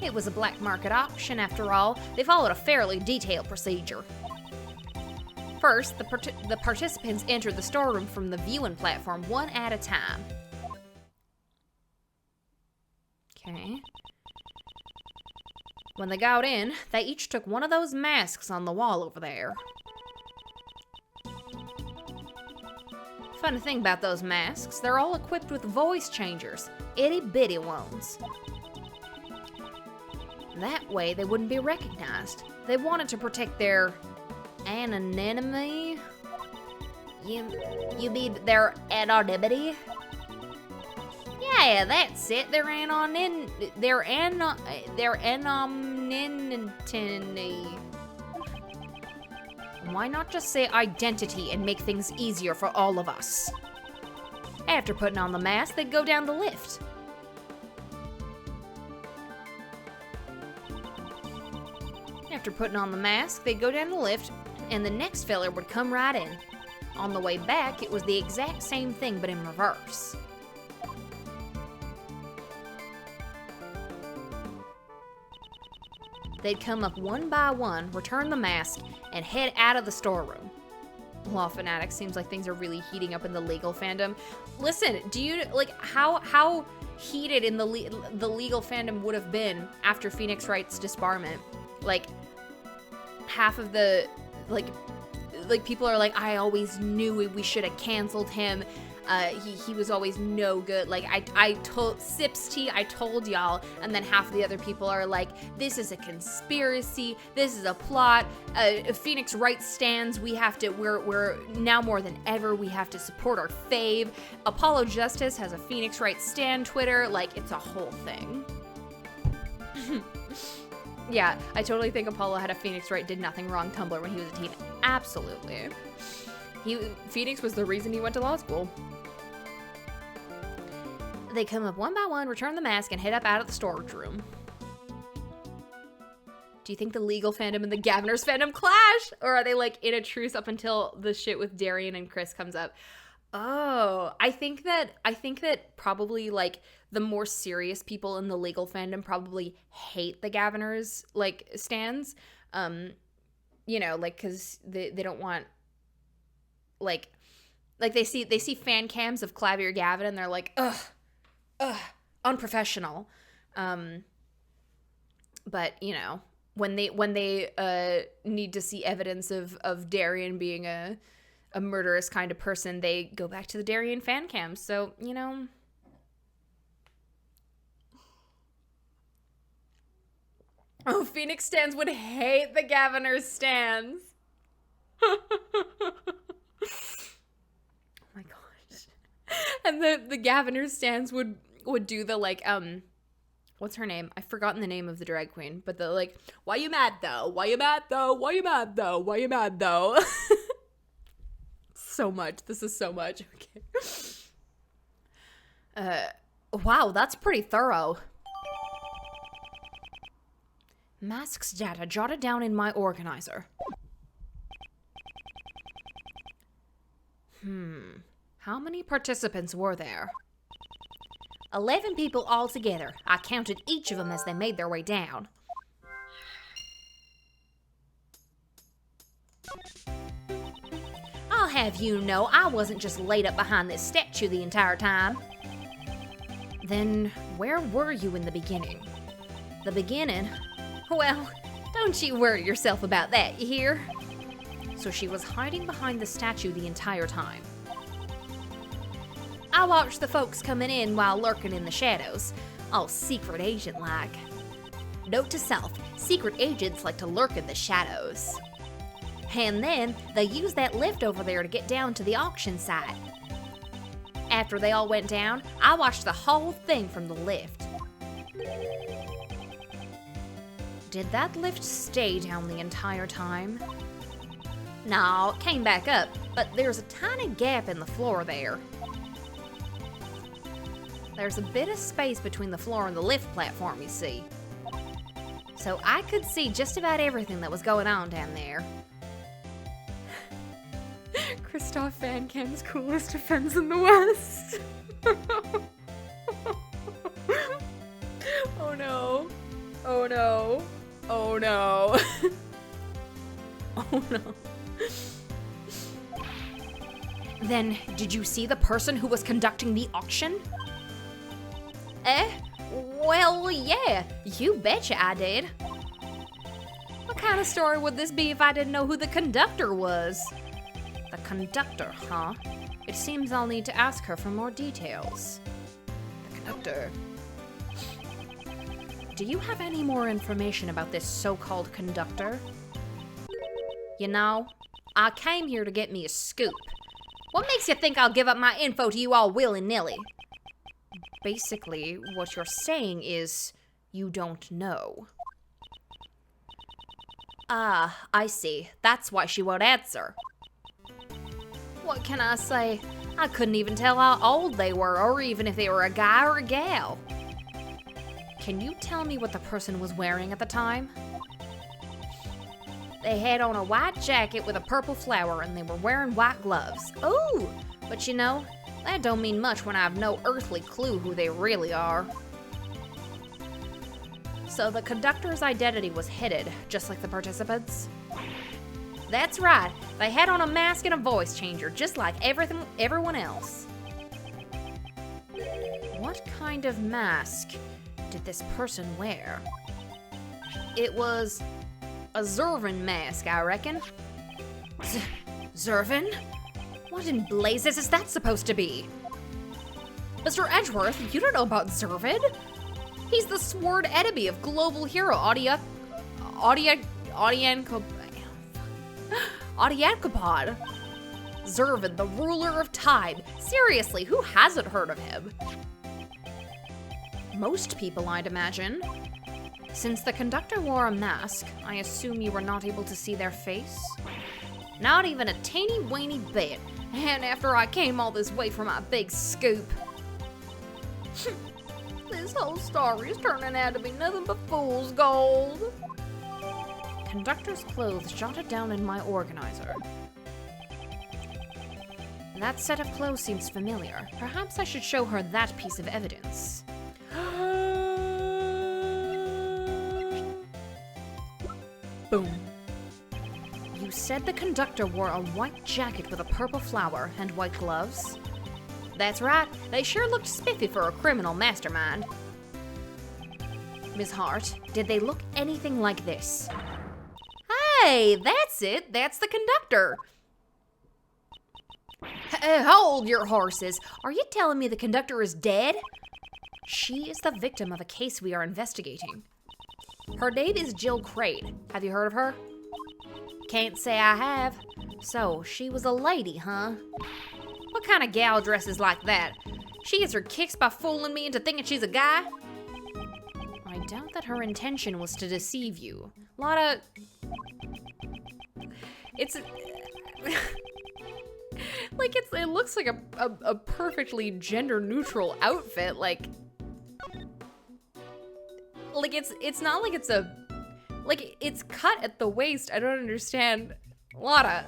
It was a black market auction after all. They followed a fairly detailed procedure. First, the participants entered the storeroom from the viewing platform one at a time. Okay. When they got in, they each took one of those masks on the wall over there. Funny thing about those masks, they're all equipped with voice changers, itty-bitty ones. That way they wouldn't be recognized. They wanted to protect their anonymity. You mean their anonymity? Yeah, that's it. Their anonymity. Why not just say identity and make things easier for all of us? After putting on the mask, they'd go down the lift. After putting on the mask, they'd go down the lift, and the next fella would come right in. On the way back, it was the exact same thing, but in reverse. They'd come up one by one, return the mask, and head out of the storeroom. Law Fanatics, seems like things are really heating up in the legal fandom. Listen, do you, like, how heated in the legal fandom would have been after Phoenix Wright's disbarment? Like, half of the, like people are like, I always knew we should have canceled him. He was always no good. Like, I told Sips Tea, I told y'all. And then half of the other people are like, this is a conspiracy. This is a plot. Phoenix Wright stands. We're now more than ever, we have to support our fave. Apollo Justice has a Phoenix Wright stand Twitter. Like, it's a whole thing. Yeah, I totally think Apollo had a Phoenix Wright did nothing wrong Tumblr when he was a teen. Absolutely. Phoenix was the reason he went to law school. They come up one by one, return the mask, and head up out of the storage room. Do you think the legal fandom and the Gaviners fandom clash? Or are they, like, in a truce up until the shit with Darian and Chris comes up? Oh, I think that probably, like, the more serious people in the legal fandom probably hate the Gaviners, like, stands. You know, like, because they don't want, like they see fan cams of Clavier Gavin and they're like, ugh, unprofessional. But, you know, when they need to see evidence of Darian being a murderous kind of person, they go back to the Darian fan cams. So, you know. Oh, Phoenix stands would hate the Gaviners stands. Oh my gosh. And the Gaviners stands would do the, like, what's her name? I've forgotten the name of the drag queen, but the, like, why you mad though? Why you mad though? Why you mad though? Why you mad though? So much. This is so much. Okay. Wow, that's pretty thorough. Masks data jotted down in my organizer. How many participants were there? 11 people altogether. I counted each of them as they made their way down. I'll have you know I wasn't just laid up behind this statue the entire time. Then, where were you in the beginning? The beginning? Well, don't you worry yourself about that, you hear? So she was hiding behind the statue the entire time. I watched the folks coming in while lurking in the shadows, all secret agent-like. Note to self, secret agents like to lurk in the shadows. And then, they used that lift over there to get down to the auction site. After they all went down, I watched the whole thing from the lift. Did that lift stay down the entire time? No, it came back up, but there's a tiny gap in the floor there. There's a bit of space between the floor and the lift platform, you see. So I could see just about everything that was going on down there. Christoph Van Ken's coolest defense in the West. Oh no. Oh no. Oh no. Oh no. Then, did you see the person who was conducting the auction? Well, yeah. You betcha I did. What kind of story would this be if I didn't know who the conductor was? The conductor, huh? It seems I'll need to ask her for more details. The conductor. Do you have any more information about this so-called conductor? You know, I came here to get me a scoop. What makes you think I'll give up my info to you all willy-nilly? Basically, what you're saying is you don't know. Ah, I see. That's why she won't answer. What can I say? I couldn't even tell how old they were, or even if they were a guy or a gal. Can you tell me what the person was wearing at the time? They had on a white jacket with a purple flower, and they were wearing white gloves. Ooh, but you know, that don't mean much when I have no earthly clue who they really are. So the conductor's identity was hidden, just like the participants? That's right. They had on a mask and a voice changer, just like everyone else. What kind of mask did this person wear? It was a Zervin mask, I reckon. Zervin? What in blazes is that supposed to be? Mr. Edgeworth, you don't know about Zervin? He's the sword enemy of global hero Audiancopod. Zervin, the ruler of time. Seriously, who hasn't heard of him? Most people, I'd imagine. Since the conductor wore a mask, I assume you were not able to see their face? Not even a teeny weeny bit. And after I came all this way for my big scoop. This whole story is turning out to be nothing but fool's gold. Conductor's clothes jotted down in my organizer. That set of clothes seems familiar. Perhaps I should show her that piece of evidence. Boom. You said the conductor wore a white jacket with a purple flower and white gloves? That's right. They sure looked spiffy for a criminal mastermind. Ms. Hart, did they look anything like this? Hey, that's it. That's the conductor. Hold your horses. Are you telling me the conductor is dead? She is the victim of a case we are investigating. Her name is Jill Crane. Have you heard of her? Can't say I have. So, she was a lady, huh? What kind of gal dresses like that? She gets her kicks by fooling me into thinking she's a guy? I doubt that her intention was to deceive you. Lotta... It's... like, it looks like a perfectly gender-neutral outfit, like... Like, it's not like it's a... Like, it's cut at the waist. I don't understand. Lotta.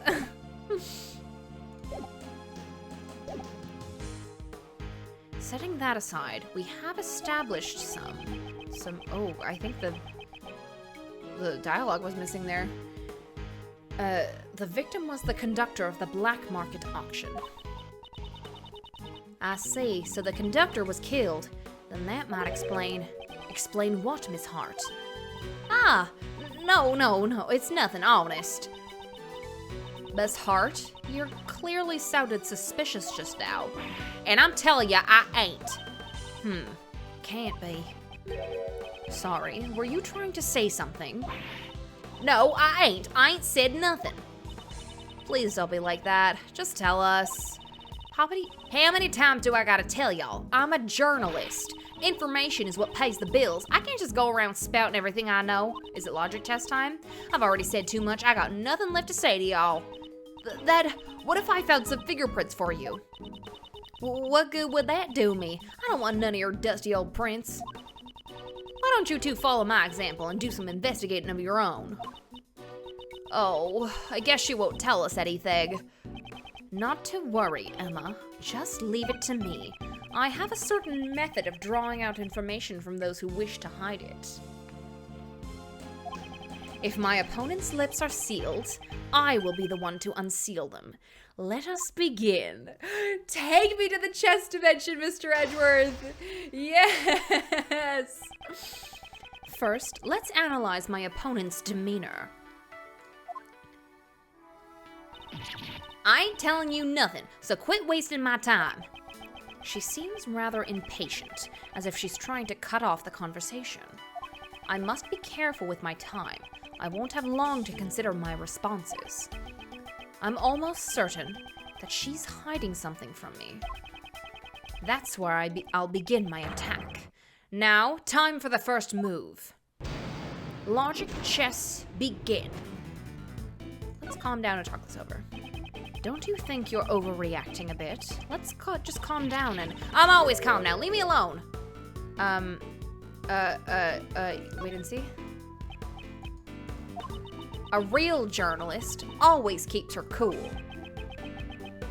Setting that aside, we have established some... Oh, I think the dialogue was missing there. The victim was the conductor of the black market auction. I see, so the conductor was killed. Then that might explain... Explain what, Miss Hart? Ah, no, it's nothing, honest. Miss Hart, you clearly sounded suspicious just now. And I'm telling ya, I ain't. Can't be. Sorry, were you trying to say something? No, I ain't said nothing. Please don't be like that. Just tell us. How many times do I gotta tell y'all? I'm a journalist. Information is what pays the bills. I can't just go around spouting everything I know. Is it logic test time? I've already said too much. I got nothing left to say to y'all. What if I found some fingerprints for you? What good would that do me? I don't want none of your dusty old prints. Why don't you two follow my example and do some investigating of your own? Oh, I guess she won't tell us anything. Not to worry, Emma. Just leave it to me. I have a certain method of drawing out information from those who wish to hide it. If my opponent's lips are sealed, I will be the one to unseal them. Let us begin. Take me to the chess dimension, Mr. Edgeworth. Yes. First, let's analyze my opponent's demeanor. I ain't telling you nothing, so quit wasting my time. She seems rather impatient, as if she's trying to cut off the conversation. I must be careful with my time. I won't have long to consider my responses. I'm almost certain that she's hiding something from me. That's where I'll begin my attack. Now, time for the first move. Logic chess, begin. Let's calm down and talk this over. Don't you think you're overreacting a bit? Let's just calm down and... I'm always calm now, leave me alone. Wait and see. A real journalist always keeps her cool.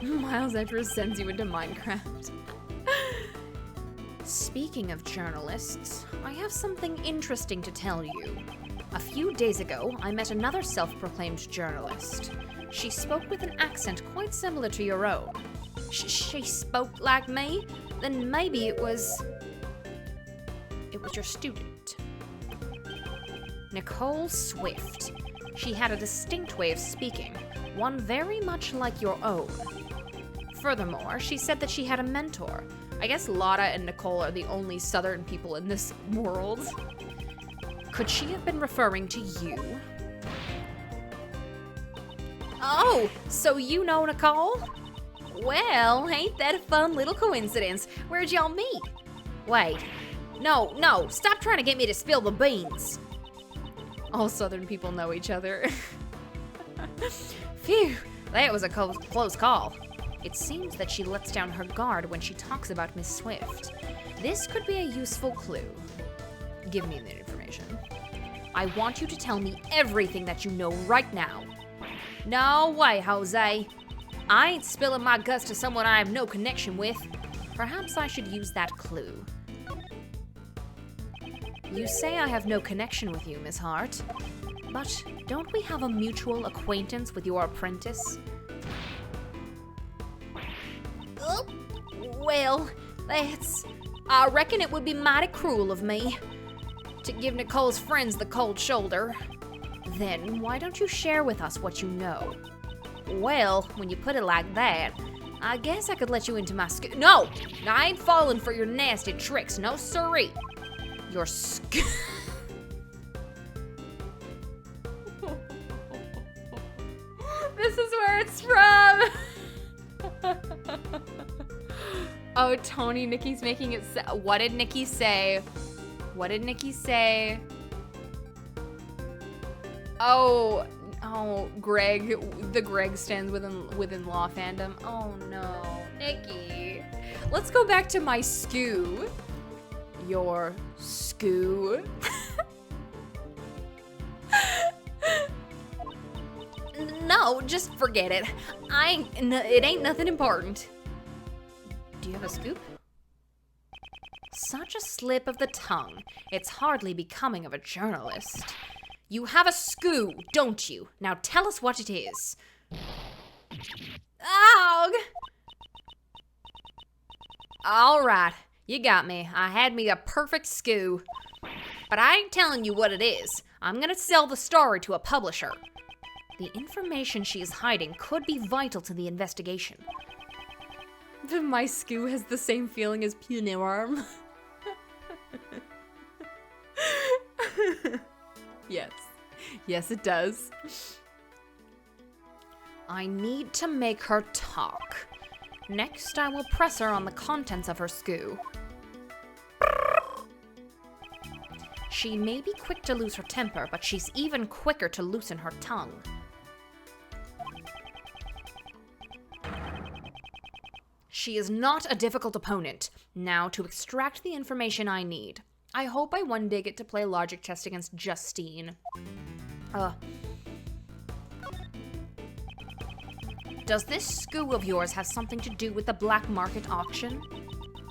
Miles Edgeworth sends you into Minecraft. Speaking of journalists, I have something interesting to tell you. A few days ago, I met another self-proclaimed journalist. She spoke with an accent quite similar to your own. She spoke like me? Then maybe it was your student. Nicole Swift. She had a distinct way of speaking, one very much like your own. Furthermore, she said that she had a mentor. I guess Lotta and Nicole are the only Southern people in this world. Could she have been referring to you? Oh, so you know Nicole? Well, ain't that a fun little coincidence? Where'd y'all meet? Wait, no, stop trying to get me to spill the beans. All Southern people know each other. Phew, that was a close call. It seems that she lets down her guard when she talks about Miss Swift. This could be a useful clue. Give me that information. I want you to tell me everything that you know right now. No way, Jose. I ain't spilling my guts to someone I have no connection with. Perhaps I should use that clue. You say I have no connection with you, Miss Hart. But don't we have a mutual acquaintance with your apprentice? Well, I reckon it would be mighty cruel of me to give Nicole's friends the cold shoulder. Then why don't you share with us what you know? Well, when you put it like that, I guess I could let you into my No, I ain't falling for your nasty tricks, no siree. Your This is where it's from. Oh, Tony, Nikki's making it say. What did Nikki say? What did Nikki say? Oh, Greg. The Greg stands within law fandom. Oh no, Nikki. Let's go back to my skoo. Your skoo. No, just forget it. It ain't nothing important. Do you have a scoop? Such a slip of the tongue. It's hardly becoming of a journalist. You have a skoo, don't you? Now tell us what it is. Ow! All right, you got me. I had me a perfect skoo. But I ain't telling you what it is. I'm gonna sell the story to a publisher. The information she is hiding could be vital to the investigation. My skoo has the same feeling as Punarm. Yes, it does. I need to make her talk. Next, I will press her on the contents of her skoo. She may be quick to lose her temper, but she's even quicker to loosen her tongue. She is not a difficult opponent. Now to extract the information I need. I hope I one day get to play logic chess against Justine. Does this SKU of yours have something to do with the black market auction?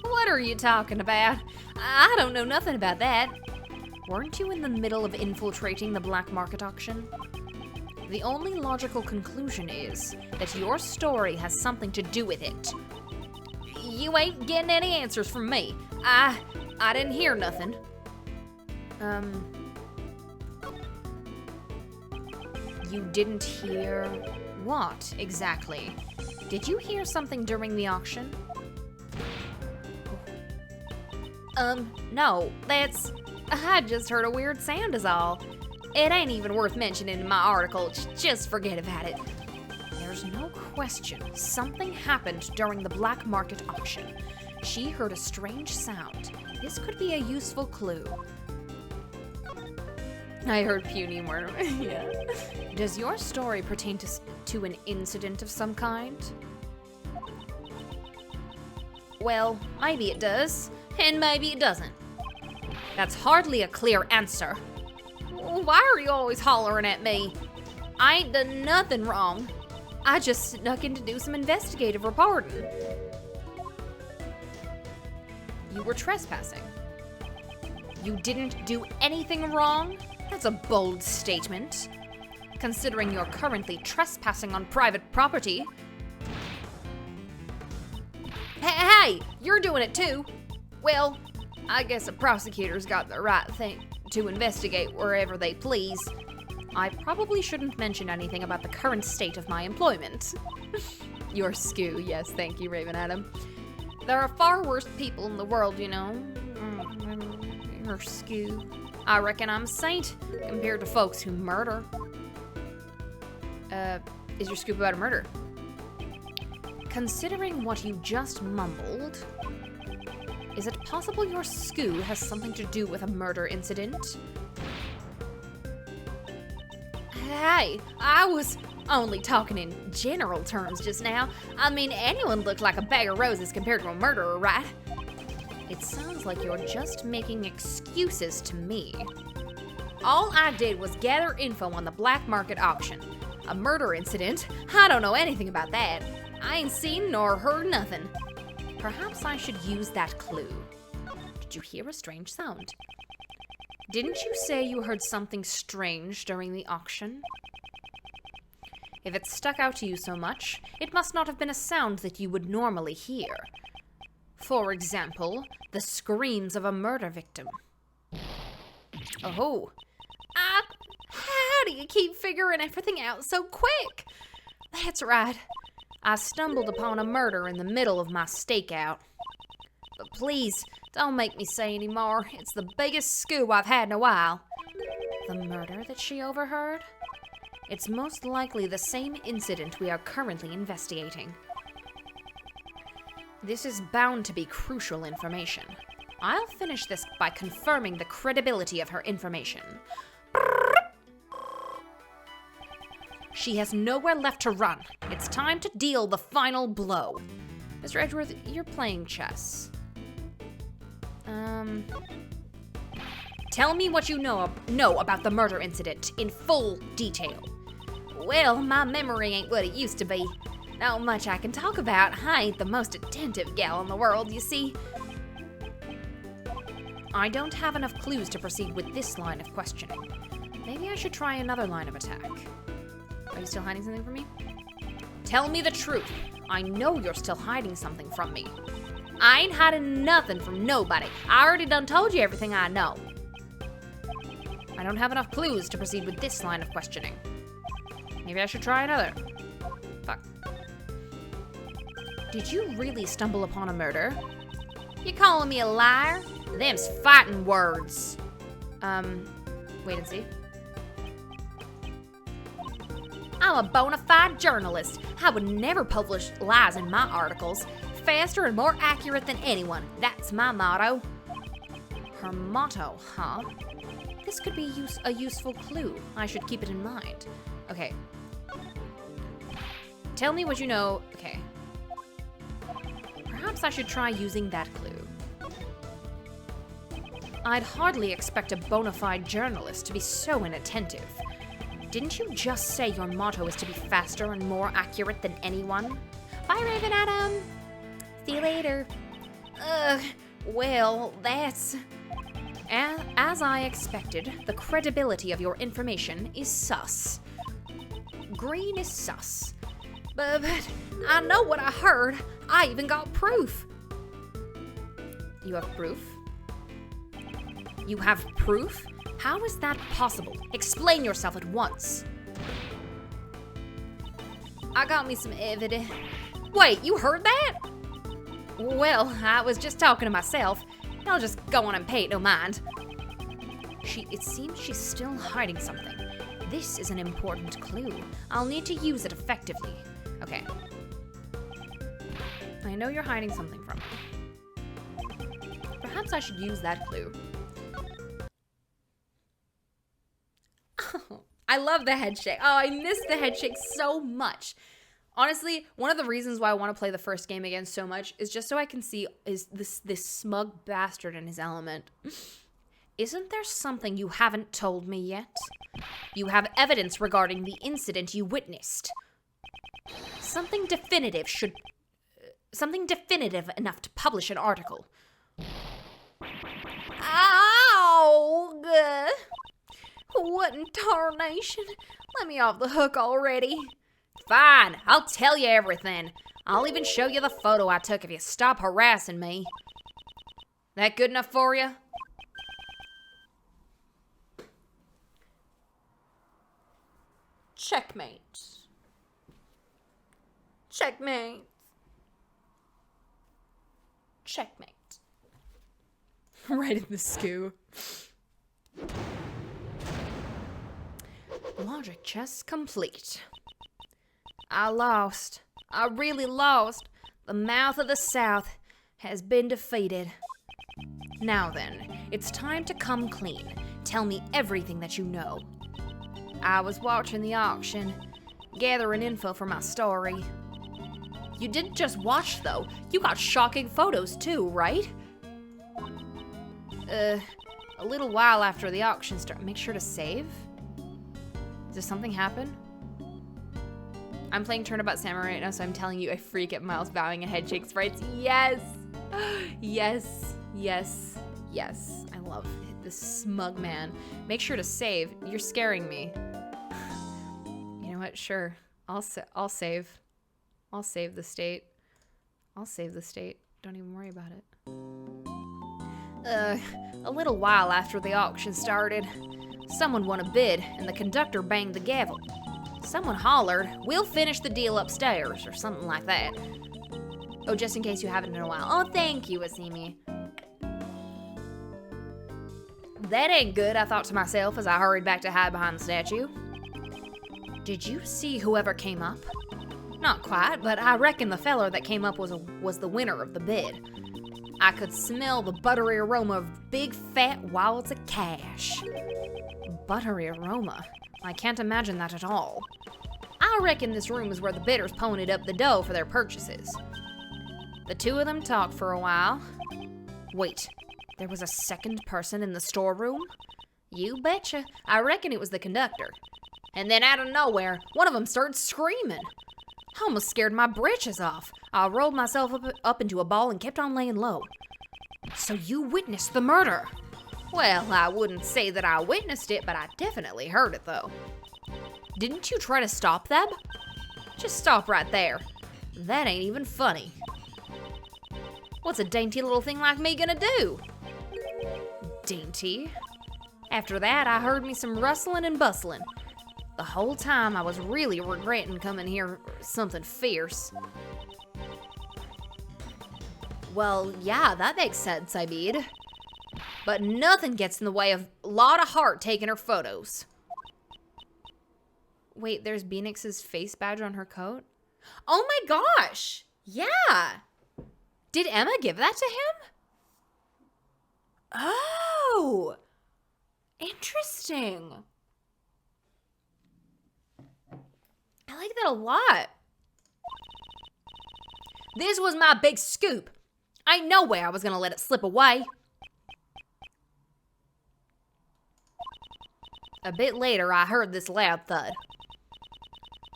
What are you talking about? I don't know nothing about that. Weren't you in the middle of infiltrating the black market auction? The only logical conclusion is that your story has something to do with it. You ain't getting any answers from me. I didn't hear nothing. You didn't hear what exactly? Did you hear something during the auction? No, I just heard a weird sound is all. It ain't even worth mentioning in my article, just forget about it. There's no question something happened during the black market auction. She heard a strange sound. This could be a useful clue. I heard puny murder. Yeah. Does your story pertain to an incident of some kind? Well, maybe it does, and maybe it doesn't. That's hardly a clear answer. Why are you always hollering at me? I ain't done nothing wrong. I just snuck in to do some investigative reporting. You were trespassing. You didn't do anything wrong? That's a bold statement, considering you're currently trespassing on private property. Hey, you're doing it too. Well, I guess the prosecutors got the right thing to investigate wherever they please. I probably shouldn't mention anything about the current state of my employment. Your SKU, yes, thank you, Raven Adam. There are far worse people in the world, you know. Your SKU. I reckon I'm a saint compared to folks who murder. Is your scoop about a murder? Considering what you just mumbled, is it possible your SKU has something to do with a murder incident? Hey, I was only talking in general terms just now. I mean, anyone looked like a bag of roses compared to a murderer, right? It sounds like you're just making excuses to me. All I did was gather info on the black market auction. A murder incident? I don't know anything about that. I ain't seen nor heard nothing. Perhaps I should use that clue. Did you hear a strange sound? Didn't you say you heard something strange during the auction? If it stuck out to you so much, it must not have been a sound that you would normally hear. For example, the screams of a murder victim. Oh. How do you keep figuring everything out so quick? That's right. I stumbled upon a murder in the middle of my stakeout. But please, don't make me say any more. It's the biggest SKU I've had in a while. The murder that she overheard? It's most likely the same incident we are currently investigating. This is bound to be crucial information. I'll finish this by confirming the credibility of her information. She has nowhere left to run. It's time to deal the final blow. Mr. Edgeworth, you're playing chess. Tell me what you know about the murder incident in full detail. Well, my memory ain't what it used to be. Not much I can talk about. I ain't the most attentive gal in the world, you see. I don't have enough clues to proceed with this line of questioning. Maybe I should try another line of attack. Are you still hiding something from me? Tell me the truth. I know you're still hiding something from me. I ain't hiding nothing from nobody. I already done told you everything I know. I don't have enough clues to proceed with this line of questioning. Maybe I should try another. Fuck. Did you really stumble upon a murder? You calling me a liar? Them's fighting words. Wait and see. I'm a bona fide journalist. I would never publish lies in my articles. Faster and more accurate than anyone. That's my motto. Her motto, huh? This could be a useful clue. I should keep it in mind. Okay. Tell me what you know. Okay. Perhaps I should try using that clue. I'd hardly expect a bona fide journalist to be so inattentive. Didn't you just say your motto is to be faster and more accurate than anyone? Bye, Raven Adam. See you later. Well, that's... As I expected, the credibility of your information is sus. Green is sus. But I know what I heard. I even got proof. You have proof? You have proof? How is that possible? Explain yourself at once. I got me some evidence. Wait, you heard that? Well, I was just talking to myself. I'll just go on and pay it no mind. It seems she's still hiding something. This is an important clue. I'll need to use it effectively. Okay. I know you're hiding something from me. Perhaps I should use that clue. Oh, I love the head shake. Oh, I miss the head shake so much. Honestly, one of the reasons why I want to play the first game again so much is just so I can see is this smug bastard in his element. Isn't there something you haven't told me yet? You have evidence regarding the incident you witnessed. Something definitive enough to publish an article. Ow! What in tarnation? Let me off the hook already. Fine, I'll tell you everything. I'll even show you the photo I took if you stop harassing me. That good enough for you? Checkmate. Checkmate. Checkmate. Right in the skoo. Logic chess complete. I lost. I really lost. The mouth of the South has been defeated. Now then, it's time to come clean. Tell me everything that you know. I was watching the auction, gathering info for my story. You didn't just watch, though. You got shocking photos, too, right? A little while after the auction started. Make sure to save? Does something happen? I'm playing Turnabout Samurai right now, so I'm telling you, I freak at Miles bowing and head shake sprites. Yes! Yes, yes, yes. I love it. This smug man. Make sure to save. You're scaring me. You know what? Sure. I'll save. I'll save the state. I'll save the state. Don't even worry about it. A little while after the auction started, someone won a bid, and the conductor banged the gavel. Someone hollered, "We'll finish the deal upstairs," or something like that. Oh, just in case you haven't in a while. Oh, thank you, Asimi. That ain't good, I thought to myself as I hurried back to hide behind the statue. Did you see whoever came up? Not quite, but I reckon the feller that came up was the winner of the bid. I could smell the buttery aroma of big fat wallows of cash. Buttery aroma? I can't imagine that at all. I reckon this room is where the bidders ponied up the dough for their purchases. The two of them talked for a while. Wait, there was a second person in the storeroom? You betcha. I reckon it was the conductor. And then out of nowhere, one of them started screaming. I almost scared my britches off. I rolled myself up into a ball and kept on laying low. So you witnessed the murder? Well, I wouldn't say that I witnessed it, but I definitely heard it, though. Didn't you try to stop them? Just stop right there. That ain't even funny. What's a dainty little thing like me gonna do? Dainty? After that, I heard me some rustling and bustling. The whole time I was really regretting coming here for something fierce. Well, yeah, that makes sense, I mean. But nothing gets in the way of a lot of heart taking her photos. Wait, there's Beanix's face badge on her coat? Oh my gosh! Yeah! Did Emma give that to him? Oh! Interesting. I like that a lot. This was my big scoop. Ain't no way I was gonna let it slip away. A bit later, I heard this loud thud.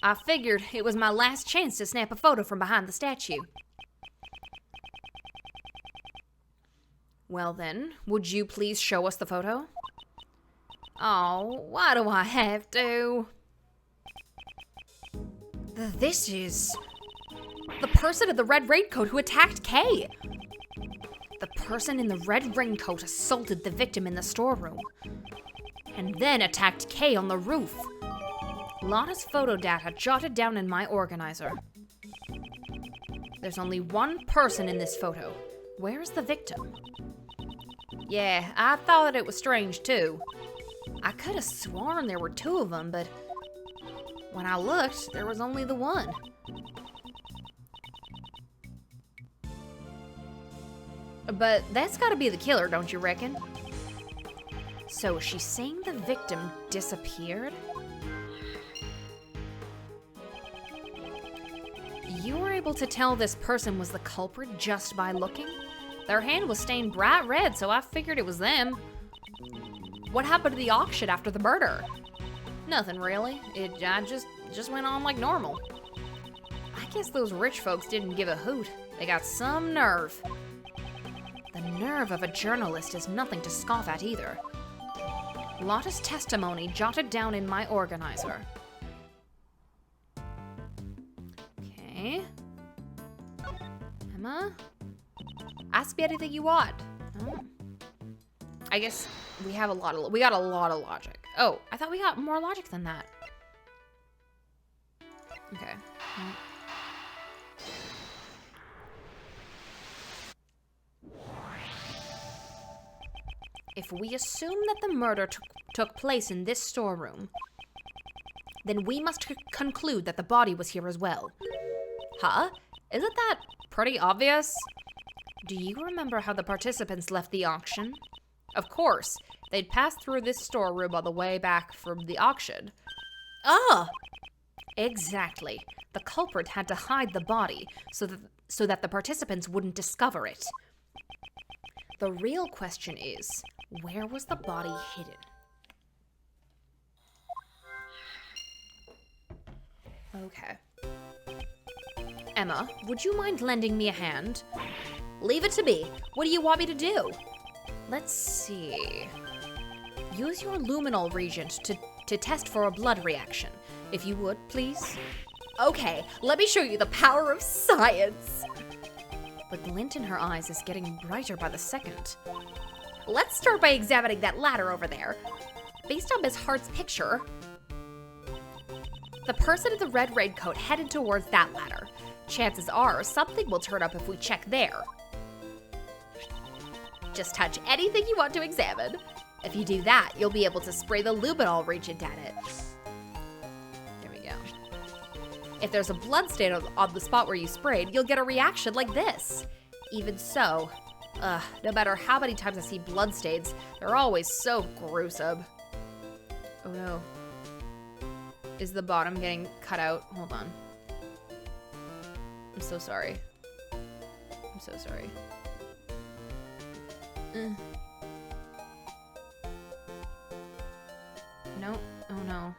I figured it was my last chance to snap a photo from behind the statue. Well then, would you please show us the photo? Oh, why do I have to? This is the person in the red raincoat who attacked Kay. The person in the red raincoat assaulted the victim in the storeroom and then attacked Kay on the roof. Lotta's photo data jotted down in my organizer. There's only one person in this photo. Where's the victim? Yeah, I thought it was strange too. I could have sworn there were two of them, but when I looked, there was only the one. But that's gotta be the killer, don't you reckon? So she's saying the victim disappeared? You were able to tell this person was the culprit just by looking? Their hand was stained bright red, so I figured it was them. What happened to the auction after the murder? Nothing really. I just went on like normal. I guess those rich folks didn't give a hoot. They got some nerve. The nerve of a journalist is nothing to scoff at either. Lotta's testimony jotted down in my organizer. Okay. Emma? Ask me anything you want. Oh. I guess we got a lot of logic. Oh, I thought we got more logic than that. Okay. If we assume that the murder took place in this storeroom, then we must conclude that the body was here as well. Huh? Isn't that pretty obvious? Do you remember how the participants left the auction? Of course, they'd passed through this storeroom on the way back from the auction. Ah! Exactly. The culprit had to hide the body so that the participants wouldn't discover it. The real question is, where was the body hidden? Okay. Emma, would you mind lending me a hand? Leave it to me. What do you want me to do? Let's see. Use your luminol reagent to test for a blood reaction. If you would, please. Okay, let me show you the power of science. The glint in her eyes is getting brighter by the second. Let's start by examining that ladder over there. Based on Miss Hart's picture, the person in the red raincoat headed towards that ladder. Chances are something will turn up if we check there. Just touch anything you want to examine. If you do that, you'll be able to spray the luminol reagent at it. There we go. If there's a blood stain on the spot where you sprayed, you'll get a reaction like this. Even so, no matter how many times I see blood stains, they're always so gruesome. Oh no. Is the bottom getting cut out? Hold on. I'm so sorry. I'm so sorry. No. Oh no.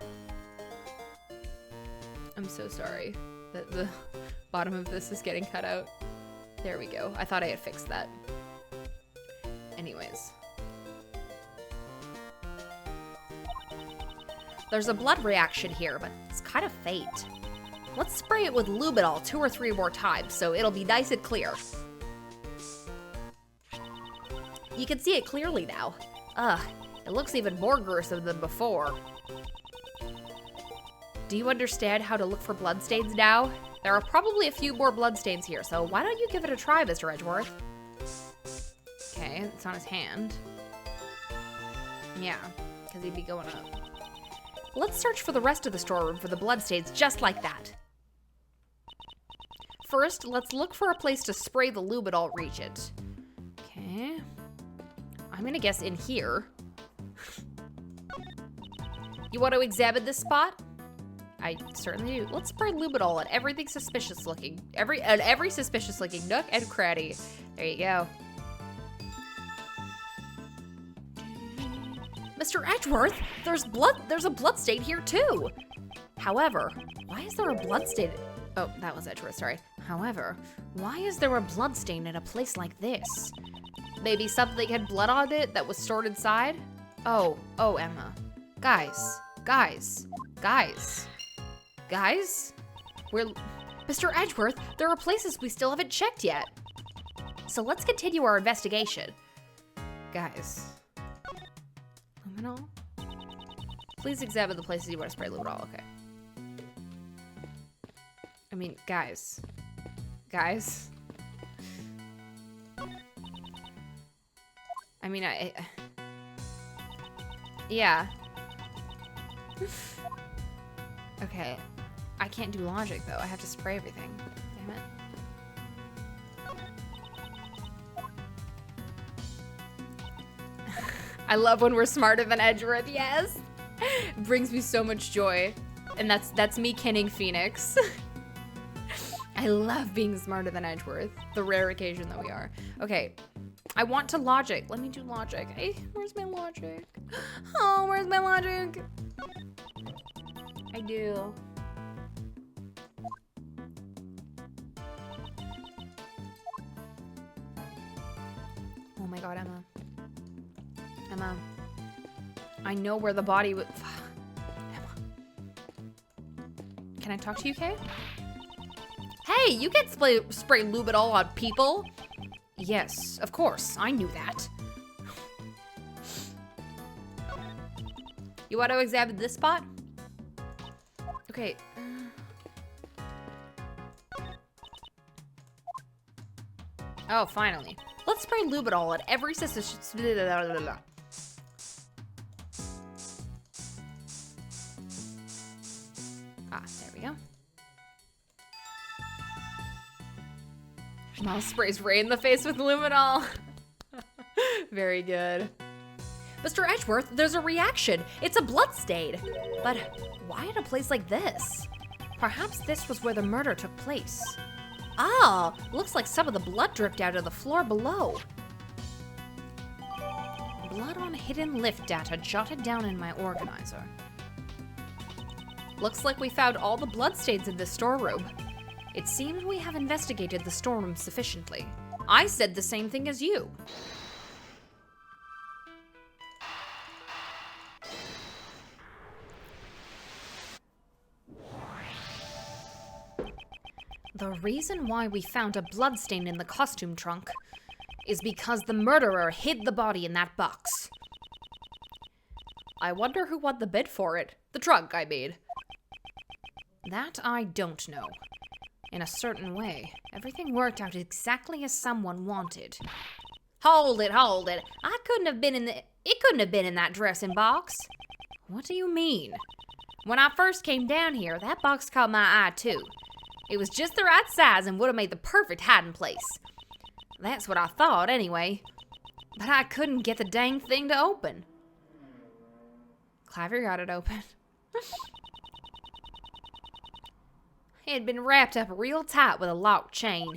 I'm so sorry that the bottom of this is getting cut out. There we go. I thought I had fixed that. Anyways. There's a blood reaction here, but it's kind of faint. Let's spray it with luminol 2 or 3 more times so it'll be nice and clear. You can see it clearly now. It looks even more gruesome than before. Do you understand how to look for bloodstains now? There are probably a few more bloodstains here, so why don't you give it a try, Mr. Edgeworth? Okay, it's on his hand. Yeah, because he'd be going up. Let's search for the rest of the storeroom for the bloodstains just like that. First, let's look for a place to spray the luminol reagent. Okay. I'm gonna guess in here. You want to examine this spot? I certainly do. Let's spray luminol at everything suspicious looking. Every suspicious looking nook and cranny. There you go. Mr. Edgeworth, there's a blood stain here too. However, why is there a blood stain? Oh, that was Edgeworth, sorry. However, why is there a blood stain at a place like this? Maybe something had blood on it that was stored inside? Oh, Emma. Guys. Mr. Edgeworth, there are places we still haven't checked yet. So let's continue our investigation. Guys. Luminol? Please examine the places you want to spray luminol, okay. I mean, guys. I mean, yeah. Okay. I can't do logic, though. I have to spray everything. Damn it. I love when we're smarter than Edgeworth, yes! Brings me so much joy. And that's me kenning Phoenix. I love being smarter than Edgeworth. The rare occasion that we are. Okay. I want to logic. Let me do logic. Hey, where's my logic? Oh, where's my logic? I do. Oh my god, Emma. Emma. I know where the body would. Emma. Can I talk to you, Kay? Hey, you can spray Luminol on people. Yes, of course. I knew that. You want to examine this spot? Okay. Oh, finally. Let's spray Luminol at every suspicious. Ah, there we go. Miles sprays Ray in the face with luminol. Very good. Mr. Edgeworth, there's a reaction. It's a blood stain. But why at a place like this? Perhaps this was where the murder took place. Ah, looks like some of the blood dripped out of the floor below. Blood on hidden lift data jotted down in my organizer. Looks like we found all the bloodstains in this storeroom. It seems we have investigated the storeroom sufficiently. I said the same thing as you. The reason why we found a bloodstain in the costume trunk is because the murderer hid the body in that box. I wonder who won the bid for it. The trunk, I mean. That I don't know. In a certain way, everything worked out exactly as someone wanted. Hold it. It couldn't have been in that dressing box. What do you mean? When I first came down here, that box caught my eye too. It was just the right size and would have made the perfect hiding place. That's what I thought anyway. But I couldn't get the dang thing to open. Claver got it open. It had been wrapped up real tight with a locked chain.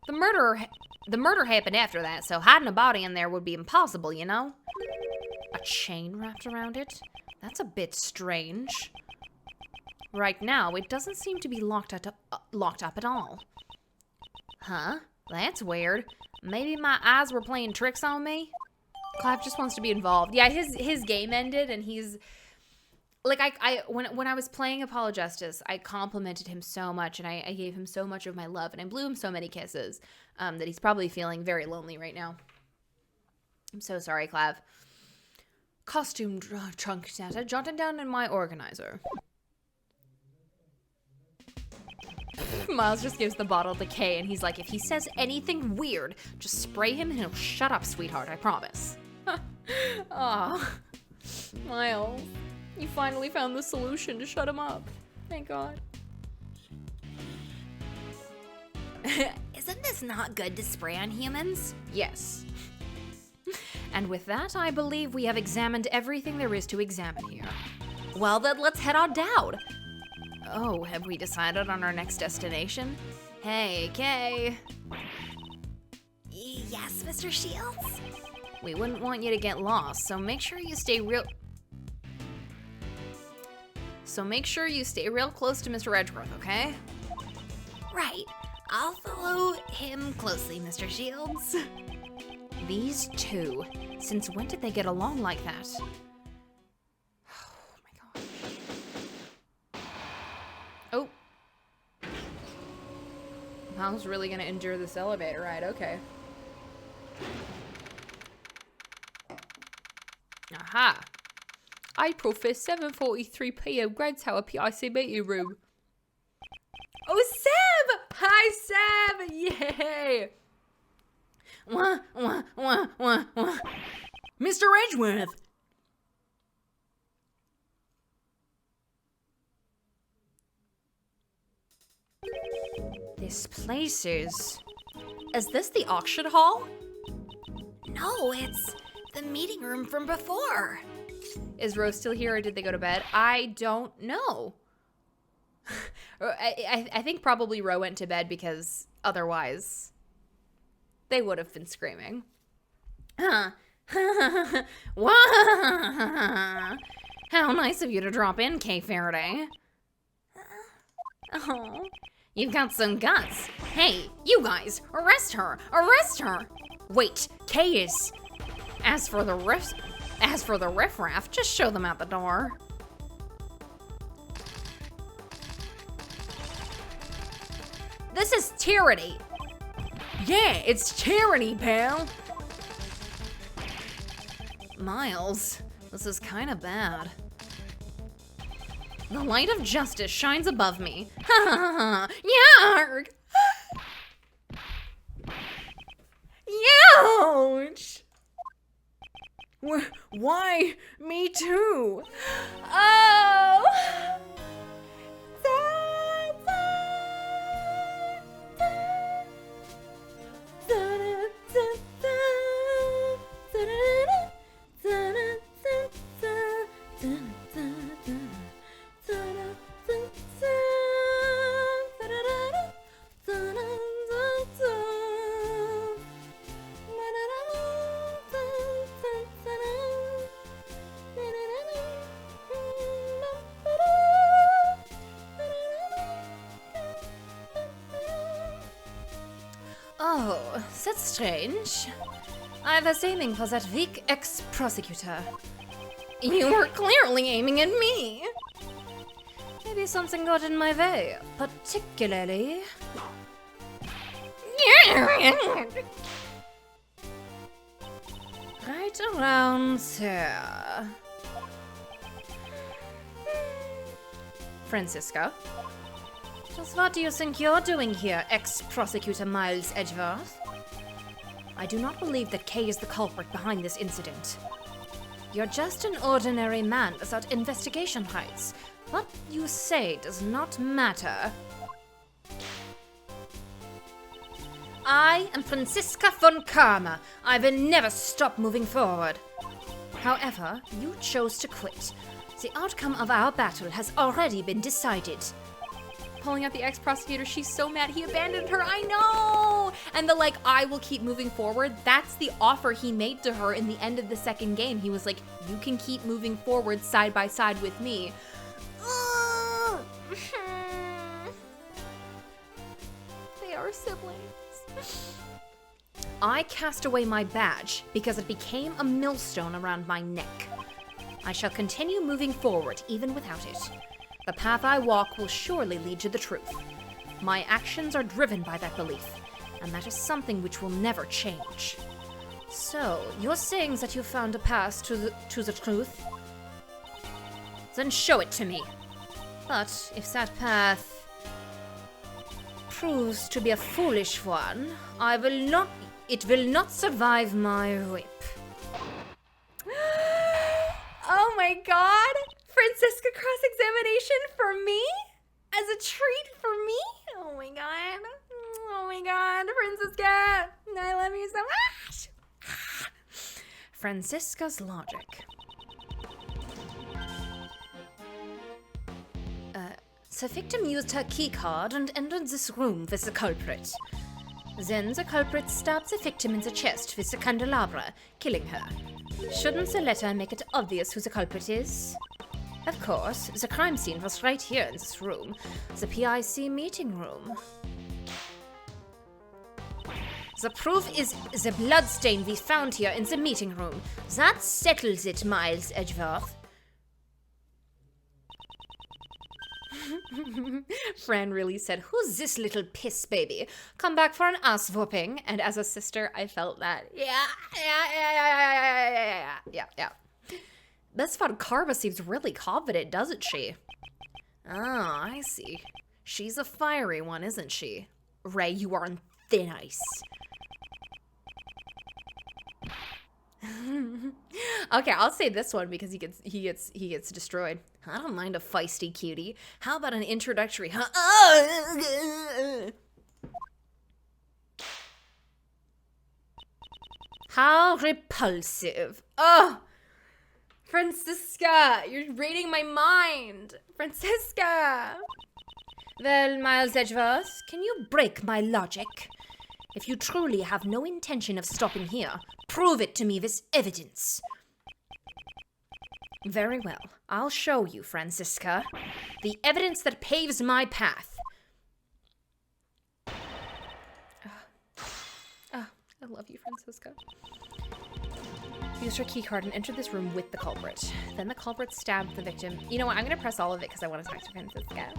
The murder happened after that, so hiding a body in there would be impossible, you know? A chain wrapped around it? That's a bit strange. Right now, it doesn't seem to be locked up at all. Huh? That's weird. Maybe my eyes were playing tricks on me? Clive just wants to be involved. Yeah, his game ended and he's... Like, when I was playing Apologistus, I complimented him so much and I gave him so much of my love and I blew him so many kisses that he's probably feeling very lonely right now. I'm so sorry, Clav. Costume trunk data jotted down in my organizer. Miles just gives the bottle to Kay and he's like, if he says anything weird, just spray him and he'll shut up, sweetheart, I promise. Aw, Miles. You finally found the solution to shut him up. Thank God. Isn't this not good to spray on humans? Yes. And with that, I believe we have examined everything there is to examine here. Well then, let's head on down. Oh, have we decided on our next destination? Hey, Kay. Yes, Mr. Shields? We wouldn't want you to get lost, so make sure you stay real close to Mr. Edgeworth, okay? Right. I'll follow him closely, Mr. Shields. These two, since when did they get along like that? Oh my god. Oh. Miles really gonna endure this elevator ride, okay. Aha. April 5th, 7:43 p.m. Grand Tower PIC meeting room. Oh, Seb! Hi, Seb! Yay! Wah, wah, wah, wah, wah. Mr. Edgeworth! This place is... Is this the auction hall? No, it's the meeting room from before. Is Rose still here or did they go to bed? I don't know. I think probably Ro went to bed because otherwise they would have been screaming. How nice of you to drop in, Kay Faraday. Oh, you've got some guts. Hey, you guys, arrest her! Arrest her! Wait, Kay is... As for the riffraff, just show them out the door. This is tyranny. Yeah, it's tyranny, pal. Miles, this is kind of bad. The light of justice shines above me. Ha ha ha ha. Yarg! Ouch! Why? Me too. Oh! Oh, that's strange. I was aiming for that weak ex-prosecutor. You were clearly aiming at me. Maybe something got in my way, particularly... right around here. Francisca? Just what do you think you're doing here, ex-prosecutor Miles Edgeworth? I do not believe that Kay is the culprit behind this incident. You're just an ordinary man without investigation rights. What you say does not matter. I am Francisca von Karma. I will never stop moving forward. However, you chose to quit. The outcome of our battle has already been decided. Pulling out the ex-prosecutor, she's so mad he abandoned her, I know! And the like, I will keep moving forward, that's the offer he made to her in the end of the second game. He was like, you can keep moving forward side by side with me. They are siblings. I cast away my badge because it became a millstone around my neck. I shall continue moving forward even without it. The path I walk will surely lead to the truth. My actions are driven by that belief, and that is something which will never change. So, you're saying that you found a path to the truth? Then show it to me. But if that path proves to be a foolish one, it will not survive my whip. Oh my god! Francisca cross-examination for me? As a treat for me? Oh my god. Oh my god, Francisca! I love you so much! Francisca's logic. The victim used her keycard and entered this room with the culprit. Then the culprit stabs the victim in the chest with the candelabra, killing her. Shouldn't the letter make it obvious who the culprit is? Of course, the crime scene was right here in this room, the PIC meeting room. The proof is the bloodstain we found here in the meeting room. That settles it, Miles Edgeworth. Fran really said, "Who's this little piss baby? Come back for an ass whooping." And as a sister, I felt that. Yeah. This one, Karma seems really confident, doesn't she? Oh, I see. She's a fiery one, isn't she? Ray, you are on thin ice. Okay, I'll say this one because he gets destroyed. I don't mind a feisty cutie. How about an introductory? How repulsive. Oh, Francisca, you're reading my mind. Francisca. Well, Miles Edgeworth, can you break my logic? If you truly have no intention of stopping here, prove it to me with evidence. Very well. I'll show you, Francisca. The evidence that paves my path. I love you, Francisca. Use her keycard and enter this room with the culprit. Then the culprit stabbed the victim. You know what? I'm going to press all of it because I want to talk to Francisca.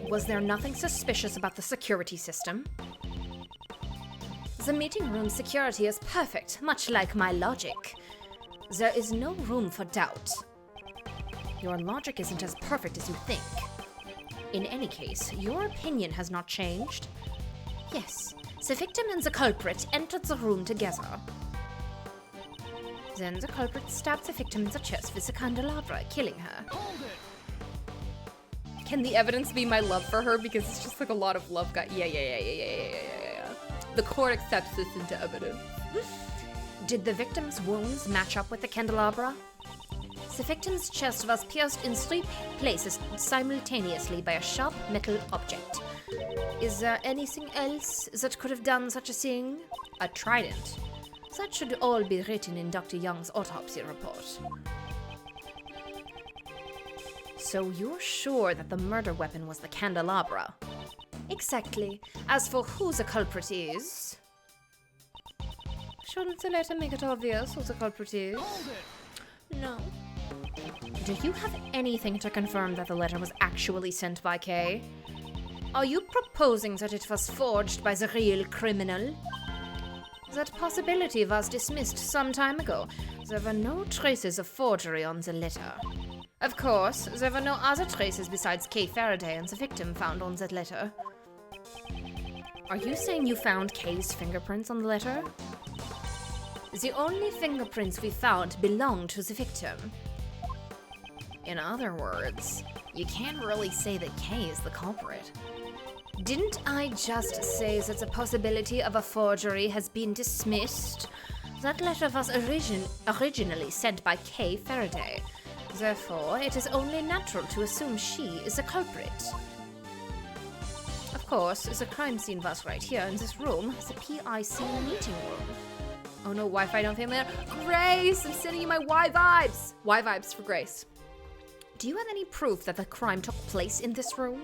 Was there nothing suspicious about the security system? The meeting room security is perfect, much like my logic. There is no room for doubt. Your logic isn't as perfect as you think. In any case, your opinion has not changed. Yes, the victim and the culprit entered the room together. Then the culprit stabbed the victim in the chest with the candelabra, killing her. Can the evidence be my love for her? Because it's just like a lot of love got. Yeah. The court accepts this into evidence. Did the victim's wounds match up with the candelabra? The victim's chest was pierced in 3 places simultaneously by a sharp metal object. Is there anything else that could have done such a thing? A trident. That should all be written in Dr. Young's autopsy report. So you're sure that the murder weapon was the candelabra? Exactly. As for who the culprit is... Shouldn't the letter make it obvious who the culprit is? No. Do you have anything to confirm that the letter was actually sent by Kay? Are you proposing that it was forged by the real criminal? That possibility was dismissed some time ago. There were no traces of forgery on the letter. Of course, there were no other traces besides Kay Faraday and the victim found on that letter. Are you saying you found Kay's fingerprints on the letter? The only fingerprints we found belonged to the victim. In other words, you can't really say that Kay is the culprit. Didn't I just say that the possibility of a forgery has been dismissed? That letter was originally sent by Kay Faraday. Therefore, it is only natural to assume she is the culprit. Of course, the crime scene was right here in this room, the PIC meeting room. Oh no, Wi-Fi don't fail me. Grace, I'm sending you my Y-vibes! Y-vibes for Grace. Do you have any proof that the crime took place in this room?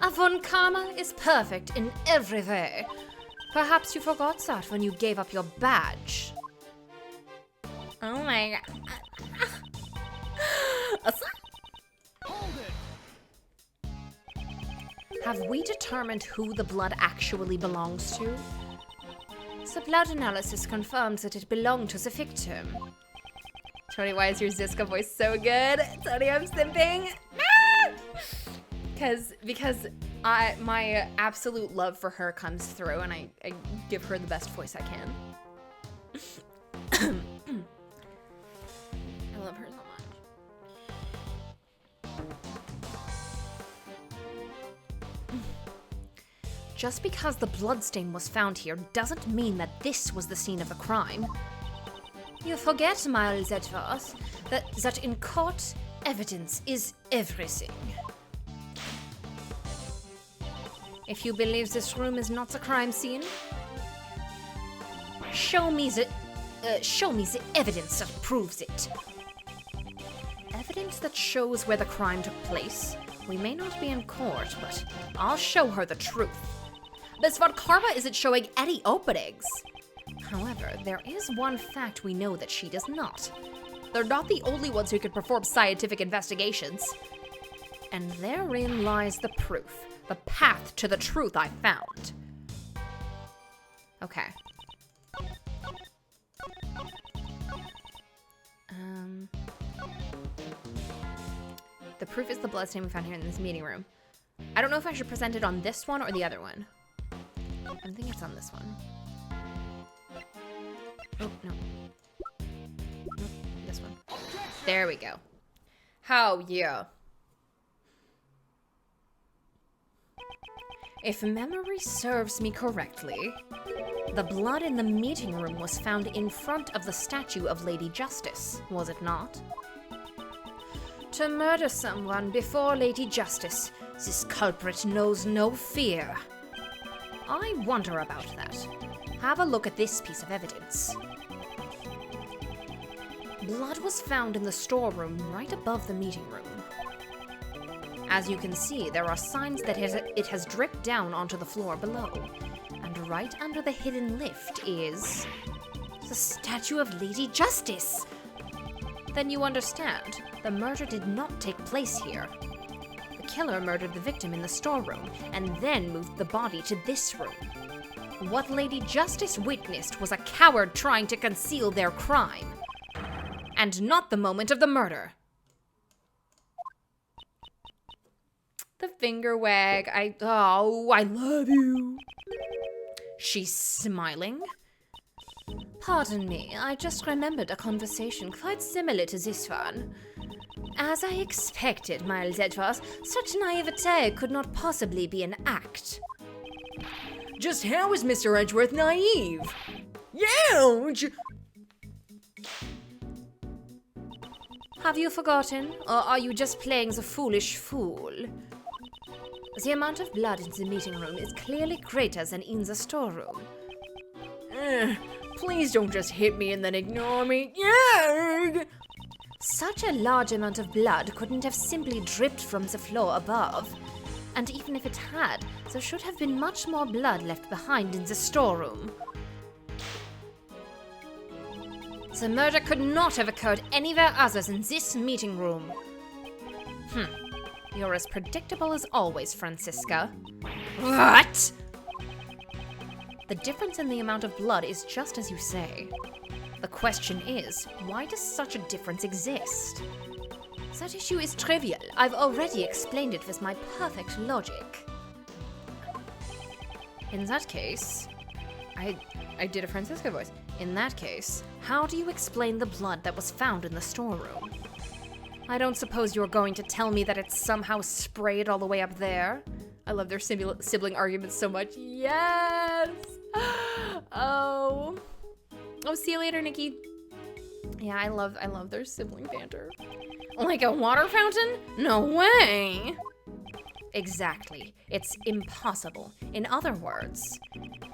Avon Karma is perfect in every way. Perhaps you forgot that when you gave up your badge. Oh my god. Have we determined who the blood actually belongs to? The blood analysis confirmed that it belonged to the victim. Tony, why is your Ziska voice so good? Tony, I'm simping. Because my absolute love for her comes through, and I give her the best voice I can. I love her so much. Just because the bloodstain was found here doesn't mean that this was the scene of a crime. You forget, Miles Edgeworth, that in court, evidence is everything. If you believe this room is not a crime scene, show me the evidence that proves it. Evidence that shows where the crime took place. We may not be in court, but I'll show her the truth. But Svartkarva isn't showing any openings. However, there is one fact we know that she does not. They're not the only ones who can perform scientific investigations. And therein lies the proof, the path to the truth I found. Okay. The proof is the bloodstain we found here in this meeting room. I don't know if I should present it on this one or the other one. I think it's on this one. Oh, no. Nope, this one. There we go. Oh, yeah. If memory serves me correctly, the blood in the meeting room was found in front of the statue of Lady Justice, was it not? To murder someone before Lady Justice, this culprit knows no fear. I wonder about that. Have a look at this piece of evidence. Blood was found in the storeroom right above the meeting room. As you can see, there are signs that it has dripped down onto the floor below. And right under the hidden lift is the statue of Lady Justice. Then you understand, the murder did not take place here. The killer murdered the victim in the storeroom and then moved the body to this room. What Lady Justice witnessed was a coward trying to conceal their crime, and not the moment of the murder. The finger wag. I love you. She's smiling. Pardon me, I just remembered a conversation quite similar to this one. As I expected, Miles Edgeworth, such naivete could not possibly be an act. Just how is Mr. Edgeworth naive? Youch! Have you forgotten, or are you just playing the foolish fool? The amount of blood in the meeting room is clearly greater than in the storeroom. Please don't just hit me and then ignore me. Yarg! Such a large amount of blood couldn't have simply dripped from the floor above. And even if it had, there should have been much more blood left behind in the storeroom. The murder could not have occurred anywhere other than this meeting room. You're as predictable as always, Francisca. What? The difference in the amount of blood is just as you say. The question is, why does such a difference exist? That issue is trivial. I've already explained it with my perfect logic. In that case, I did a Francisca voice. In that case, how do you explain the blood that was found in the storeroom? I don't suppose you're going to tell me that it's somehow sprayed all the way up there? I love their sibling arguments so much. Yes! Oh, see you later, Nikki. Yeah, I love their sibling banter. Like a water fountain? No way! Exactly. It's impossible. In other words,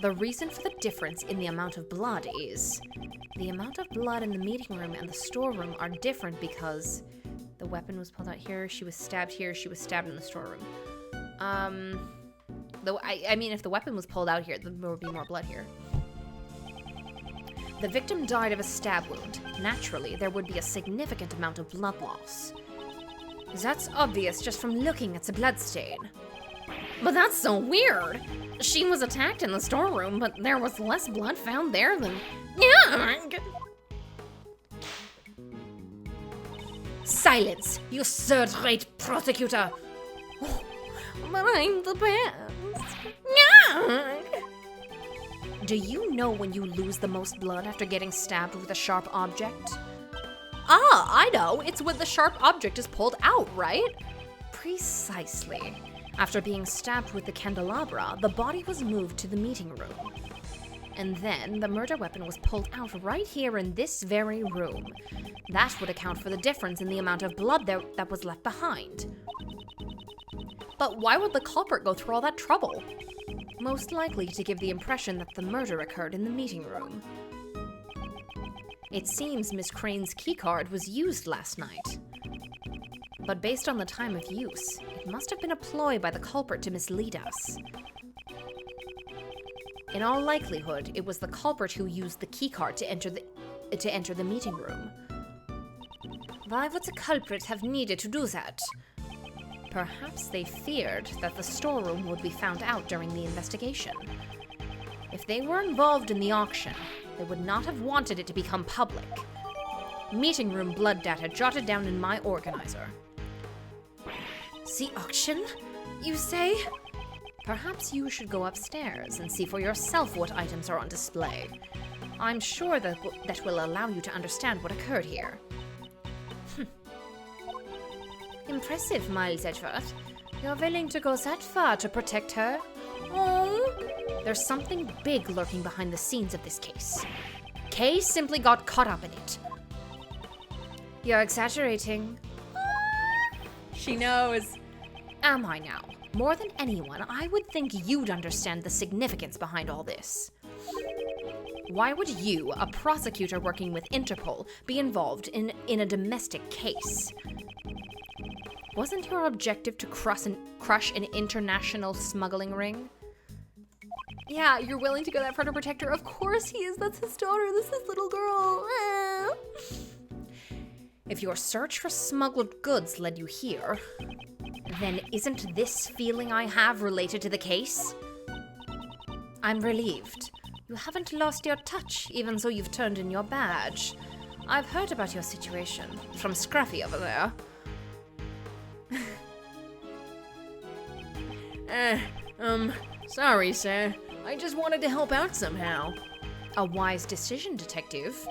the reason for the difference in the amount of blood is the amount of blood in the meeting room and the storeroom are different because the weapon was pulled out here, she was stabbed here, she was stabbed in the storeroom. Though I mean, if the weapon was pulled out here, then there would be more blood here. The victim died of a stab wound. Naturally, there would be a significant amount of blood loss. That's obvious just from looking at the bloodstain. But that's so weird. She was attacked in the storeroom, but there was less blood found there than... Yuck! Silence, you third-rate prosecutor! Oh, but I'm the best. Yuck! Do you know when you lose the most blood after getting stabbed with a sharp object? Ah, I know. It's when the sharp object is pulled out, right? Precisely. After being stabbed with the candelabra, the body was moved to the meeting room. And then the murder weapon was pulled out right here in this very room. That would account for the difference in the amount of blood that was left behind. But why would the culprit go through all that trouble? Most likely to give the impression that the murder occurred in the meeting room. It seems Miss Crane's keycard was used last night. But based on the time of use, it must have been a ploy by the culprit to mislead us. In all likelihood, it was the culprit who used the keycard to enter the meeting room. Why would the culprit have needed to do that? Perhaps they feared that the storeroom would be found out during the investigation. If they were involved in the auction, they would not have wanted it to become public. Meeting room blood data jotted down in my organizer. The auction, you say? Perhaps you should go upstairs and see for yourself what items are on display. I'm sure that will allow you to understand what occurred here. Impressive, Miles Edgeworth. You're willing to go that far to protect her? Oh, there's something big lurking behind the scenes of this case. Kay simply got caught up in it. You're exaggerating. She knows. Am I now? More than anyone, I would think you'd understand the significance behind all this. Why would you, a prosecutor working with Interpol, be involved in a domestic case? Wasn't your objective to crush an international smuggling ring? Yeah, you're willing to go that far to protect her? Of course he is. That's his daughter. This is his little girl. If your search for smuggled goods led you here, then isn't this feeling I have related to the case? I'm relieved. You haven't lost your touch, even though you've turned in your badge. I've heard about your situation from Scruffy over there. Sorry, sir. I just wanted to help out somehow. A wise decision, detective.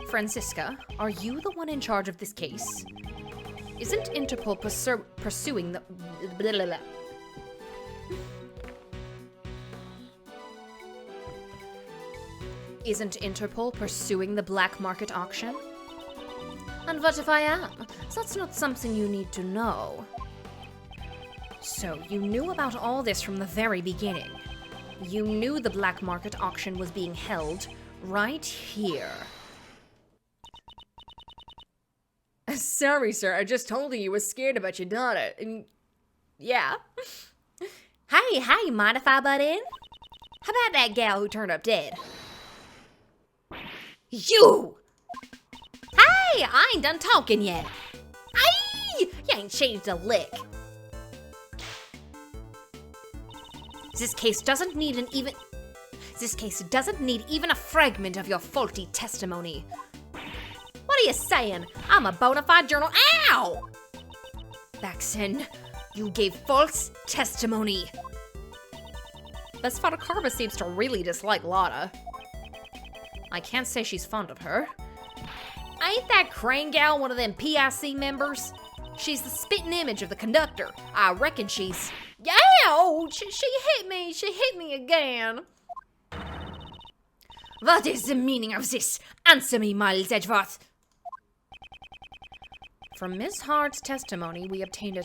Francisca, are you the one in charge of this case? Isn't Interpol pursuing the... blah, blah, blah. Isn't Interpol pursuing the black market auction? And what if I am? That's not something you need to know. So, you knew about all this from the very beginning. You knew the black market auction was being held right here. Sorry, sir. I just told you was scared about your daughter. Yeah. Hey, mind if I butt in? How about that gal who turned up dead? You! Hey, I ain't done talking yet. Aye! You ain't changed a lick. This case doesn't need even a fragment of your faulty testimony. What are you saying? I'm a bona fide journal. Ow! Baxen, you gave false testimony. Miss Fotokarva seems to really dislike Lotta. I can't say she's fond of her. Ain't that Crane gal one of them PIC members? She's the spitting image of the conductor. I reckon she's... Ow! She hit me. She hit me again. What is the meaning of this? Answer me, Miles Edgeworth. From Miss Hart's testimony, we obtained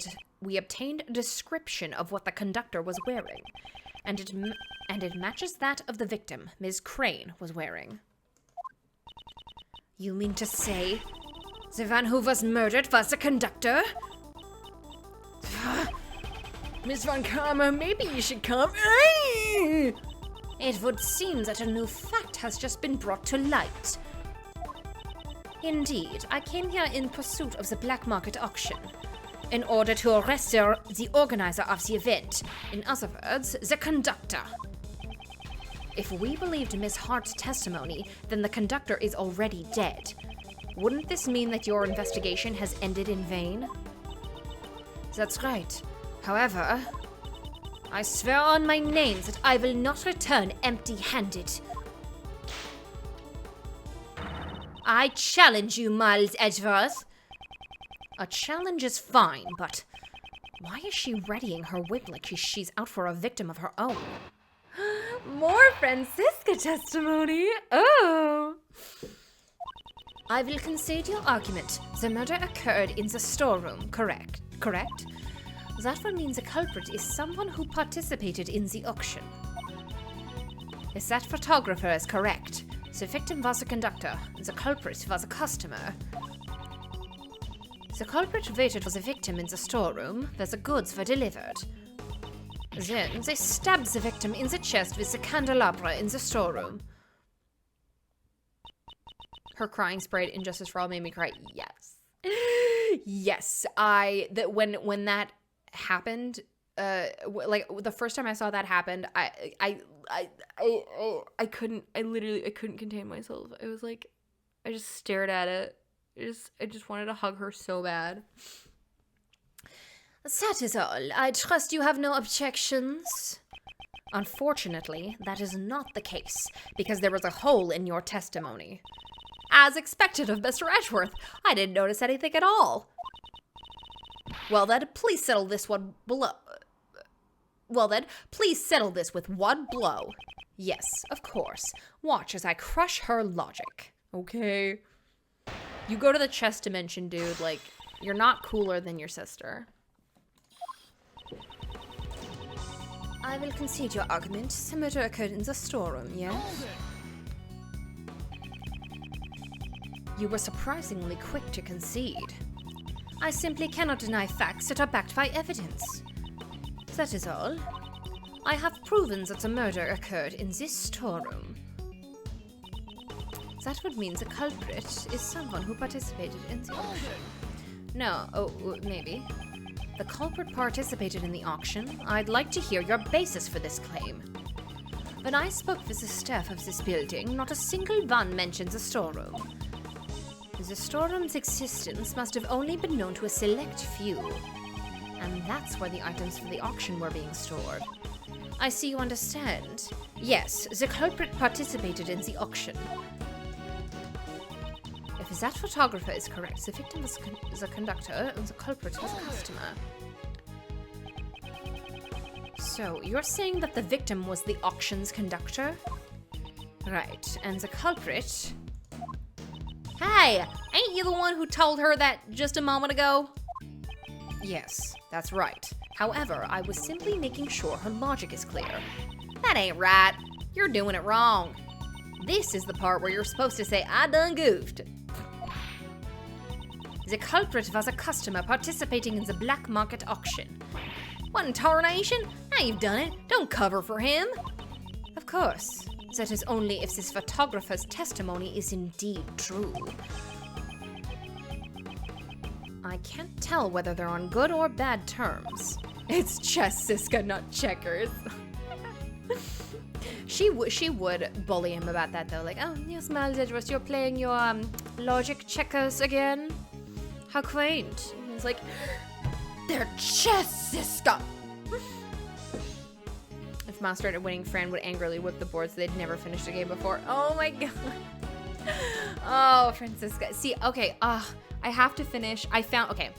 a description of what the conductor was wearing, and it matches that of the victim, Ms. Crane, was wearing. You mean to say the one who was murdered was the conductor? Miss Von Karma, maybe you should come. It would seem that a new fact has just been brought to light. Indeed, I came here in pursuit of the black market auction, in order to arrest the organizer of the event, in other words, the conductor. If we believed Miss Hart's testimony, then the conductor is already dead. Wouldn't this mean that your investigation has ended in vain? That's right. However, I swear on my name that I will not return empty-handed. I challenge you, Miles Edgeworth. A challenge is fine, but why is she readying her whip like she's out for a victim of her own? More Francisca testimony. Oh. I will concede your argument. The murder occurred in the storeroom, correct? That would mean the culprit is someone who participated in the auction. If that photographer is correct, the victim was a conductor, and the culprit was a customer. The culprit waited for the victim in the storeroom, where the goods were delivered. Then they stabbed the victim in the chest with the candelabra in the storeroom. Her crying sprayed Injustice for All made me cry. Yes. Yes. When that happened, like the first time I saw that happened, I couldn't contain myself. I was like, I just stared at it. I just wanted to hug her so bad. That is all. I trust you have no objections. Unfortunately, that is not the case, because there was a hole in your testimony. As expected of Mr. Edgeworth, I didn't notice anything at all. Well then, please settle this one below. Well then, please settle this with one blow. Yes, of course. Watch as I crush her logic. Okay? You go to the chess dimension, dude. Like, you're not cooler than your sister. I will concede your argument. The murder occurred in the storeroom, yes? You were surprisingly quick to concede. I simply cannot deny facts that are backed by evidence. That is all. I have proven that the murder occurred in this storeroom. That would mean the culprit is someone who participated in the auction. No, maybe. The culprit participated in the auction. I'd like to hear your basis for this claim. When I spoke with the staff of this building, not a single one mentioned the storeroom. The storeroom's existence must have only been known to a select few. And that's where the items for the auction were being stored. I see you understand. Yes, the culprit participated in the auction. If that photographer is correct, the victim was a conductor and the culprit was a customer. So, you're saying that the victim was the auction's conductor? Right, and the culprit... Hey, ain't you the one who told her that just a moment ago? Yes, that's right. However, I was simply making sure her logic is clear. That ain't right. You're doing it wrong. This is the part where you're supposed to say, I done goofed. The culprit was a customer participating in the black market auction. What in tarnation? Now you've done it. Don't cover for him. Of course. That is only if this photographer's testimony is indeed true. I can't tell whether they're on good or bad terms. It's chess, Siska, not checkers. She would bully him about that though. Like, oh, yes, Miles Edgeworth, you're playing your logic checkers again. How quaint. And he's like, they're chess, Siska. If Miles started winning, Fran would angrily whip the board so they'd never finished the game before. Oh my god. Oh, Francisca. See, okay, I have to finish. Okay,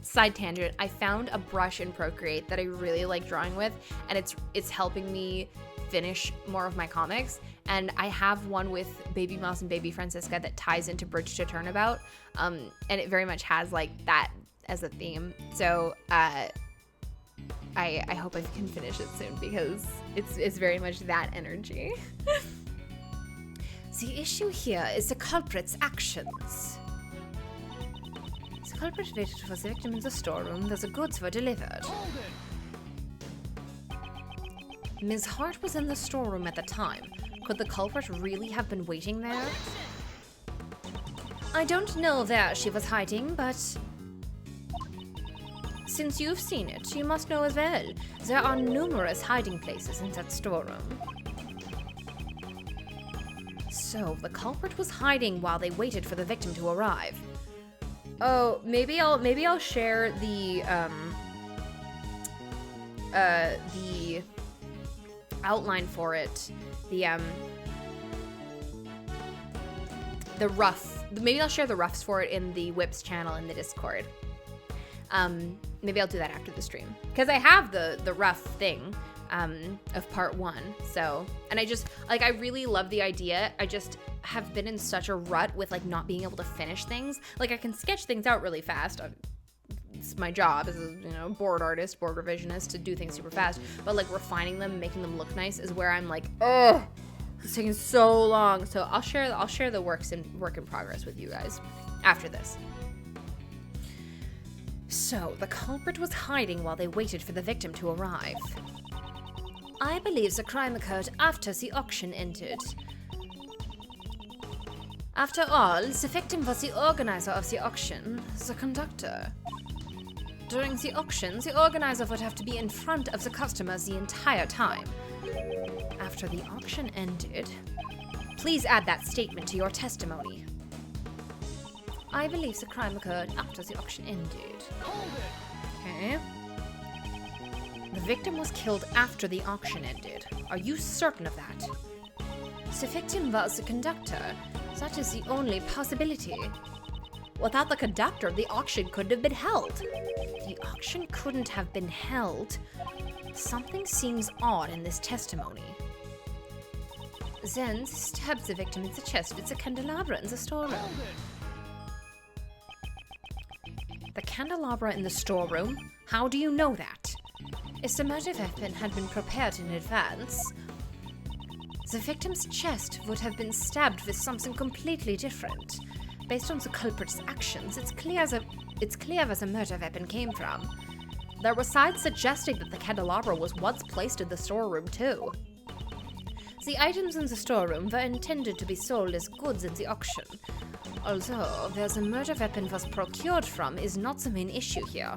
side tangent. I found a brush in Procreate that I really like drawing with, and it's helping me finish more of my comics. And I have one with Baby Mouse and Baby Francisca that ties into Bridge to Turnabout, and it very much has like that as a theme. So I hope I can finish it soon because it's very much that energy. The issue here is the culprit's actions. The culprit waited for the victim in the storeroom where the goods were delivered. Ms. Hart was in the storeroom at the time. Could the culprit really have been waiting there? I don't know where she was hiding, but since you've seen it, you must know as well. There are numerous hiding places in that storeroom. So, the culprit was hiding while they waited for the victim to arrive. Oh, maybe I'll share the outline for it. The rough. Maybe I'll share the roughs for it in the Whips channel in the Discord. Maybe I'll do that after the stream because I have the rough thing of part 1. So, and I really love the idea. I just have been in such a rut with like not being able to finish things. Like I can sketch things out really fast, it's my job as a, you know, board artist, board revisionist, to do things super fast. But like refining them, making them look nice is where I'm like, ugh, it's taking so long. So I'll share the work in progress with you guys after this. So the culprit was hiding while they waited for the victim to arrive. I believe the crime occurred after the auction ended. After all, the victim was the organizer of the auction, the conductor. During the auction, the organizer would have to be in front of the customers the entire time. After the auction ended, please add that statement to your testimony. I believe the crime occurred after the auction ended. Okay. The victim was killed after the auction ended. Are you certain of that? The victim was the conductor. That is the only possibility. Without the conductor, the auction couldn't have been held. The auction couldn't have been held. Something seems odd in this testimony. Then stabbed the victim in the chest with the candelabra in the storeroom. The candelabra in the storeroom? How do you know that? If the murder weapon had been prepared in advance, the victim's chest would have been stabbed with something completely different. Based on the culprit's actions, it's clear where the murder weapon came from. There were signs suggesting that the candelabra was once placed in the storeroom too. The items in the storeroom were intended to be sold as goods in the auction. Although, where the murder weapon was procured from is not the main issue here.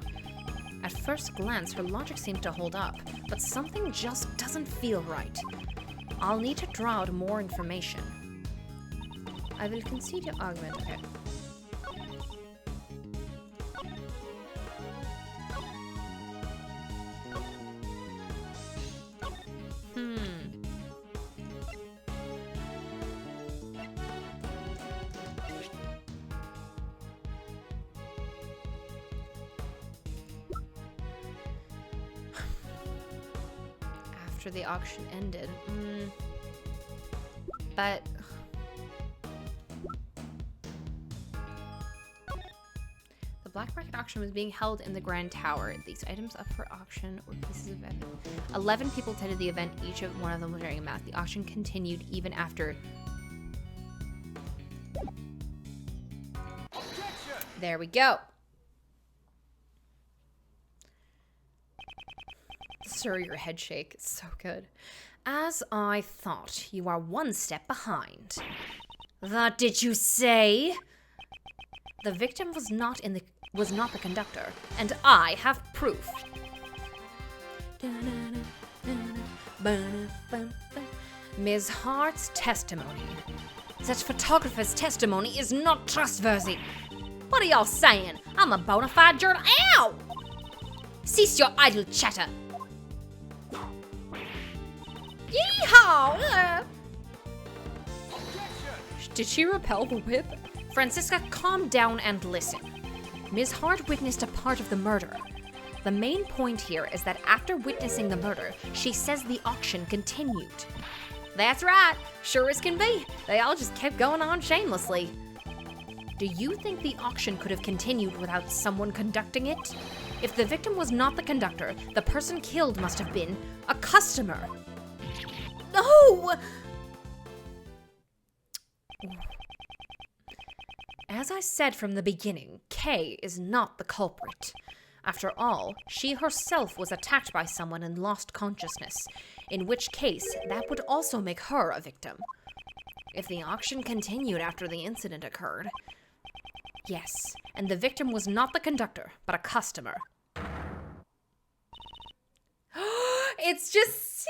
At first glance, her logic seemed to hold up, but something just doesn't feel right. I'll need to draw out more information. I will concede your argument. Okay. After the auction ended. But the black market auction was being held in the Grand Tower. These items up for auction were pieces of evidence. 11 people attended the event, each of one of them was wearing a mask. The auction continued even after. Objection! There we go. Sir, your head shake. It's so good. As I thought, you are one step behind. What did you say? The victim was not the conductor, and I have proof. Ms. Hart's testimony. That photographer's testimony is not trustworthy. What are y'all saying? I'm a bona fide journal. Ow! Cease your idle chatter. Yeehaw! Did she repel the whip? Francisca, calm down and listen. Ms. Hart witnessed a part of the murder. The main point here is that after witnessing the murder, she says the auction continued. That's right, sure as can be. They all just kept going on shamelessly. Do you think the auction could have continued without someone conducting it? If the victim was not the conductor, the person killed must have been a customer. No! As I said from the beginning, Kay is not the culprit. After all, she herself was attacked by someone and lost consciousness, in which case that would also make her a victim. If the auction continued after the incident occurred, yes, and the victim was not the conductor, but a customer. It's just seen!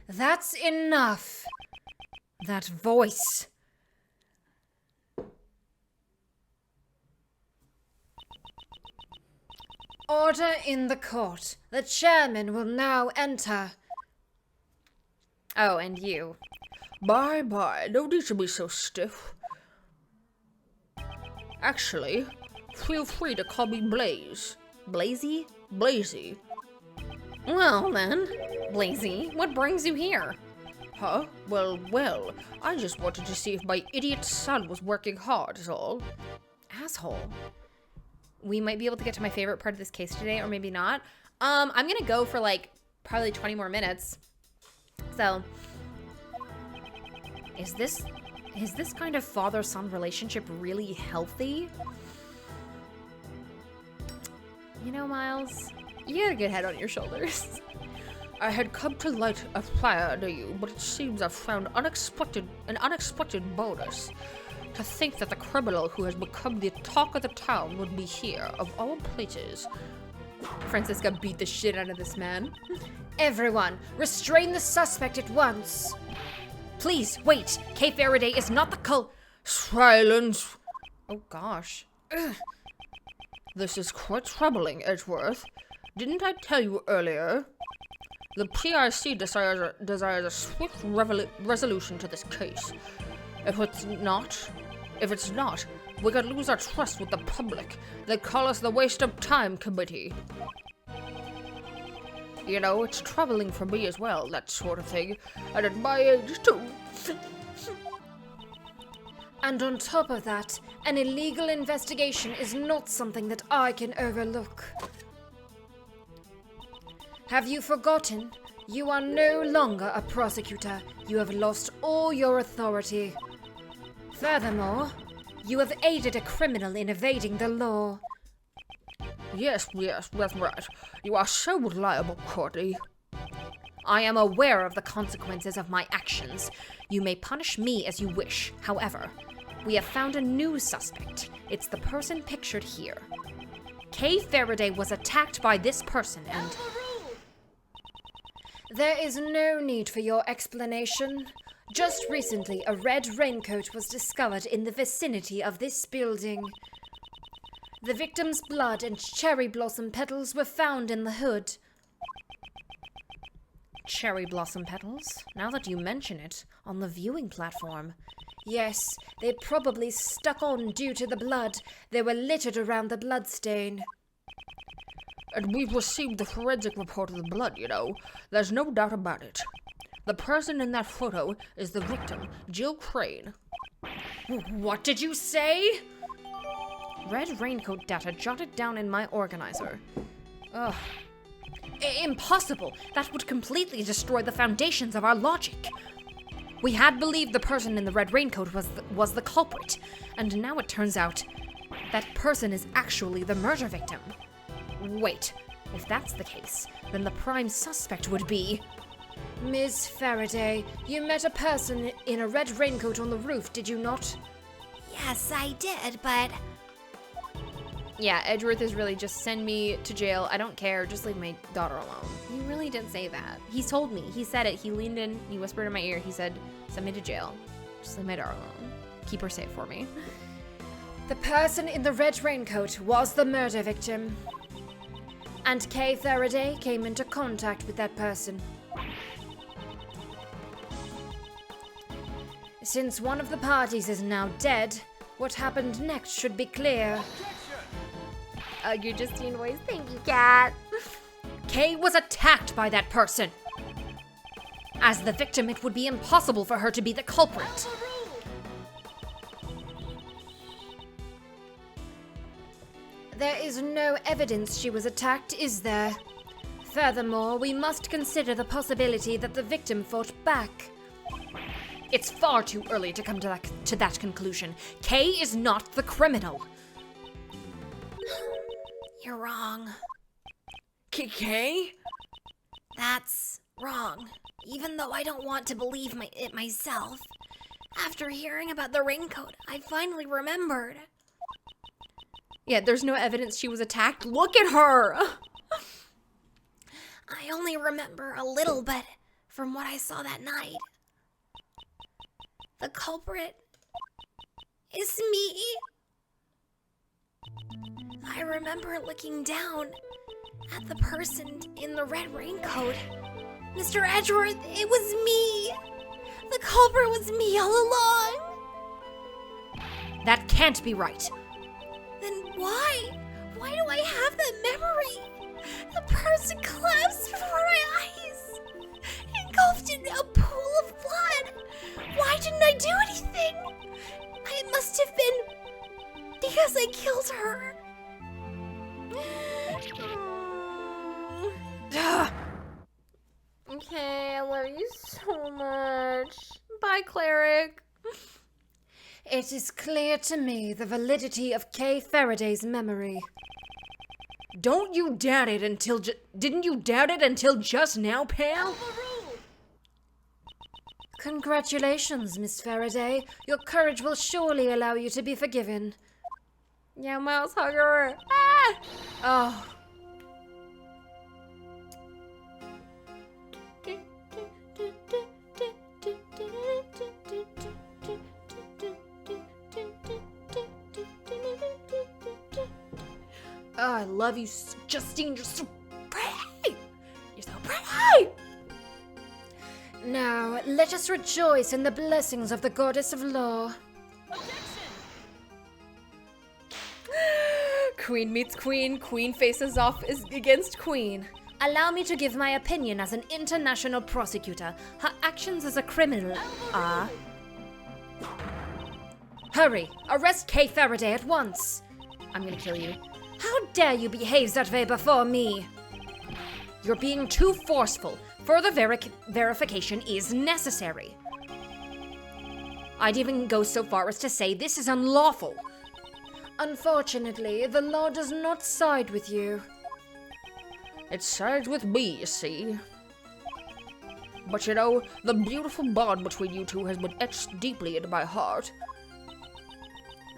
That's enough. That voice. Order in the court. The chairman will now enter. Oh, and you. Bye-bye. No need to be so stiff. Actually, feel free to call me Blaze. Blazy? Blazy. Well then, Blazy, what brings you here? Huh? Well, I just wanted to see if my idiot son was working hard is all. Asshole. we might be able to get to my favorite part of this case today, or maybe not. I'm gonna go for like probably 20 more minutes. So, is this kind of father-son relationship really healthy? You know, Miles, you got a good head on your shoulders. I had come to light a fire under you, but it seems I've found an unexpected bonus. To think that the criminal who has become the talk of the town would be here, of all places. Francisca beat the shit out of this man. Everyone, restrain the suspect at once. Please, wait. Kay Faraday is not the Silence! Oh gosh. This is quite troubling, Edgeworth. Didn't I tell you earlier? The PIC desires a swift resolution to this case. If it's not, we could lose our trust with the public. They call us the Waste of Time Committee. You know, it's troubling for me as well, that sort of thing. And at my age, too. And on top of that, an illegal investigation is not something that I can overlook. Have you forgotten? You are no longer a prosecutor. You have lost all your authority. Furthermore, you have aided a criminal in evading the law. Yes, that's right. You are so reliable, Courtney. I am aware of the consequences of my actions. You may punish me as you wish. However, we have found a new suspect. It's the person pictured here. Kay Faraday was attacked by this person and... There is no need for your explanation. Just recently, a red raincoat was discovered in the vicinity of this building. The victim's blood and cherry blossom petals were found in the hood. Cherry blossom petals? Now that you mention it, on the viewing platform. Yes, they probably stuck on due to the blood. They were littered around the bloodstain. And we've received the forensic report of the blood, you know. There's no doubt about it. The person in that photo is the victim, Jill Crane. What did you say? Red raincoat data jotted down in my organizer. Ugh. Impossible! That would completely destroy the foundations of our logic. We had believed the person in the red raincoat was the culprit, and now it turns out that person is actually the murder victim. Wait, if that's the case, then the prime suspect would be... Ms. Faraday, you met a person in a red raincoat on the roof, did you not? Yes, I did, but Yeah, Edgeworth is really just send me to jail. I don't care. Just leave my daughter alone. He really didn't say that. He told me. He said it. He leaned in. He whispered in my ear. He said, send me to jail. Just leave my daughter alone. Keep her safe for me. The person in the red raincoat was the murder victim. And Kay Faraday came into contact with that person. Since one of the parties is now dead, what happened next should be clear. Your Justine voice. Thank you, Cat. Kay was attacked by that person. As the victim, it would be impossible for her to be the culprit. There is no evidence she was attacked, is there? Furthermore, we must consider the possibility that the victim fought back. It's far too early to come to that conclusion. Kay is not the criminal. you're wrong. Kay? That's wrong. Even though I don't want to believe it myself. After hearing about the raincoat, I finally remembered. Yeah, there's no evidence she was attacked. Look at her! I only remember a little bit from what I saw that night. The culprit is me. I remember looking down at the person in the red raincoat. Mr. Edgeworth, it was me. The culprit was me all along. That can't be right. Then why? Why do I have that memory? The person collapsed before my eyes, engulfed in a pool of blood. Why didn't I do anything? It must have been because I killed her. Okay, I love you so much. Bye, cleric. It is clear to me the validity of Kay Faraday's memory. Don't you doubt it until didn't you doubt it until just now, pal? Congratulations, Miss Faraday. Your courage will surely allow you to be forgiven. Yeah, Miles, hug her. Ah! Oh. Oh, I love you, Justine. You're so pretty. You're so pretty. Now, let us rejoice in the blessings of the goddess of law. Queen meets queen. Queen faces off against queen. Allow me to give my opinion as an international prosecutor. Her actions as a criminal are... Hurry! Arrest Kay Faraday at once! I'm gonna kill you. How dare you behave that way before me? You're being too forceful. Further verification is necessary. I'd even go so far as to say this is unlawful. Unfortunately, the law does not side with you. It sides with me, you see. But you know, the beautiful bond between you two has been etched deeply into my heart.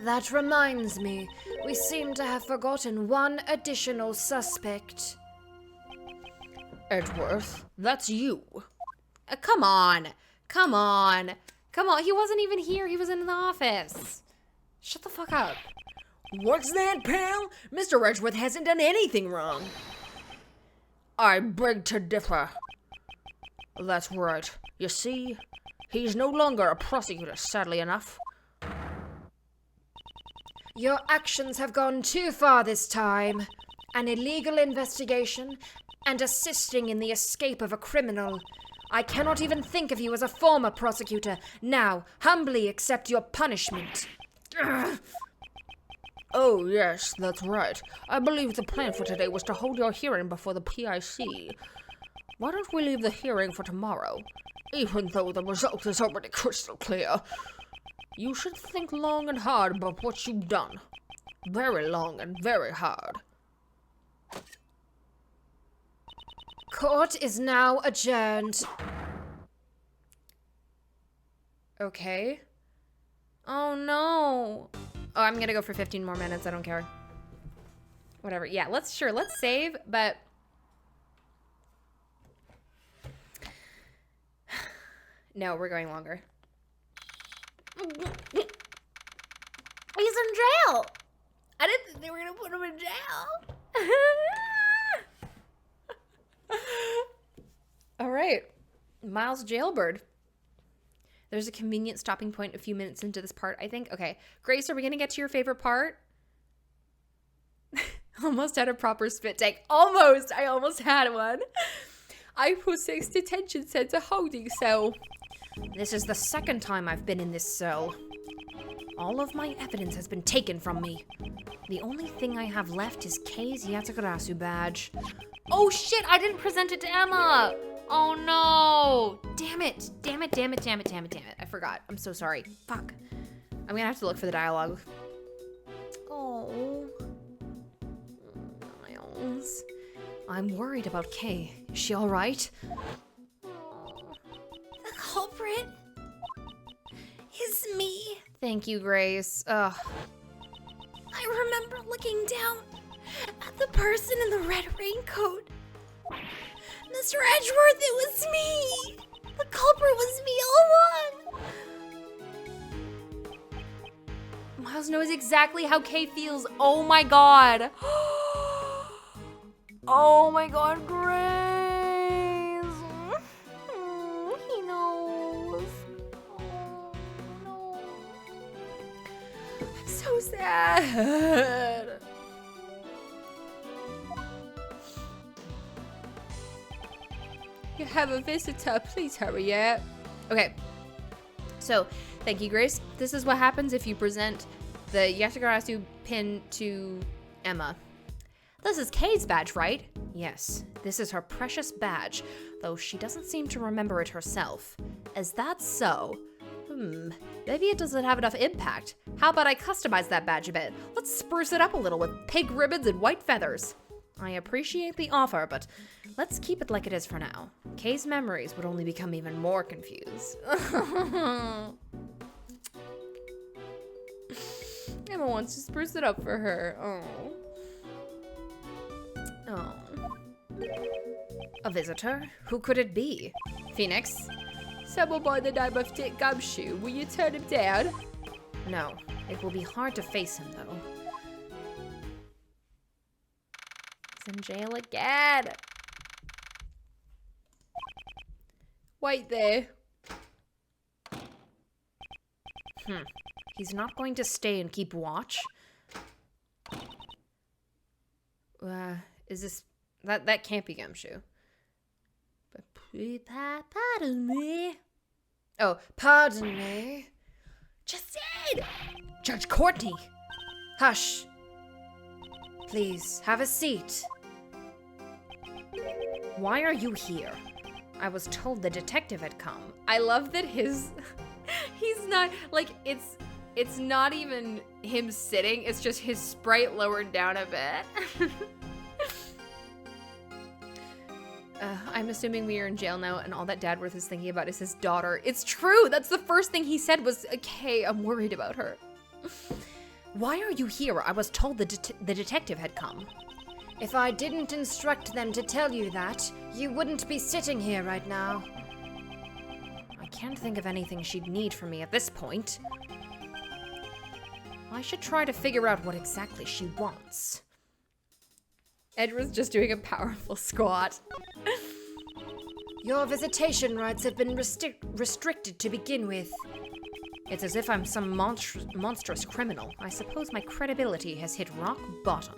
That reminds me, we seem to have forgotten one additional suspect. Edgeworth, that's you. Come on. Come on. Come on. He wasn't even here. He was in the office. Shut the fuck up. What's that, pal? Mr. Edgeworth hasn't done anything wrong. I beg to differ. That's right. You see, he's no longer a prosecutor, sadly enough. Your actions have gone too far this time. An illegal investigation and assisting in the escape of a criminal. I cannot even think of you as a former prosecutor. Now, humbly accept your punishment. Ugh. Oh, yes, that's right. I believe the plan for today was to hold your hearing before the PIC. Why don't we leave the hearing for tomorrow? Even though the result is already crystal clear. You should think long and hard about what you've done. Very long and very hard. Court is now adjourned. Okay. Oh no. Oh, I'm gonna go for 15 more minutes. I don't care. Whatever. Yeah, let's save, but no, we're going longer. He's in jail. I didn't think they were gonna put him in jail. All right, Miles Jailbird. There's a convenient stopping point a few minutes into this part, I think. Okay, Grace, are we gonna get to your favorite part? Almost had a proper spit take. Almost. I almost had one. I possess detention center holding cell. This is the second time I've been in this cell. All of my evidence has been taken from me. The only thing I have left is Kei's Yatagarasu badge. Oh shit, I didn't present it to Emma! Oh no! Damn it. Damn it, damn it, damn it, damn it, damn it. I forgot. I'm so sorry. Fuck. I'm gonna have to look for the dialogue. Oh. Miles. I'm worried about Kei. Is she alright? The culprit is me. Thank you, Grace. Ugh. I remember looking down at the person in the red raincoat. Mr. Edgeworth, it was me! The culprit was me all along! Miles knows exactly how Kei feels. Oh my god. Oh my god, Grace. He knows. Oh no. I'm so sad. You have a visitor. Please hurry up. Okay. So, thank you, Grace. This is what happens if you present the Yatagarasu pin to Emma. This is Kay's badge, right? Yes, this is her precious badge, though she doesn't seem to remember it herself. Is that so? Maybe it doesn't have enough impact. How about I customize that badge a bit? Let's spruce it up a little with pink ribbons and white feathers. I appreciate the offer, but let's keep it like it is for now. Kay's memories would only become even more confused. Emma wants to spruce it up for her. Oh. A visitor? Who could it be? Phoenix? Someone by the name of Dick Gumshoe. Will you turn him down? No. It will be hard to face him, though. He's in jail again. Wait there. He's not going to stay and keep watch. Is this... That can't be Gumshoe. But pardon me. Oh, pardon me. Justine! Judge Courtney! Hush. Please, have a seat. Why are you here? I was told the detective had come. I love that he's not, like, it's not even him sitting, it's just his sprite lowered down a bit. I'm assuming we are in jail now, and all that Dadworth is thinking about is his daughter. It's true! That's the first thing he said was, okay, I'm worried about her. Why are you here? I was told the detective had come. If I didn't instruct them to tell you that, you wouldn't be sitting here right now. I can't think of anything she'd need from me at this point. I should try to figure out what exactly she wants. Edgeworth's just doing a powerful squat. Your visitation rights have been restricted to begin with. It's as if I'm some monstrous criminal. I suppose my credibility has hit rock bottom.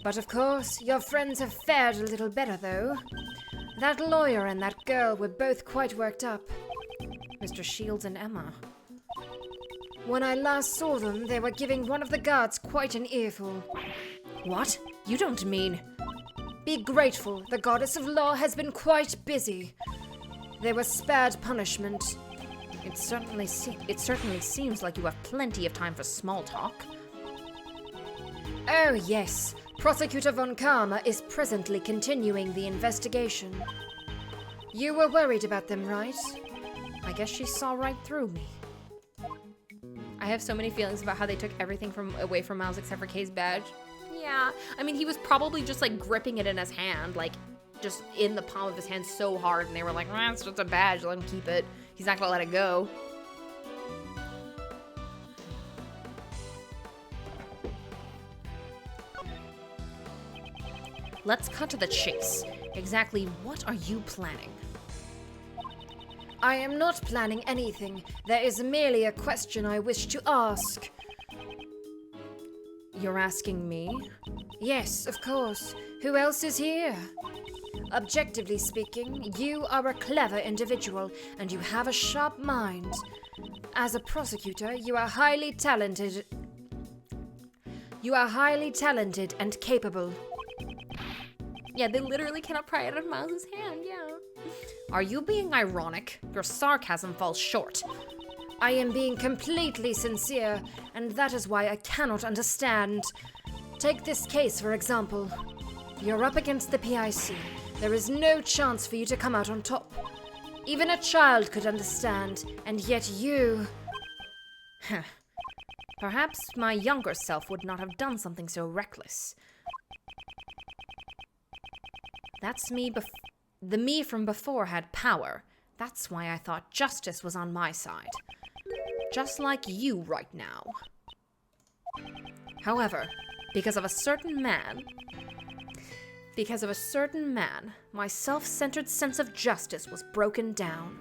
But of course, your friends have fared a little better, though. That lawyer and that girl were both quite worked up. Mr. Shields and Emma. When I last saw them, they were giving one of the guards quite an earful. What? You don't mean... Be grateful, the goddess of law has been quite busy. They were spared punishment. It certainly seems like you have plenty of time for small talk. Oh yes, Prosecutor von Karma is presently continuing the investigation. You were worried about them, right? I guess she saw right through me. I have so many feelings about how they took everything away from Miles except for Kay's badge. Yeah, I mean, he was probably just, like, gripping it in his hand, like, just in the palm of his hand so hard, and they were like, it's just a badge, let him keep it. He's not gonna let it go. Let's cut to the chase. Exactly what are you planning? I am not planning anything. There is merely a question I wish to ask. You're asking me? Yes, of course. Who else is here? Objectively speaking, you are a clever individual, and you have a sharp mind. As a prosecutor, you are highly talented. You are highly talented and capable. Yeah, they literally cannot pry it out of Miles' hand, yeah. Are you being ironic? Your sarcasm falls short. I am being completely sincere, and that is why I cannot understand. Take this case, for example. You're up against the PIC. There is no chance for you to come out on top. Even a child could understand, and yet you... Perhaps my younger self would not have done something so reckless. That's me the me from before had power. That's why I thought justice was on my side. Just like you right now. However, because of a certain man, my self-centered sense of justice was broken down.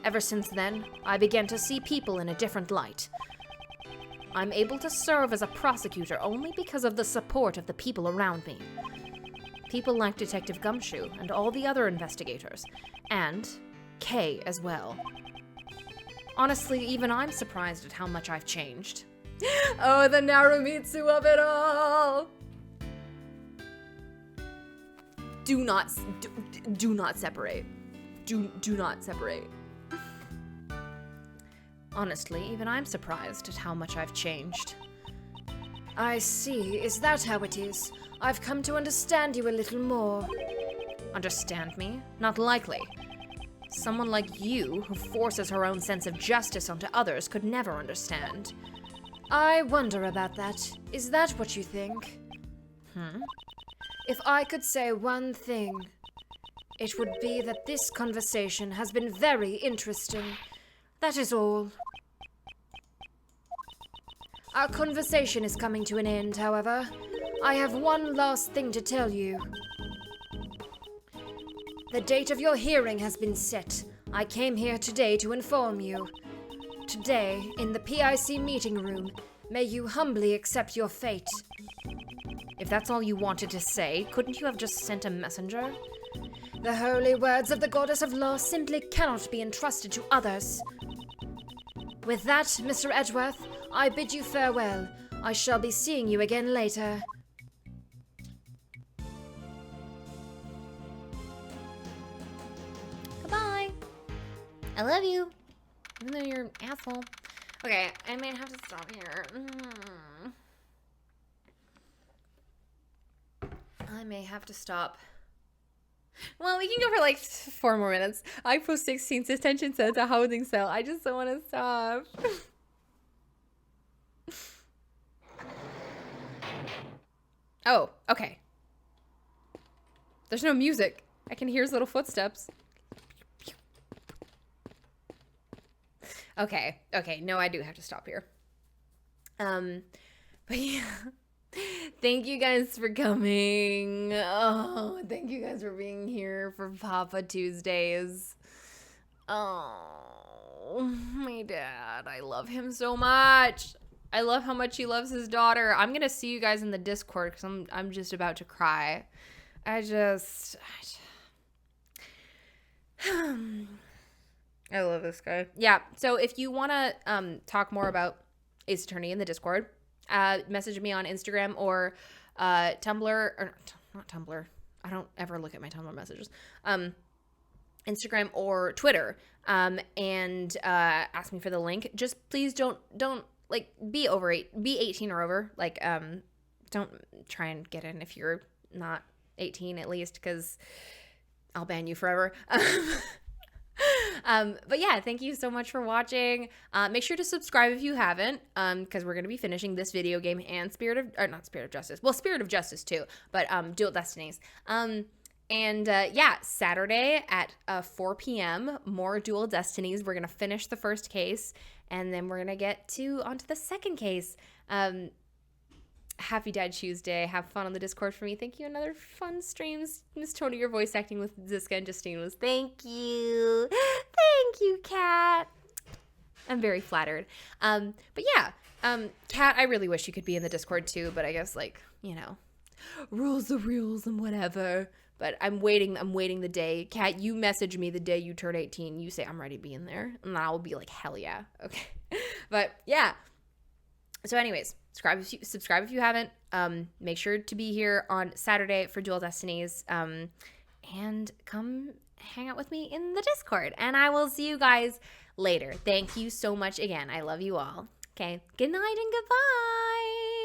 Ever since then, I began to see people in a different light. I'm able to serve as a prosecutor only because of the support of the people around me. People like Detective Gumshoe and all the other investigators, and Kay as well. Honestly, even I'm surprised at how much I've changed. Oh, the Narumitsu of it all. Do not separate. Do not separate. Honestly, even I'm surprised at how much I've changed. I see. Is that how it is? I've come to understand you a little more. Understand me? Not likely. Someone like you, who forces her own sense of justice onto others, could never understand. I wonder about that. Is that what you think? If I could say one thing, it would be that this conversation has been very interesting. That is all. Our conversation is coming to an end, however. I have one last thing to tell you. The date of your hearing has been set. I came here today to inform you. Today, in the PIC meeting room, may you humbly accept your fate. If that's all you wanted to say, couldn't you have just sent a messenger? The holy words of the Goddess of Law simply cannot be entrusted to others. With that, Mr. Edgeworth, I bid you farewell. I shall be seeing you again later. Goodbye. I love you. Even though you're an asshole. Okay, I might have to stop here. I may have to stop. Well, we can go for like 4 more minutes. I post 16 detention says a housing cell. I just don't want to stop. Oh, okay. There's no music. I can hear his little footsteps. Okay, no, I do have to stop here. But yeah. Thank you guys for coming. Oh, thank you guys for being here for Papa Tuesdays. Oh, my dad. I love him so much. I love how much he loves his daughter. I'm gonna see you guys in the Discord because I'm just about to cry. I love this guy. Yeah, so if you want to talk more about Ace Attorney in the Discord, message me on Instagram or Tumblr, or not Tumblr. I don't ever look at my Tumblr messages. Instagram or Twitter, and ask me for the link. Just please don't like be 18 or over. Like don't try and get in if you're not 18 at least, because I'll ban you forever. But yeah, thank you so much for watching. Make sure to subscribe if you haven't, because we're going to be finishing this video game and Spirit of Justice too, but Dual Destinies. Yeah, Saturday at 4 p.m., more Dual Destinies. We're going to finish the first case, and then we're going to get onto the second case. Happy Dad Tuesday. Have fun on the Discord for me. Thank you. Another fun streams. Miss Tony, your voice acting with Ziska and Justine was thank you. Thank you, Kat. I'm very flattered. But yeah, Kat, I really wish you could be in the Discord too, but I guess rules are rules and whatever. But I'm waiting the day. Kat, you message me the day you turn 18. You say I'm ready to be in there, and I will be like, hell yeah. Okay. But yeah. So anyways, subscribe if you haven't. Make sure to be here on Saturday for Dual Destinies. And come hang out with me in the Discord. And I will see you guys later. Thank you so much again. I love you all. Okay. Good night and goodbye.